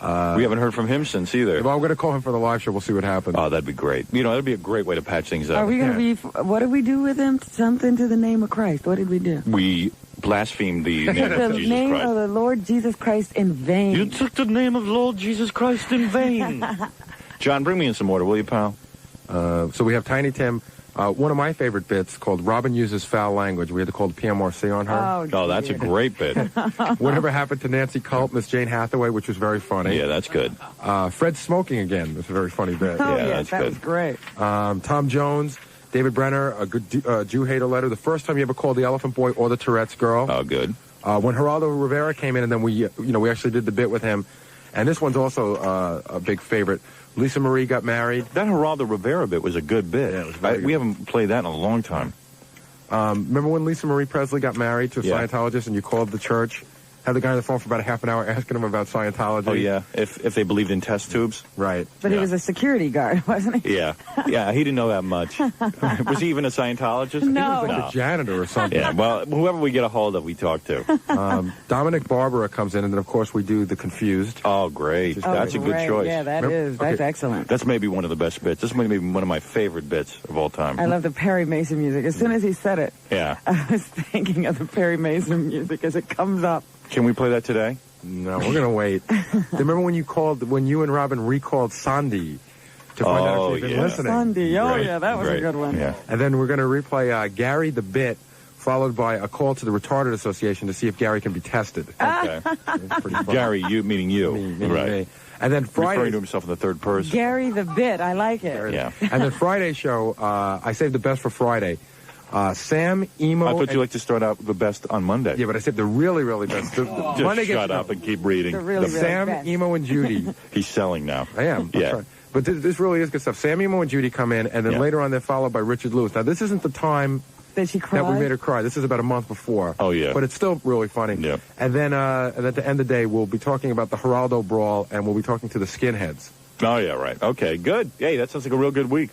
We haven't heard from him since either. Well, I'm going to call him for the live show. We'll see what happens. Oh, that'd be great. That'd be a great way to patch things up. Are we going to be... What did we do with him? Something to the name of Christ. What did we do? We blasphemed the name of The Jesus name Christ. of the Lord Jesus Christ in vain. You took the name of Lord Jesus Christ in vain. John, bring me in some order, will you, pal? So we have Tiny Tim. One of my favorite bits called Robin Uses Foul Language. We had to call the PMRC on her. Oh, that's a great bit. Whatever Happened to Nancy Culp, Miss Jane Hathaway, which was very funny. Yeah, that's good. Fred Smoking Again was a very funny bit. Oh, yeah, that was great. Tom Jones, David Brenner, a good Jew hater letter. The first time you ever called the Elephant Boy or the Tourette's girl. Oh, good. When Geraldo Rivera came in, and then we actually did the bit with him. And this one's also a big favorite. Lisa Marie got married. That Geraldo Rivera bit was a good bit. Yeah, it was very good. We haven't played that in a long time. Remember when Lisa Marie Presley got married to a Scientologist and you called the church? Had the guy on the phone for about a half an hour asking him about Scientology. Oh, yeah. If they believed in test tubes. Right. But he was a security guard, wasn't he? Yeah. Yeah, he didn't know that much. Was he even a Scientologist? No. He was like a janitor or something. Yeah, well, whoever we get a hold of, we talk to. Dominic Barbara comes in, and then, of course, we do The Confused. Oh, great. That's a good choice. Yeah, that's excellent. That's maybe one of the best bits. This might be one of my favorite bits of all time. I love the Perry Mason music. As soon as he said it, yeah, I was thinking of the Perry Mason music as it comes up. Can we play that today? No, we're going to wait. Remember when you and Robin recalled Sandy to find out if you've been listening? Sandy, yeah, that was a good one. Yeah. And then we're going to replay Gary the Bit, followed by a call to the Retarded Association to see if Gary can be tested. Okay. Gary, you meaning you. Me, right. Me. And then Friday... Referring to himself in the third person. Gary the Bit, I like it. Yeah. And then Friday show, I saved the best for Friday. Sam, Emo... I thought you like to start out with the best on Monday. Yeah, but I said the really, really best. Just Monday shut up and keep reading. The Sam, best. Emo, and Judy. He's selling now. I am. Yeah. Right. But this really is good stuff. Sam, Emo, and Judy come in, and then later on they're followed by Richard Lewis. Now, this isn't the time... Did she cry? That we made her cry. This is about a month before. Oh, yeah. But it's still really funny. Yeah. And then at the end of the day, we'll be talking about the Geraldo Brawl, and we'll be talking to the Skinheads. Oh, yeah, right. Okay, good. Hey, that sounds like a real good week.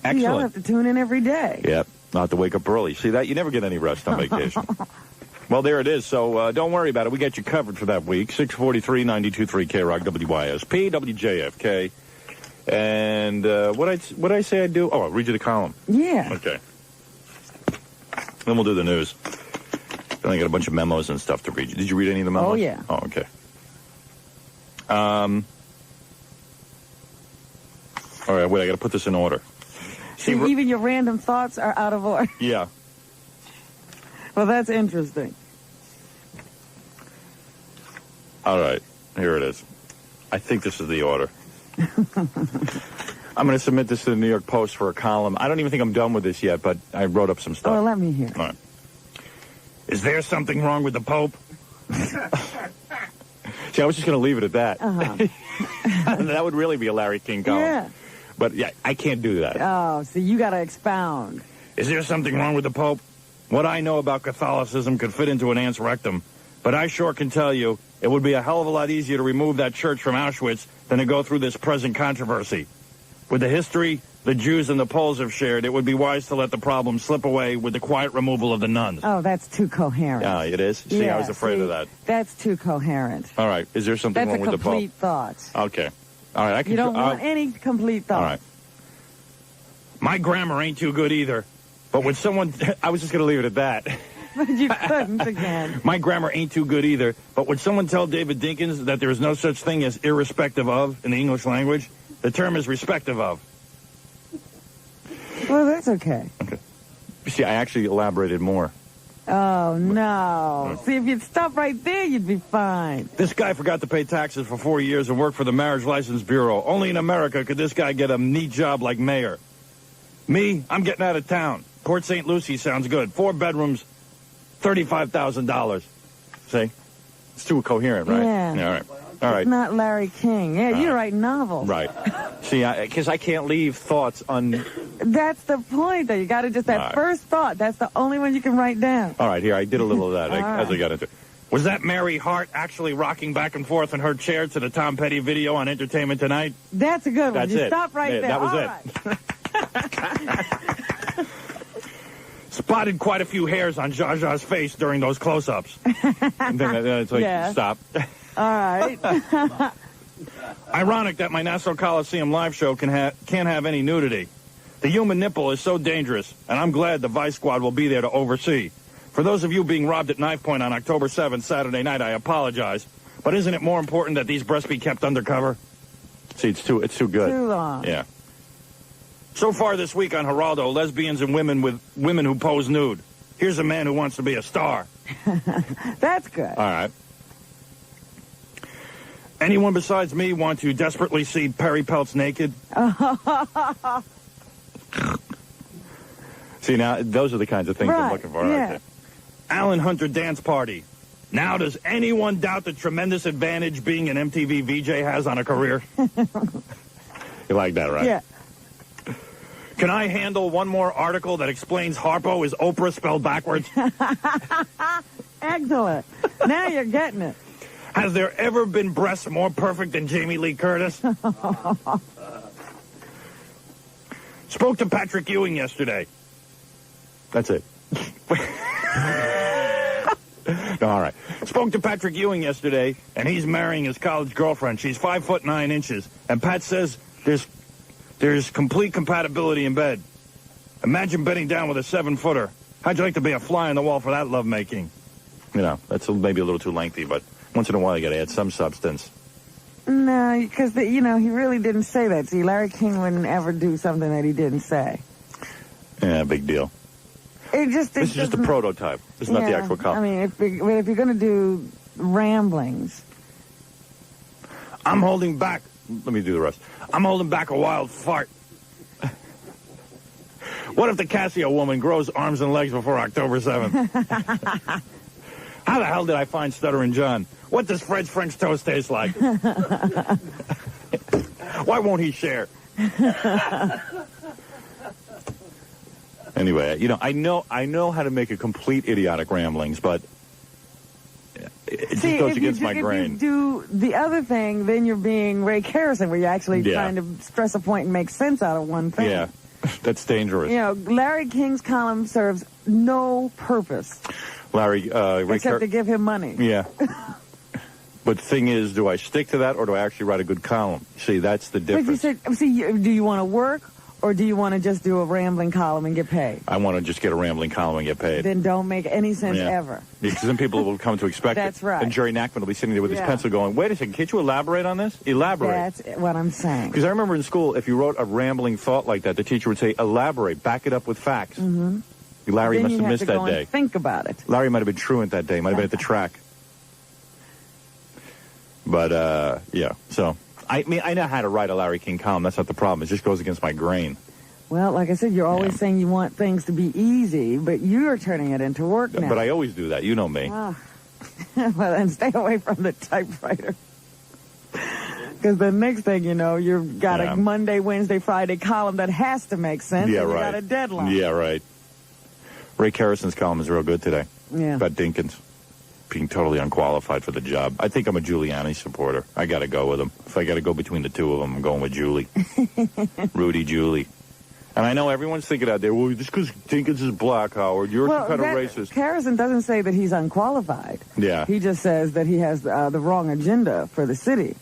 Excellent. Y'all have to tune in every day. Yep. Not have to wake up early. See that? You never get any rest on vacation. Well, there it is. So don't worry about it. We got you covered for that week. 643 92.3 K-Rock, WYSP, WJFK. And what I say I'd do? Oh, I'll read you the column. Yeah. Okay. Then we'll do the news. Then I got a bunch of memos and stuff to read. Did you read any of the memos? Oh, yeah. Oh, okay. All right, wait, I got to put this in order. See, even your random thoughts are out of order. Yeah. Well, that's interesting. All right, here it is. I think this is the order. I'm going to submit this to the New York Post for a column. I don't even think I'm done with this yet, but I wrote up some stuff. Oh, let me hear. All right. Is there something wrong with the Pope? See, I was just going to leave it at that. That would really be a Larry King column. Yeah. But, yeah, I can't do that. Oh, so you got to expound. Is there something wrong with the Pope? What I know about Catholicism could fit into an ant's rectum. But I sure can tell you, it would be a hell of a lot easier to remove that church from Auschwitz than to go through this present controversy. With the history the Jews and the Poles have shared, it would be wise to let the problem slip away with the quiet removal of the nuns. Oh, that's too coherent. Yeah, it is? See, yeah, I was afraid of that. That's too coherent. All right. Is there something wrong with the Pope? That's a complete thought. Okay. All right. You don't want any complete thought. All right. My grammar ain't too good either. But when someone... I was just going to leave it at that. But you couldn't again. My grammar ain't too good either. But would someone tell David Dinkins that there is no such thing as irrespective of in the English language? The term is respective of. Well, that's okay. Okay. See, I actually elaborated more. Oh, no. See, if you'd stop right there, you'd be fine. This guy forgot to pay taxes for 4 years and worked for the Marriage License Bureau. Only in America could this guy get a neat job like mayor. Me, I'm getting out of town. Port St. Lucie sounds good. 4 bedrooms, $35,000. See? It's too coherent, right? Yeah. All right. All right. It's not Larry King. Yeah, you write novels. Right. See, because I can't leave thoughts on... That's the point, though. You got to just, that first thought, that's the only one you can write down. All right, here, I did a little of that as I got into it. Was that Mary Hart actually rocking back and forth in her chair to the Tom Petty video on Entertainment Tonight? That's a good one. That's you it. Stop right there. That was All it. Spotted quite a few hairs on Zsa Zsa's face during those close-ups. And then it's like, Yeah. stop. All right. Ironic that my Nassau Coliseum live show can't have any nudity. The human nipple is so dangerous, and I'm glad the Vice Squad will be there to oversee. For those of you being robbed at knife point on October 7th, Saturday night, I apologize. But isn't it more important that these breasts be kept undercover? See, it's too good. Too long. Yeah. So far this week on Geraldo, lesbians and women who pose nude. Here's a man who wants to be a star. That's good. All right. Anyone besides me want to desperately see Perry Peltz naked? See, now, those are the kinds of things I'm looking for. Yeah. Right. Alan Hunter dance party. Now, does anyone doubt the tremendous advantage being an MTV VJ has on a career? You like that, right? Yeah. Can I handle one more article that explains Harpo is Oprah spelled backwards? Excellent. Now you're getting it. Has there ever been breasts more perfect than Jamie Lee Curtis? Spoke to Patrick Ewing yesterday. That's it. No, all right. Spoke to Patrick Ewing yesterday, and he's marrying his college girlfriend. She's 5'9", and Pat says there's complete compatibility in bed. Imagine bedding down with a 7-footer. How'd you like to be a fly on the wall for that lovemaking? You know, that's maybe a little too lengthy, but once in a while you got to add some substance. No, because, he really didn't say that. See, Larry King wouldn't ever do something that he didn't say. Yeah, big deal. This is just a prototype. This is not the actual column. I mean, if you're going to do ramblings. I'm holding back. Let me do the rest. I'm holding back a wild fart. What if the Casio woman grows arms and legs before October 7th? How the hell did I find Stuttering John? What does Fred's French toast taste like? Why won't he share? Anyway, I know how to make a complete idiotic ramblings, but it just goes against my grain. If you do the other thing, then you're being Ray Harrison, where you're actually trying to stress a point and make sense out of one thing. Yeah, that's dangerous. Larry King's column serves no purpose. Except to give him money. Yeah. But the thing is, do I stick to that, or do I actually write a good column? See, that's the difference. But do you want to work, or do you want to just do a rambling column and get paid? I want to just get a rambling column and get paid. Then don't make any sense ever. Because then people will come to expect it. That's right. And Jerry Nachman will be sitting there with his pencil going, wait a second, can't you elaborate on this? Elaborate. That's what I'm saying. Because I remember in school, if you wrote a rambling thought like that, the teacher would say, elaborate, back it up with facts. Mm-hmm. Larry must have missed that day. And think about it. Larry might have been truant that day. Might have been at the track. But, yeah. So, I mean, I know how to write a Larry King column. That's not the problem. It just goes against my grain. Well, like I said, you're always saying you want things to be easy, but you're turning it into work now. But I always do that. You know me. Oh. Well, then stay away from the typewriter. Because the next thing you know, you've got a Monday, Wednesday, Friday column that has to make sense. Yeah, and you right. got a deadline. Yeah, right. Ray Harrison's column is real good today. Yeah. About Dinkins being totally unqualified for the job. I think I'm a Giuliani supporter. I got to go with him. If I got to go between the two of them, I'm going with Julie. Rudy Julie. And I know everyone's thinking out there, well, just because Dinkins is black, Howard, you're some kind of racist. Harrison doesn't say that he's unqualified. Yeah. He just says that he has the wrong agenda for the city.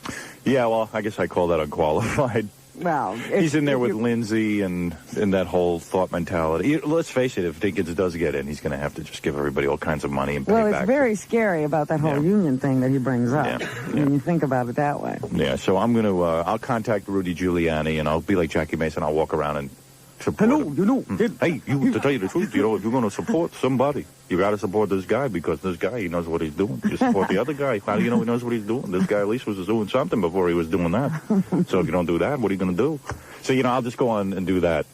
Yeah, well, I guess I call that unqualified. Well, he's in there with Lindsay and that whole thought mentality. Let's face it, if Dinkins does get in, he's going to have to just give everybody all kinds of money and pay back. Well, it's very scary about that whole union thing that he brings up when you think about it that way. Yeah, so I'm going to, I'll contact Rudy Giuliani, and I'll be like Jackie Mason. I'll walk around and support him. You know. Hey, to tell you the truth, if you're going to support somebody, you got to support this guy because this guy, he knows what he's doing. You support the other guy. How do you know he knows what he's doing? This guy at least was doing something before he was doing that. So if you don't do that, what are you going to do? So, I'll just go on and do that.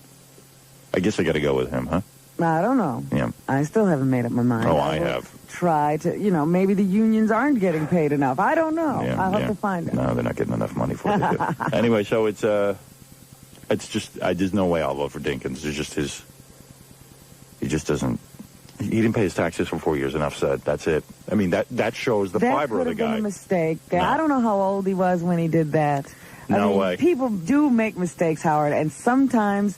I guess I got to go with him, huh? I don't know. Yeah. I still haven't made up my mind. Oh, I have. Try to, maybe the unions aren't getting paid enough. I don't know. I'll have to find out. No, they're not getting enough money for it. Anyway, so it's just, there's no way I'll vote for Dinkins. It's just he just doesn't, he didn't pay his taxes for 4 years, enough said. That's it. I mean, that shows the fiber of the guy. That could have been a mistake. No. I don't know how old he was when he did that. No way. People do make mistakes, Howard, and sometimes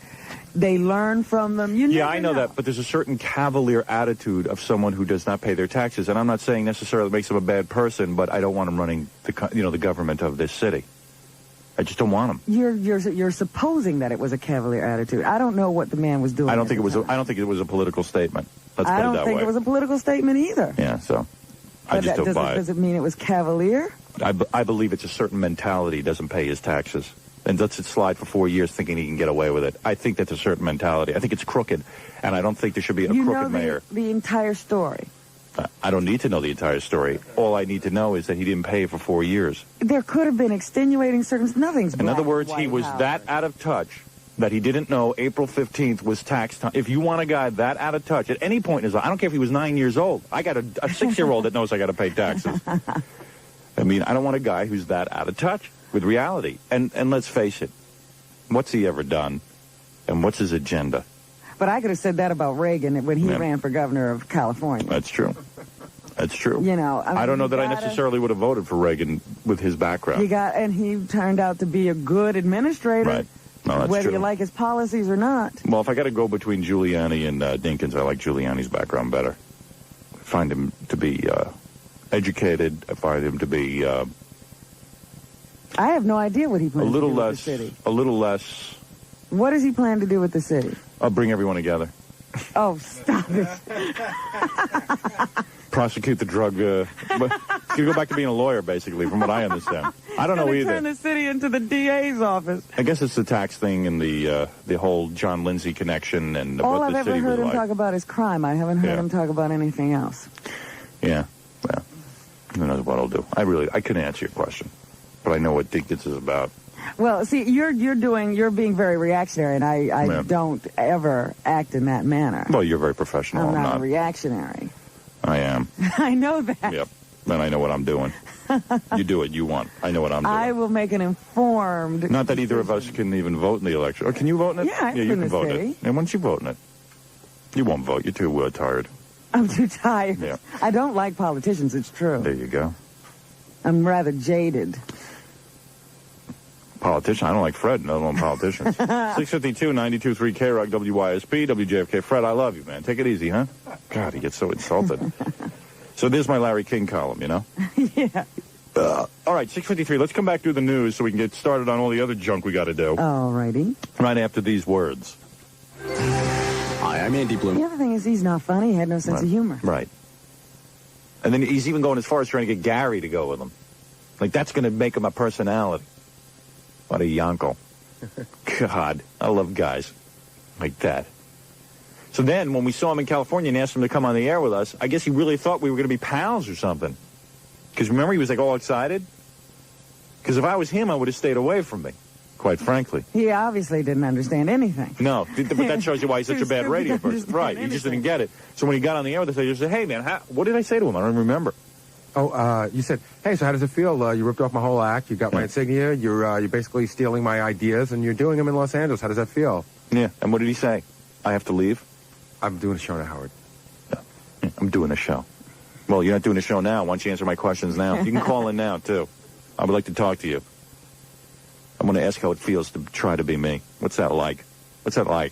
they learn from them. Yeah, I know that, but there's a certain cavalier attitude of someone who does not pay their taxes, and I'm not saying necessarily it makes him a bad person, but I don't want him running the government of this city. I just don't want him. You're supposing that it was a cavalier attitude. I don't know what the man was doing. I don't think it was a political statement. Let's put it that way. I don't think it was a political statement either. Yeah, so I just don't buy it. Does it mean it was cavalier? I believe it's a certain mentality. He doesn't pay his taxes and lets it slide for 4 years thinking he can get away with it. I think that's a certain mentality. I think it's crooked, and I don't think there should be a crooked mayor. The entire story. I don't need to know the entire story. All I need to know is that he didn't pay for 4 years. There could have been extenuating circumstances. Nothing's In other words, he was that out of touch that he didn't know April 15th was tax time. If you want a guy that out of touch at any point in his life, I don't care if he was 9 years old. I got a 6-year-old that knows I got to pay taxes. I mean, I don't want a guy who's that out of touch with reality. And let's face it, what's he ever done? And what's his agenda? But I could have said that about Reagan when he ran for governor of California. That's true. That's true. I don't know that I necessarily would have voted for Reagan with his background. And he turned out to be a good administrator. Right. No, that's whether true. you like his policies or not. Well, if I got to go between Giuliani and Dinkins, I like Giuliani's background better. I find him to be educated. I find him to be I have no idea what he plans to do with the city. A little less. What does he plan to do with the city? I'll bring everyone together. Oh, stop it. Prosecute the drug. You go back to being a lawyer, basically, from what I understand. I don't know either. Turn the city into the DA's office. I guess it's the tax thing and the whole John Lindsay connection and all what the I've city ever was heard him like. talk about is crime. I haven't heard him talk about anything else. Yeah. Well, who knows what I'll do? I couldn't answer your question, but I know what Dinkins is about. Well, see, you're being very reactionary, and I don't ever act in that manner. Well, you're very professional. I'm not reactionary. I am. I know that. Yep. And I know what I'm doing. You do what you want. I know what I'm doing. I will make an informed Not that either of us can even vote in the election. Or can you vote in it? Yeah, you can vote in it. And once you vote in it, you won't vote. You're too tired. I'm too tired. Yeah. I don't like politicians, it's true. There you go. I'm rather jaded. Politician. I don't like Fred, let alone politicians. 652 92.3 KROC WYSP WJFK. Fred, I love you, man. Take it easy, huh? God, he gets so insulted. So there's my Larry King column, you know? Yeah. All right, 6:53. Let's come back to the news so we can get started on all the other junk we got to do. All righty. Right after these words. Hi, I'm Andy Bloom. The other thing is he's not funny. He had no sense of humor. Right. And then he's even going as far as trying to get Gary to go with him. Like, that's going to make him a personality. What a yonkel. God, I love guys like that. So then, when we saw him in California and asked him to come on the air with us, I guess he really thought we were going to be pals or something. Because remember, he was like all excited. Because if I was him, I would have stayed away from me, quite frankly. He obviously didn't understand anything. No, but that shows you why he's such a bad radio person. Right, he just didn't get it. So when he got on the air with us, I just said, hey, man, what did I say to him? I don't remember. Oh, you said, hey, so how does it feel? You ripped off my whole act. You got my insignia. You're basically stealing my ideas, and you're doing them in Los Angeles. How does that feel? Yeah, and what did he say? I have to leave? I'm doing a show now, Howard. Yeah, I'm doing a show. Well, you're not doing a show now. Why don't you answer my questions now? You can call in now, too. I would like to talk to you. I'm going to ask how it feels to try to be me. What's that like? What's that like?